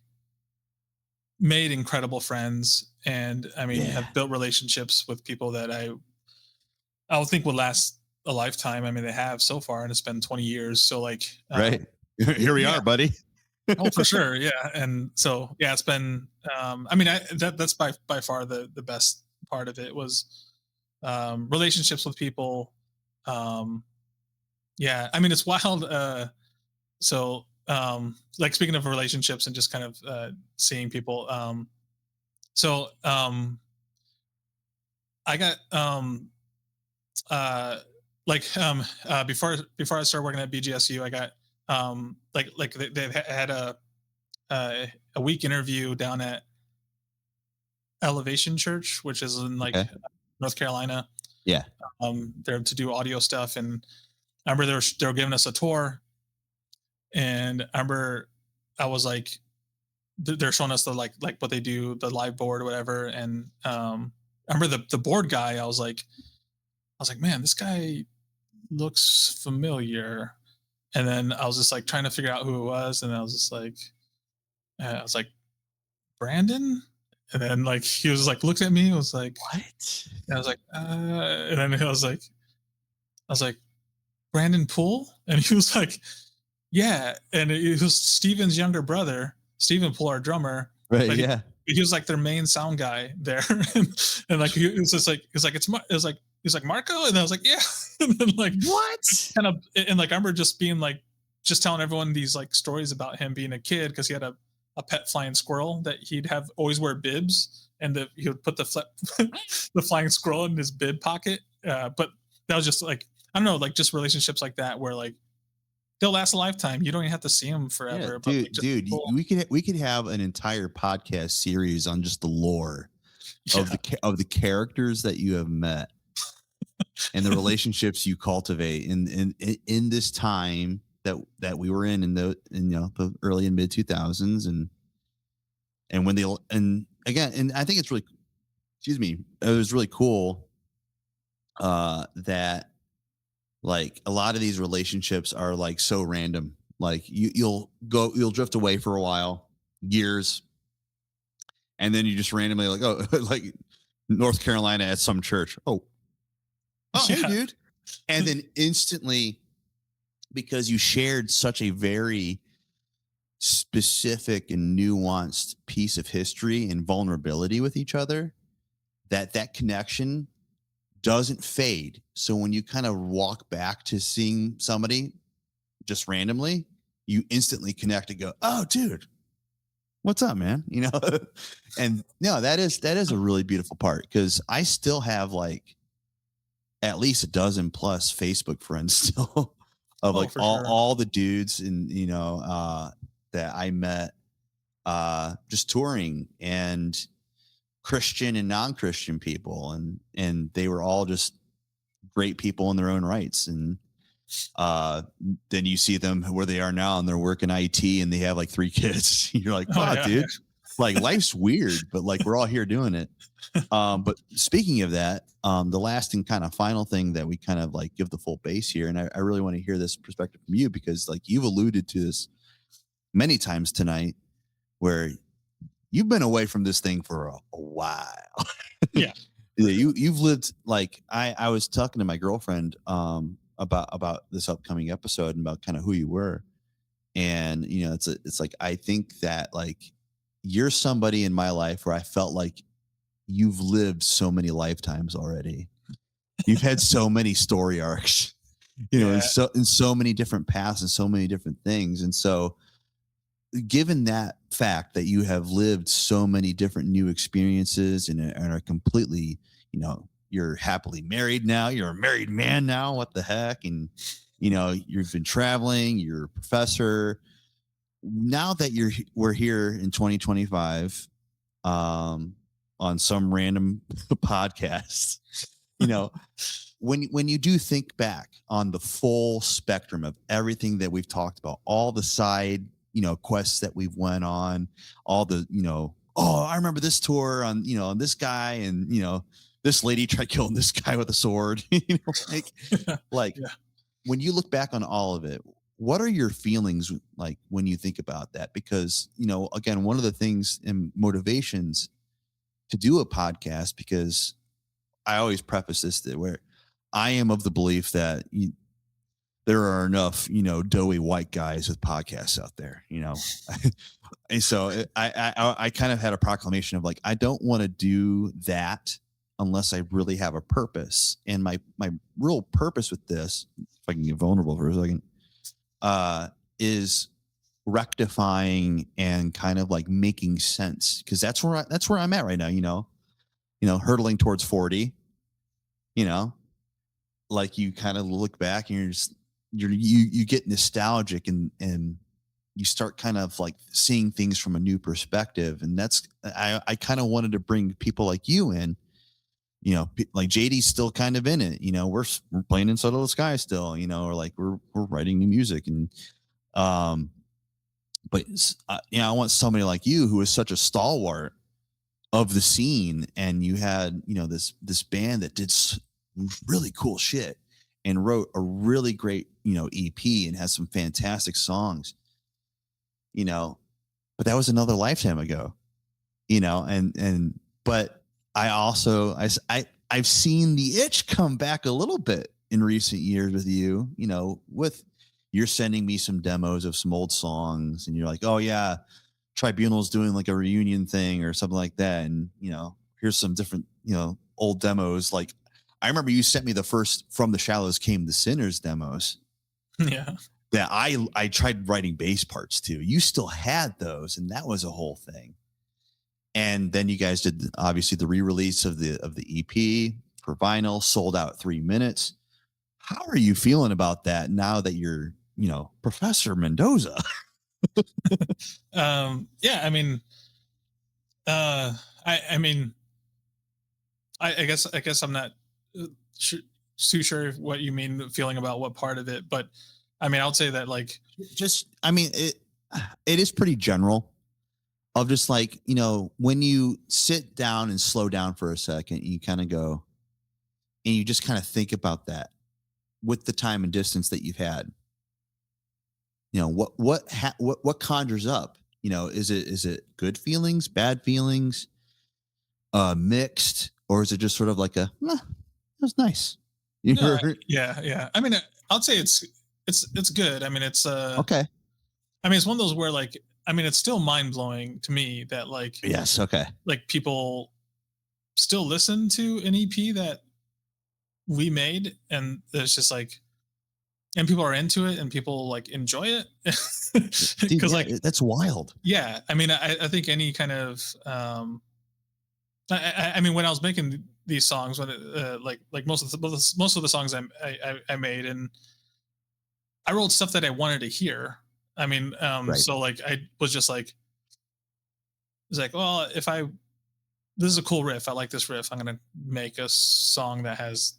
made incredible friends, and have built relationships with people that I would think would last a lifetime. I mean, they have so far, and it's been 20 years. So like, right. Here we are, buddy. Oh, for sure. Yeah. And so, yeah, it's been, that's by far the best part of it was, relationships with people. Yeah, I mean, it's wild. Like speaking of relationships and just kind of, seeing people, I got, before I started working at BGSU, I got, they had a week interview down at Elevation Church, which is in North Carolina. Yeah. They're to do audio stuff, and I remember they were giving us a tour, and I remember I was like, they're showing us the like what they do, the live board or whatever, and I remember the board guy. I was like, was like, man, this guy looks familiar. And then I was just like trying to figure out who it was, and I was just like, I was like, Brandon. And then like he was like looked at me, and was like, What? and I was like, and then I was like, Brandon Poole, and he was like, yeah, and it was Steven's younger brother, Steven Poole, our drummer, Right. but Yeah. he was like their main sound guy there, and like he was just like, it was like he's like Marco, and I was like, yeah, and then like What? kind of, and like I remember just being like, just telling everyone these like stories about him being a kid because he had a pet flying squirrel that he'd have always wear bibs, and he would put the the flying squirrel in his bib pocket. But that was just like, I don't know, like just relationships like that where like they'll last a lifetime. You don't even have to see them Yeah, forever, but like dude, just dude, people, we could have an entire podcast series on just the lore of yeah, of the characters that you have met and the relationships you cultivate in this time that we were in the early and mid 2000s, and when they, and again, and I think it's really, excuse me, it was really cool that like a lot of these relationships are like so random. Like you'll drift away for a while, years, and then you just randomly like, oh, like North Carolina at some church. Oh, hey, yeah, dude. And then instantly, because you shared such a very specific and nuanced piece of history and vulnerability with each other, that connection doesn't fade. So when you kind of walk back to seeing somebody just randomly, you instantly connect and go, oh, dude, what's up, man? And no, that is a really beautiful part, because I still have like at least a dozen plus Facebook friends still of oh like for all sure. all the dudes and that I met just touring, and Christian and non-Christian people, and they were all just great people in their own rights. And uh then you see them where they are now, and they're working IT, and they have like 3 kids. You're like, Oh wow, yeah, yeah. dude, like life's weird, but like we're all here doing it. But speaking of that, the last and kind of final thing that we kind of like give the full base here, and I really want to hear this perspective from you, because like you've alluded to this many times tonight, where you've been away from this thing for a while. Yeah. Yeah, you've lived like I was talking to my girlfriend about this upcoming episode and about kind of who you were. And it's like I think that like you're somebody in my life where I felt like you've lived so many lifetimes already. You've had so many story arcs, Yeah. in so many different paths and so many different things. And so, given that fact that you have lived so many different new experiences, and are completely, you're happily married now, you're a married man now, what the heck? And, you've been traveling, you're a professor. Now that we're here in 2025, um, on some random podcast, you know, when you do think back on the full spectrum of everything that we've talked about, all the side, quests that we've went on, all the, oh, I remember this tour on, on this guy, and, this lady tried killing this guy with a sword, like Yeah. when you look back on all of it, what are your feelings like when you think about that? Because, again, one of the things and motivations to do a podcast, because I always preface this that where I am of the belief that there are enough, doughy white guys with podcasts out there, and so I kind of had a proclamation of like, I don't want to do that unless I really have a purpose. And my real purpose with this, if I can get vulnerable for a second, is rectifying and kind of like making sense, because that's where I'm at right now. Hurtling towards 40. You know, like you kind of look back and you get nostalgic, and you start kind of like seeing things from a new perspective. And I kind of wanted to bring people like you in, like JD's still kind of in it, we're playing Inside of the Sky still, or like we're writing new music. And um but I want somebody like you who is such a stalwart of the scene, and you had this band that did really cool shit and wrote a really great, EP and has some fantastic songs, you know, but that was another lifetime ago, but I also, I've seen the itch come back a little bit in recent years with you, with you're sending me some demos of some old songs and you're like, oh yeah, Tribunal's doing like a reunion thing or something like that. And, here's some different, old demos. Like I remember you sent me the first From the Shallows Came the Sinners demos Yeah. that I tried writing bass parts to. You still had those, and that was a whole thing. And then you guys did obviously the re-release of the EP for vinyl, sold out 3 minutes. How are you feeling about that now that you're, Professor Mendoza? Yeah, I mean, I mean, I guess I'm not su- too sure what you mean feeling about what part of it, but I mean, I would say that like, Just, I mean, it is pretty general of just like, when you sit down and slow down for a second, you kind of go and you just kind of think about that with the time and distance that you've had. What conjures up? Is it good feelings, bad feelings, mixed, or is it just sort of like that was nice? no, You're yeah, yeah. I mean, I'd say it's good. I mean, okay. I mean, it's one of those where like, I mean, it's still mind blowing to me that Yes. Okay. like people still listen to an EP that we made, and it's just like, and people are into it and people like enjoy it. Dude, Because yeah, like, that's wild. yeah, I mean, I think any kind of I mean, when I was making these songs, when like most of the songs I made, and I wrote stuff that I wanted to hear. I mean, Right. so like I was just like, it's like, well, if I this is a cool riff, I like this riff, I'm gonna make a song that has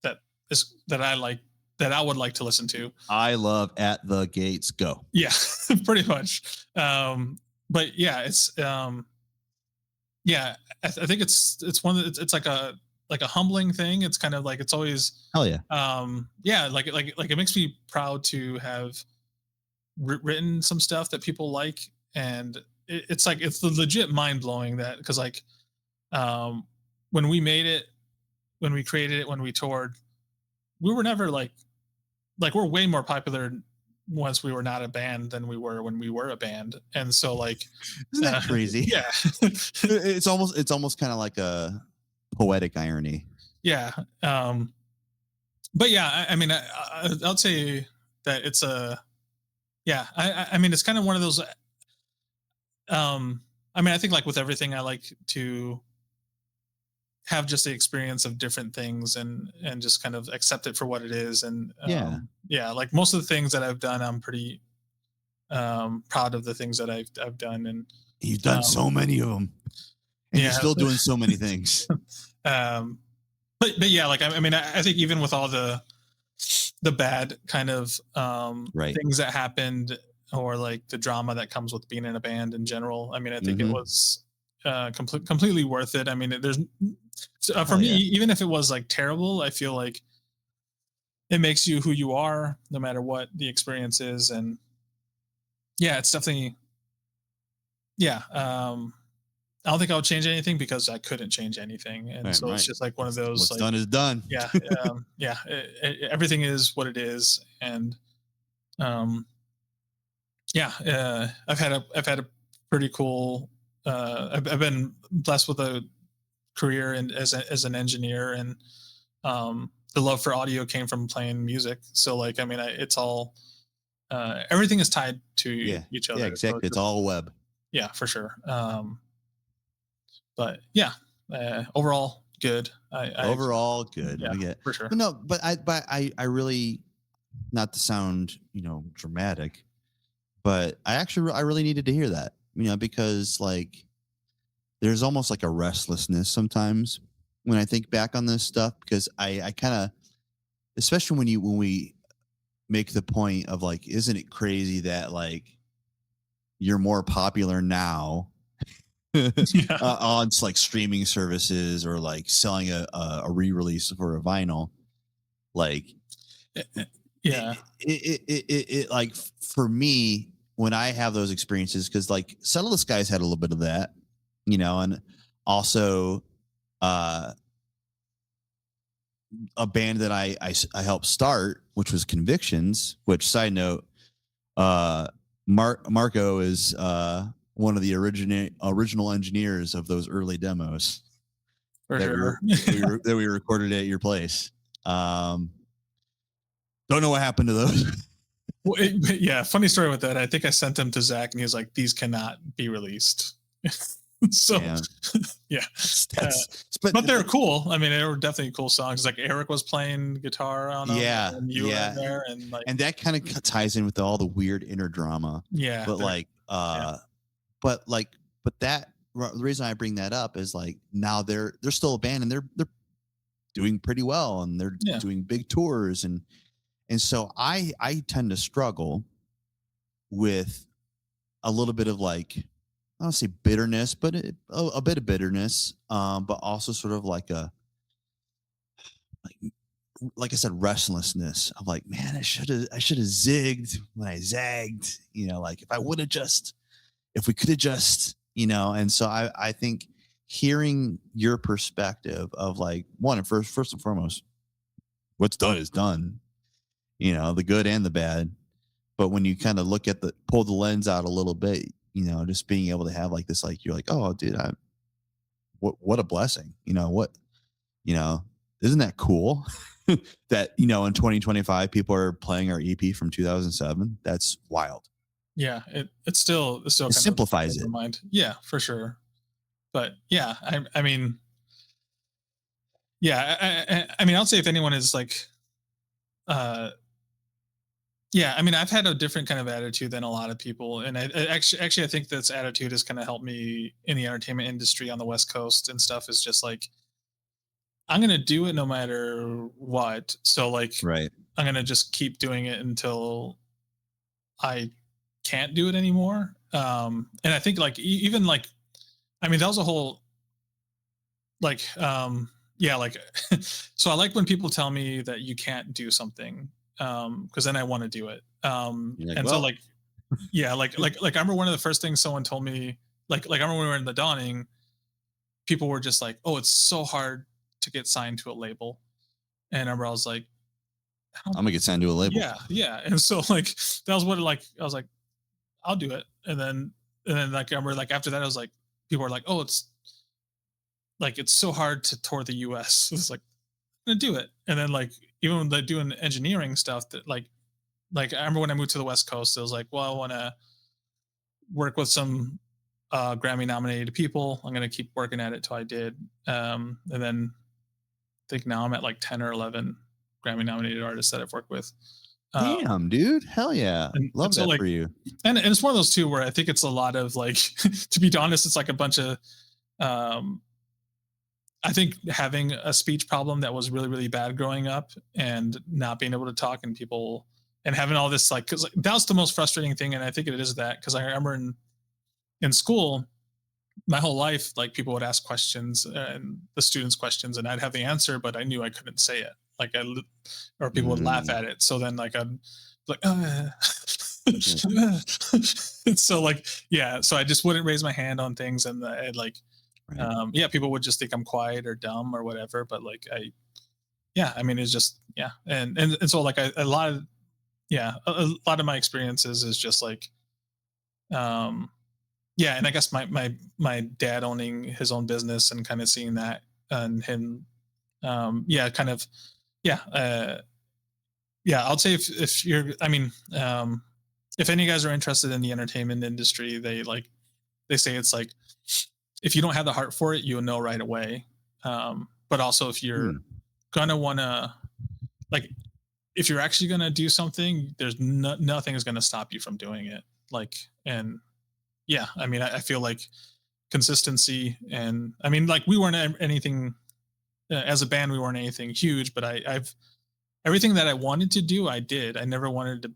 that that I like, that I would like to listen to. I love At the Gates Go. Yeah, pretty much. But yeah, it's yeah, I think it's one that it's like a humbling thing. It's kind of like it's always Hell yeah. yeah, like it makes me proud to have written some stuff that people like, and it's like it's the legit mind blowing that, because like um when we made it, when we created it, when we toured, we were never like we're way more popular once we were not a band than we were when we were a band. And so like Isn't that crazy? yeah. It's almost kind of like a poetic irony. Yeah. But yeah, I mean, I'll say that it's a, yeah, I mean, it's kind of one of those, I mean, I think like with everything, I like to have just the experience of different things, and just kind of accept it for what it is. And Yeah. yeah, like most of the things that I've done, I'm pretty proud of the things that I've done. And You've done um, so many of them, and you're yeah. still doing so many things. um, but yeah, like I mean, I think even with all the bad kind of Right. things that happened, or like the drama that comes with being in a band in general, I mean, I think it Mm-hmm. was completely worth it. I mean, there's for Hell me, yeah. even if it was like terrible, I feel like it makes you who you are, no matter what the experience is. And yeah, it's definitely, yeah. I don't think I would change anything because I couldn't change anything, and Right. so it's Right. just like one of those What's like, done is done. yeah, yeah, everything is what it is. And um, yeah, I've had a pretty cool. I've been blessed with a career and as an engineer, and the love for audio came from playing music. So like, I mean, it's all everything is tied to Yeah. each Yeah. other. So Exactly. It's all web. yeah, for sure. But yeah, overall good. I Overall, good. Yeah, I get. for sure. But no. But I really, not to sound dramatic, but I really needed to hear that. Because like there's almost like a restlessness sometimes when I think back on this stuff, because I kind of, especially when we make the point of like, isn't it crazy that like you're more popular now Yeah. on like streaming services or like selling a re-release for a vinyl. Like Yeah. like for me when I have those experiences, because like Settle the Skies had a little bit of that, and also uh a band that I helped start, which was Convictions. Which side note, uh, Marco is one of the original engineers of those early demos For sure. that we recorded at your place. Don't know what happened to those. Well, yeah, funny story with that. I think I sent them to Zach, and he was like, "These cannot be released." So, Yeah, yeah, uh, but but they're cool. I mean, they were definitely cool songs. Like Eric was playing guitar on them, yeah, and you were in yeah, there, and like, and that kind of ties in with all the weird inner drama. yeah, But they're like, yeah, but like, but the reason I bring that up is like now they're still a band and they're doing pretty well and they're yeah, doing big tours and so I tend to struggle with a little bit of like I don't say bitterness, but a bit of bitterness, but also sort of like a like like I said, restlessness of like, man, I should have zigged when I zagged, like if we could have just, and so I think hearing your perspective of like one and first and foremost, what's done is done, the good and the bad. But when you kind of look at pull the lens out a little bit, just being able to have like this, like you're like, oh, dude, what a blessing, you know, isn't that cool? That in 2025 people are playing our EP from 2007. That's wild. yeah. It's still It kind of simplifies in my it. mind. Yeah, for sure. But yeah, I mean, yeah, I mean, I'll say if anyone is like, uh, yeah, I mean, I've had a different kind of attitude than a lot of people, and actually, I think this attitude has kind of helped me in the entertainment industry on the West Coast and stuff. Is just like I'm gonna do it no matter what. So like, Right. I'm gonna just keep doing it until I can't do it anymore. And I think like even like, I mean, that was a whole like, yeah, like, so I like when people tell me that you can't do something, because then I want to do it. You're like, And so well, like, yeah, like I remember one of the first things someone told me, like I remember when we were in the dawning, people were just like, "Oh, it's so hard to get signed to a label," and I remember I was like, "I don't." I'm gonna get signed to a label. Yeah, yeah, and so like that was what like I was like, "I'll do it," and then like I remember like after that I was like, people were like, "Oh, it's so hard to tour the U.S." It's like I'm gonna do it, and then like even when they're doing engineering stuff that like I remember when I moved to the West Coast, it was like, well, I want to work with some Grammy nominated people. I'm gonna keep working at it till I did, and then I think now I'm at like 10 or 11 Grammy nominated artists that I've worked with. Damn, dude. Hell yeah. And Love so that like, for you. and it's one of those two where I think it's a lot of like, to be honest, it's like a bunch of, um, I think having a speech problem that was really, really bad growing up and not being able to talk and people and having all this like, cause like, that was the most frustrating thing. And I think it is that, cause I remember in school, my whole life, like people would ask questions and the students questions, and I'd have the answer, but I knew I couldn't say it. Like or people would laugh Mm, at it. So then, like I'd like, yeah, so like, yeah. So I just wouldn't raise my hand on things, and like, right. yeah, people would just think I'm quiet or dumb or whatever. But like, yeah, I mean, it's just, yeah, and so like a lot of, yeah, a lot of my experiences is just like, um, yeah, and I guess my dad owning his own business and kind of seeing that and him, yeah, kind of, yeah, yeah. I'll say if you're, I mean, if any of you guys are interested in the entertainment industry, they say it's like if you don't have the heart for it, you'll know right away. But also if you're Mm, gonna wanna like if you're actually gonna do something, there's nothing is gonna stop you from doing it. Like and yeah, I mean, I feel like consistency and I mean, like we weren't anything as a band, we weren't anything huge, but I've everything that I wanted to do, I did. I never wanted to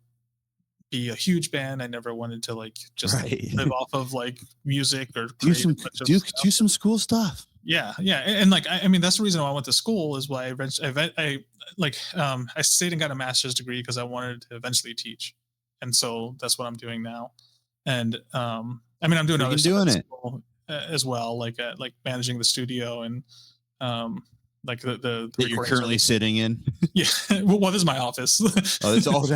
be a huge band. I never wanted to like just Right. live off of like music or do create a some bunch of do stuff. some school stuff. Yeah, yeah, and like I mean that's the reason why I went to school is why I stayed and got a master's degree because I wanted to eventually teach, and so that's what I'm doing now. And I mean I'm doing other Freaking stuff doing at it. school as well, like managing the studio and um like the That you're recording currently service. sitting in. Yeah, well, this is my office. Oh, it's all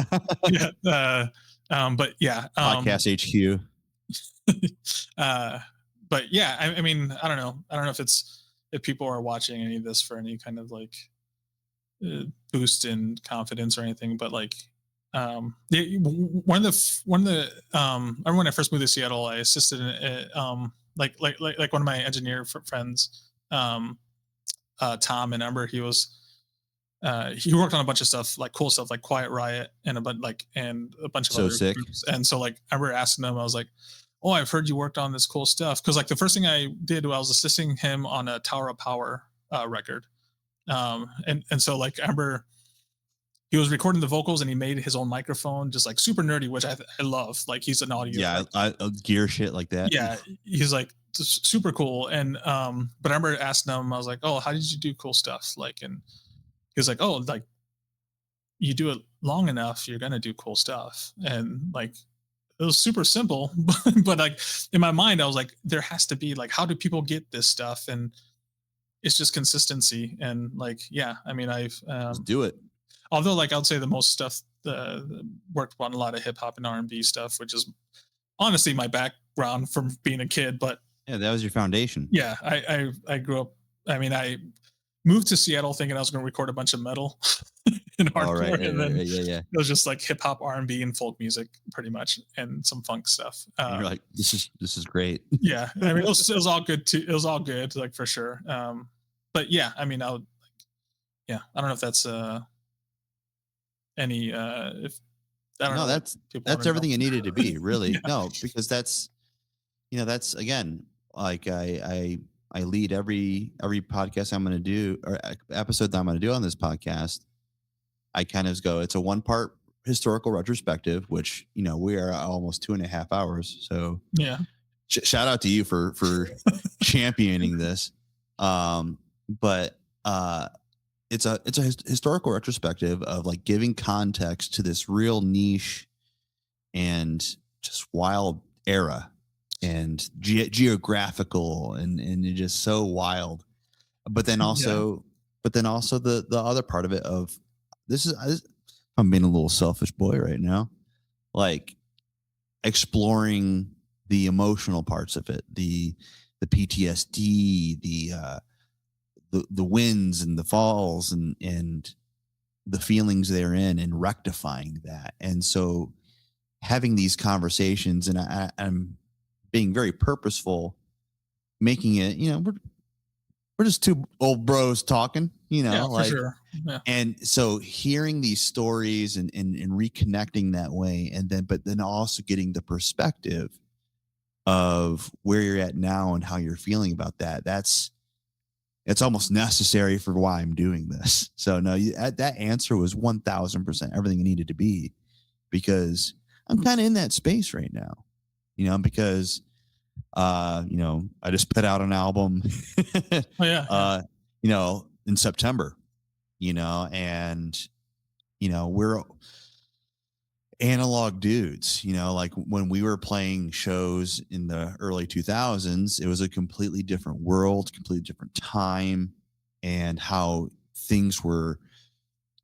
Yeah, but yeah, podcast HQ. uh, but yeah, I mean, I don't know if people are watching any of this for any kind of like boost in confidence or anything, but like, one of the, I remember when I first moved to Seattle, I assisted in, like one of my engineer friends, Tom and Ember, he worked on a bunch of stuff like cool stuff like Quiet Riot and a bunch of So other sick. groups. And so like I remember asking them, I was like, "Oh, I've heard you worked on this cool stuff." Because like the first thing I did was I was assisting him on a Tower of Power record. And so like I remember he was recording the vocals and he made his own microphone, just like super nerdy, which I love. Like he's an audio Yeah, like I gear shit like that. yeah, he's like super cool. And but I remember asking him, I was like, "Oh, how did you do cool stuff?" Like and he was like, "Oh, like you do it long enough, you're gonna do cool stuff." And like it was super simple, but like in my mind, I was like, there has to be like, how do people get this stuff? And it's just consistency. And like, yeah, I mean, Just do it. although like I would say the most stuff worked on a lot of hip hop and R&B stuff, which is honestly my background from being a kid. But Yeah, that was your foundation. yeah, I grew up. I mean, I moved to Seattle thinking I was going to record a bunch of metal and All right, hardcore, and then yeah, yeah. it was just like hip hop, R&B, and folk music, pretty much, and some funk stuff. And you're like, this is great. Yeah, I mean, it was all good too. It was all good, like for sure. But yeah, I mean, yeah, I don't know if that's any if I don't No, know what that's people want to know. everything it needed to be, really. Yeah, No, because that's again, like I lead every podcast I'm going to do or episode that I'm going to do on this podcast. I kind of go, it's a one part historical retrospective, which we are almost 2.5 hours. So yeah, shout out to you for championing this. But it's a historical retrospective of like giving context to this real niche and just wild era and geographical and just so wild. But then yeah, also, the other part of it of this is I'm being a little selfish boy right now, like exploring the emotional parts of it, the PTSD, the wins and the falls and the feelings therein and rectifying that. And so having these conversations and I'm being very purposeful, making it, we're just two old bros talking, yeah, for like, sure. Yeah, and so hearing these stories and reconnecting that way, but then also getting the perspective of where you're at now and how you're feeling about that. It's almost necessary for why I'm doing this. So no, that answer was 1000% everything it needed to be, because I'm kind of in that space right now, because I just put out an album, oh yeah, yeah, in September, and we're analog dudes, like when we were playing shows in the early 2000s, it was a completely different world, completely different time, and how things were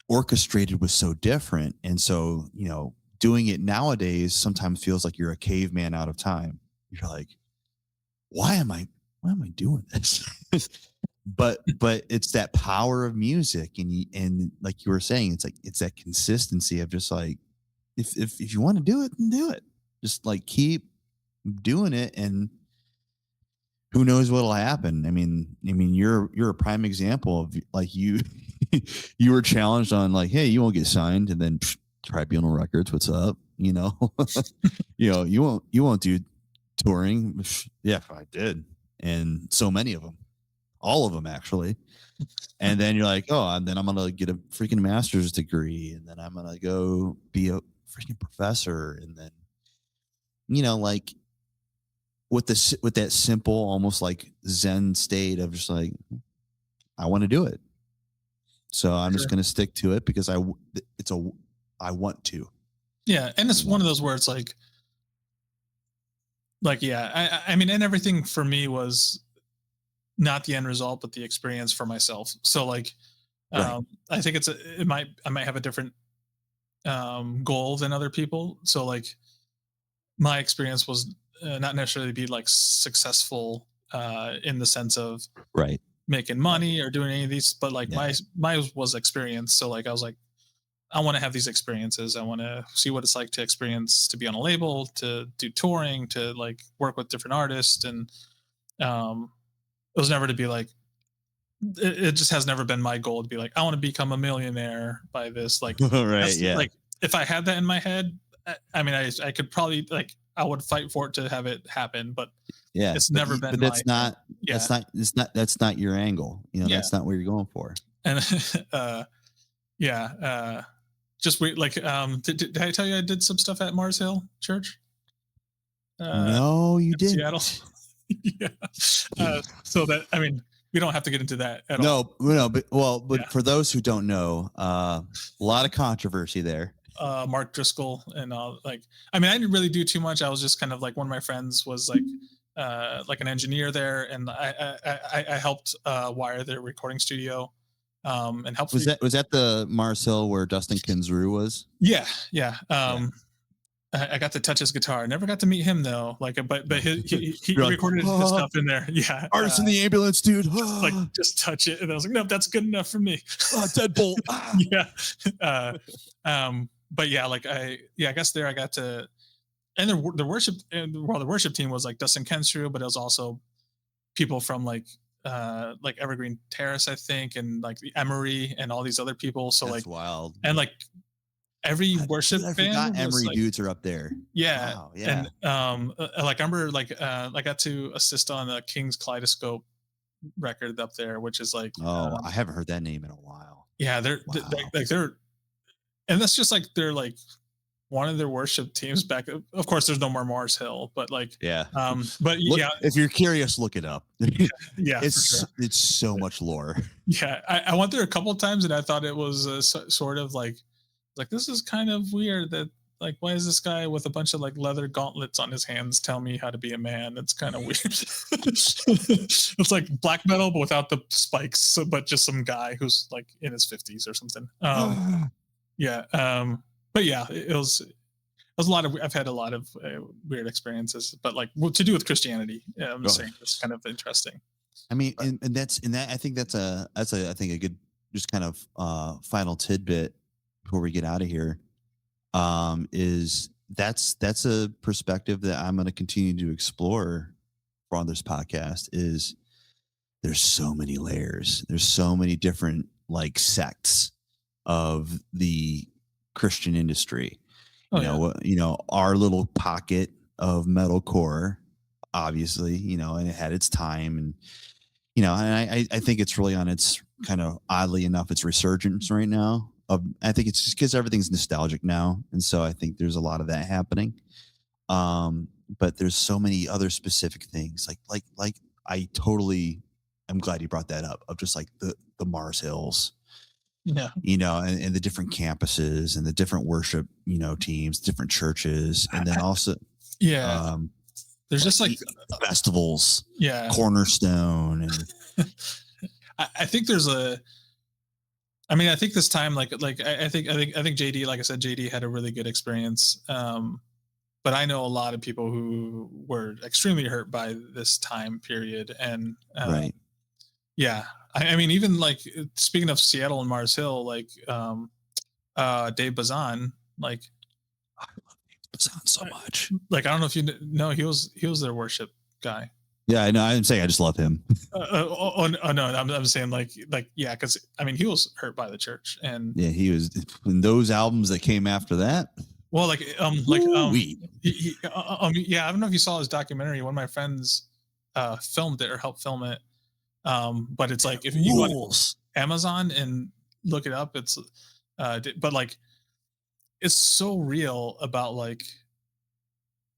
orchestrated was so different. And so, doing it nowadays sometimes feels like you're a caveman out of time. You're like, why am I doing this? but it's that power of music, and like you were saying, it's that consistency of just like, if you want to do it, then do it. Just like keep doing it, and who knows what'll happen. I mean, you're a prime example of like you you were challenged on like, hey, you won't get signed, and then Tribunal Records, what's up? You won't do touring. Yeah, I did, and so many of them, all of them actually. And then you're like, oh, and then I'm gonna get a freaking master's degree, and then I'm gonna go be freaking professor, and then like with that simple, almost like Zen state of just like I want to do it, so I'm just Sure. going to stick to it because it's a I want to. Yeah, and it's You one know? of those where it's like yeah, I mean, and everything for me was not the end result, but the experience for myself. So like, Right. I think I might have a different goal than other people. So like, my experience was not necessarily be like successful in the sense of Right. making Right. money or doing any of these, but like Yeah. my was experience. So like I was like, I want to have these experiences. I want to see what it's like to experience to be on a label, to do touring, to like work with different artists, and um, it was never to be like. It just has never been my goal to be like I want to become a millionaire by this. Like Right. that's Yeah. like if I had that in my head, I mean I could probably like I would fight for it to have it happen, but Yeah. it's But never been but my yeah that's not your angle. yeah That's not what you're going for. and yeah just wait like did I tell you I did some stuff at Mars Hill Church uh No, you in Seattle. didn't. Yeah. So that I mean, we don't have to get into that at all. No, but Yeah. for those who don't know, a lot of controversy there. Mark Driscoll and all like I mean I didn't really do too much. I was just kind of like one of my friends was like an engineer there and I helped wire their recording studio and helped Was that the Mars Hill where Dustin Kinzru was? yeah yeah Yeah. I got to touch his guitar. I never got to meet him though. Like, but he You're like, recorded his stuff in there. Yeah, artist in the ambulance, dude. like just touch it, and I was like, no, that's good enough for me. Deadbolt. Yeah, but yeah, I guess there I got to, and the worship, and well, the worship team was like Dustin Kensrew, but it was also people from like Evergreen Terrace, I think, and like the Emery and all these other people. So That's like, wild. and like every worship I band forgot was Emery like dudes are up there. yeah, Wow. Yeah. and like I remember I got to assist on the King's Kaleidoscope record up there, which is like Oh, I haven't heard that name in a while. yeah, Wow. like they're and that's just like they're like one of their worship teams back. Of course, there's no more Mars Hill, but like Yeah. but Look, yeah, if you're curious, look it up. yeah, for sure. It's so much lore. Yeah, I went there a couple of times and I thought it was sort of like this is kind of weird that like why is this guy with a bunch of like leather gauntlets on his hands tell me how to be a man? It's kind of weird. It's like black metal but without the spikes, but just some guy who's like in his 50s or something. Yeah, but yeah, it was a lot of I've had a lot of weird experiences, but like to do with Christianity. I'm saying it's kind of interesting. I mean, But, and that I think that's I think a good just kind of final tidbit before we get out of here. Is that's a perspective that I'm going to continue to explore on this podcast. Is there's so many layers, there's so many different like sects of the Christian industry. oh yeah, Our little pocket of metalcore, obviously, and it had its time, and and I think it's really on its kind of oddly enough, its resurgence right now. I think it's just because everything's nostalgic now, and so I think there's a lot of that happening. But there's so many other specific things, like I totally, I'm glad you brought that up of just like the Mars Hills, yeah, and the different campuses and the different worship, teams, different churches, and then also yeah. There's just like festivals, yeah. Cornerstone, and I think there's a. I mean, I think this time, I think JD, like I said, JD had a really good experience. But I know a lot of people who were extremely hurt by this time period, and right. yeah, I mean, even like speaking of Seattle and Mars Hill, like Dave Bazan, like I love Bazan so much. Like I don't know if you know, he was their worship guy. Yeah, I know. I'm saying I just love him. No, I'm saying like yeah, because I mean he was hurt by the church, and yeah, he was in those albums that came after that. Well, yeah, I don't know if you saw his documentary. One of my friends filmed it or helped film it. But it's like if you go on Amazon and look it up, it's but like it's so real about like,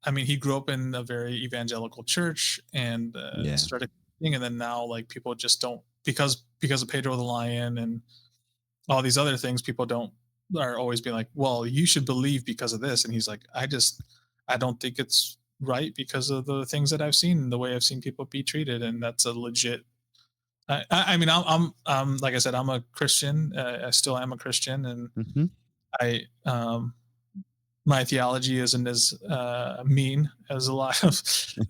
I mean, he grew up in a very evangelical church and Yeah. started, and then now like people just don't, because of Pedro the Lion and all these other things, people don't are always being like, well, you should believe because of this, and he's like, I don't think it's right because of the things that I've seen, the way I've seen people be treated, and that's a legit. I mean, like I said, I'm a Christian. I still am a Christian, and Hmm. I my theology isn't as mean as a lot of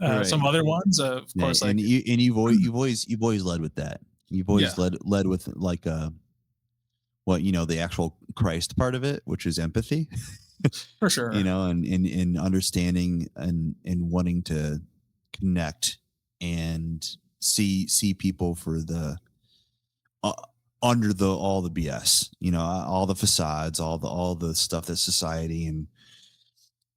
Right. some other ones. Of Yeah, course, and like you've always led with that. You've yeah, always led with like what the actual Christ part of it, which is empathy. for sure. And understanding and wanting to connect and see people for the uh, under the all the BS, all the facades, all the stuff that society and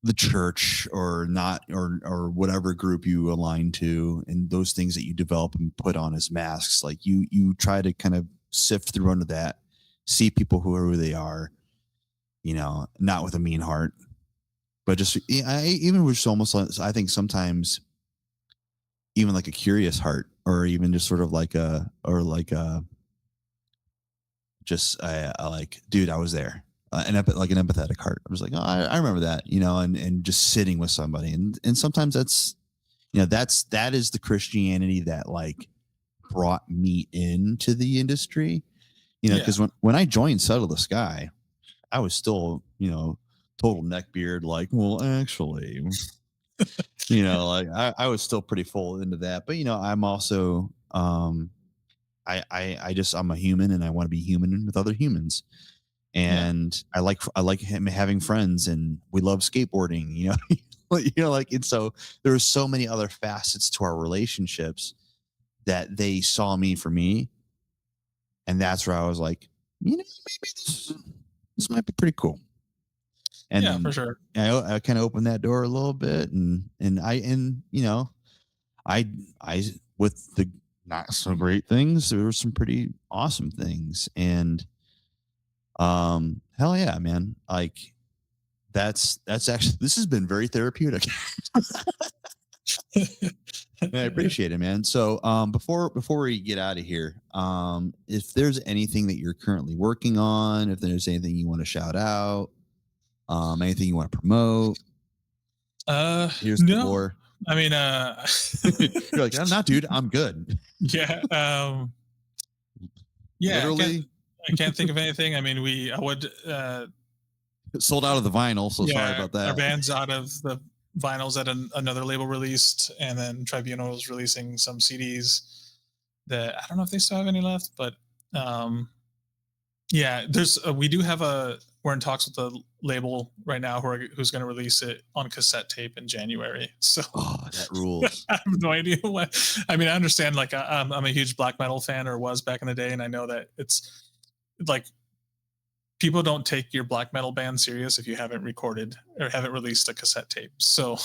the church or not or whatever group you align to, and those things that you develop and put on as masks. Like you try to kind of sift through under that, see people who they are, not with a mean heart, but just even with almost I think sometimes even like a curious heart, or even just sort of like a or like a just like, dude, I was there. Like an empathetic heart. I was like, oh, I remember that, and just sitting with somebody, and sometimes that is the Christianity that like brought me into the industry, Yeah, because when I joined Settle the Sky, I was still, total neckbeard, like, well, actually, like I was still pretty full into that. But I'm also I'm a human, and I want to be human with other humans. yeah, And I like him having friends, and we love skateboarding, like, and so there were so many other facets to our relationships that they saw me for me. And that's where I was like, maybe this might be pretty cool. yeah, for And sure. I kind of opened that door a little bit, and I with the not so great things, there were some pretty awesome things. And hell yeah, man. Like that's actually, this has been very therapeutic. I appreciate it, man. So before we get out of here, if there's anything that you're currently working on, if there's anything you want to shout out, anything you want to promote, here's the No, floor. I mean, You're like, I'm not, dude, I'm good. yeah, yeah, Literally I can't think of anything. I mean, I would, sold out of the vinyl, so sorry yeah, about our that. band's out of the vinyls that another label released, and then Tribunal is releasing some CDs that I don't know if they still have any left, but um, yeah, we do have we're in talks with the label right now who's going to release it on cassette tape in January. So Oh, that rules. I have no idea what. I mean, I understand. Like, I'm a huge black metal fan, or was back in the day, and I know that it's like people don't take your black metal band serious if you haven't recorded or haven't released a cassette tape. So,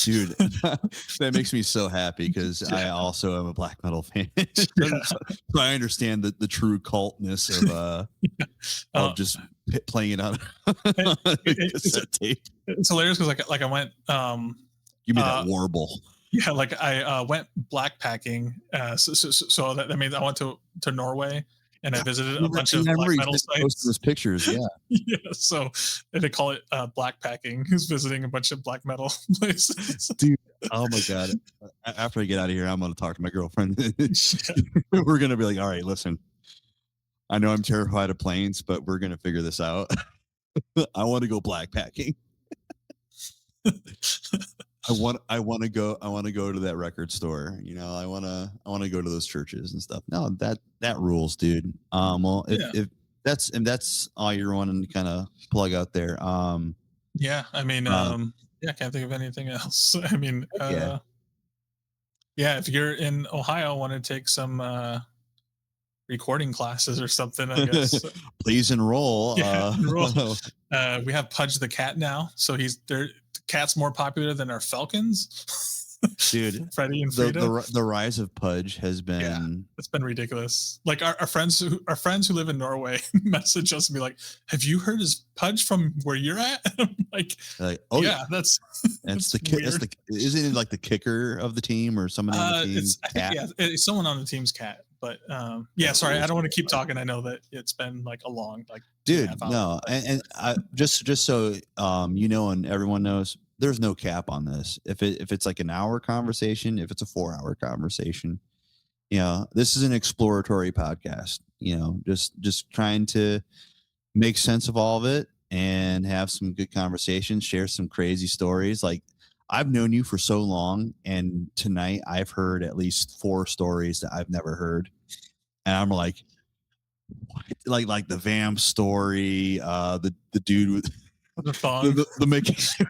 Dude, that makes me so happy because I yeah, also am a black metal fan. yeah. So I understand the true cultness of Uh, just playing it on it, on a it's cassette tape. it's hilarious because like I went Give me that uh warble. yeah, like I went black packing. So that means I went to Norway and I visited a bunch I of black remember he's metal posting sites. those pictures. Yeah, Yeah, so they call it black packing. Who's visiting a bunch of black metal places? dude. Oh my god. After I get out of here, I'm gonna talk to my girlfriend. Yeah. We're gonna be like, all right, listen. I know I'm terrified of planes, but we're gonna figure this out. I want to go black packing. I want to go to that record store. I want to go to those churches and stuff. No, that rules, dude. Well, Yeah, if that's all you're wanting to kind of plug out there. yeah. I mean, Uh, yeah, I can't think of anything else. I mean, yeah. yeah, if you're in Ohio, want to take some recording classes or something, I guess. Please enroll. Yeah, we have Pudge the cat now, so he's there. The cat's more popular than our Falcons. dude. Freddie and The Frida. the rise of Pudge has Yeah, been it's been ridiculous. Like our friends who live in Norway message us and be like, "Have you heard his Pudge from where you're at?" I'm like, like, oh yeah, yeah, that's that's that's the that's weird. the isn't it like the kicker of the team or somebody on the team? It's I think Cat. yeah, it's someone on the team's cat. But yeah, That sorry, I rules. don't want to keep talking. I know that it's been like a long like 2.5 Dude, hours. no, But and I just so you know, and everyone knows, there's no cap on this. If it's like an hour conversation, if it's a 4 hour conversation, this is an exploratory podcast. Just trying to make sense of all of it and have some good conversations, share some crazy stories. Like, I've known you for so long, and tonight I've heard at least 4 stories that I've never heard, and I'm like, what? Like the Vam story, the dude with the thong. the mechanic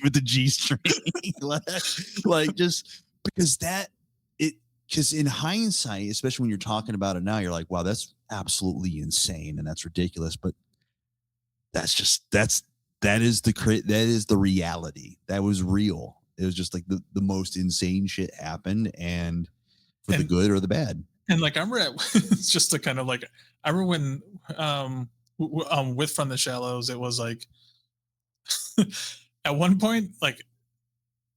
with the G string, like just because that it because in hindsight, especially when you're talking about it now, you're like, wow, that's absolutely insane and that's ridiculous. But that is the reality. That was real. It was just like the most insane shit happened, and for the and good or the bad. and like I remember it's just to kind of like I remember when with From the Shallows, it was like at one point like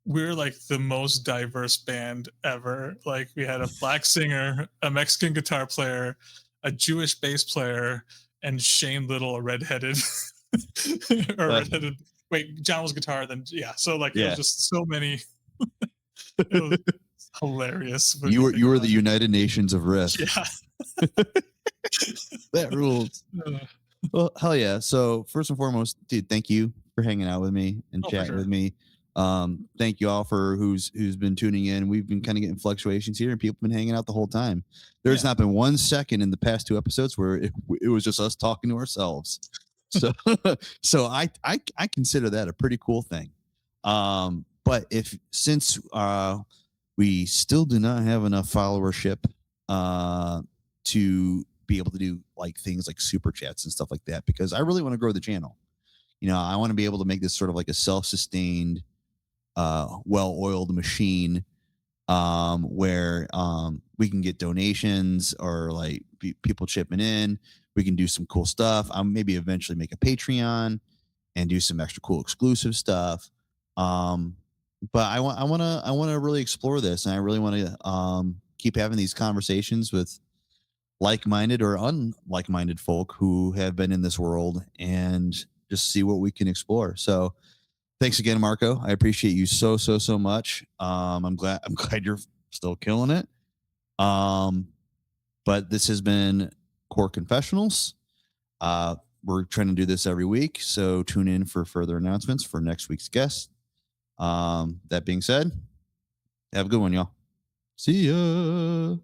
we're like the most diverse band ever. Like we had a black singer, a Mexican guitar player, a Jewish bass player, and Shane Little, a redheaded or Uh, redheaded. Wait, John was guitar. Then yeah, so like it was yeah, just so many. It was hilarious. When you were think you were about the it. United Nations of riff. Yeah. That rules. Uh, Well, hell yeah. So first and foremost, dude, thank you for hanging out with me and oh, for chatting with sure. me. Thank you all for who's been tuning in. We've been kind of getting fluctuations here, and people have been hanging out the whole time. There's Yeah. not been 1 second in the past 2 episodes where it was just us talking to ourselves. So so I consider that a pretty cool thing. But if since we still do not have enough followership to be able to do like things like super chats and stuff like that, because I really want to grow the channel. I want to be able to make this sort of like a self-sustained, well-oiled machine, where we can get donations or like people chipping in. We can do some cool stuff. Maybe eventually make a Patreon and do some extra cool exclusive stuff. Um, but I want to really explore this, and I really want to keep having these conversations with like-minded or unlike-minded folk who have been in this world, and just see what we can explore. So thanks again, Marco. I appreciate you so much. I'm glad you're still killing it. Um, but this has been Core Confessionals. We're trying to do this every week, so tune in for further announcements for next week's guest. That being said, have a good one, y'all. See ya.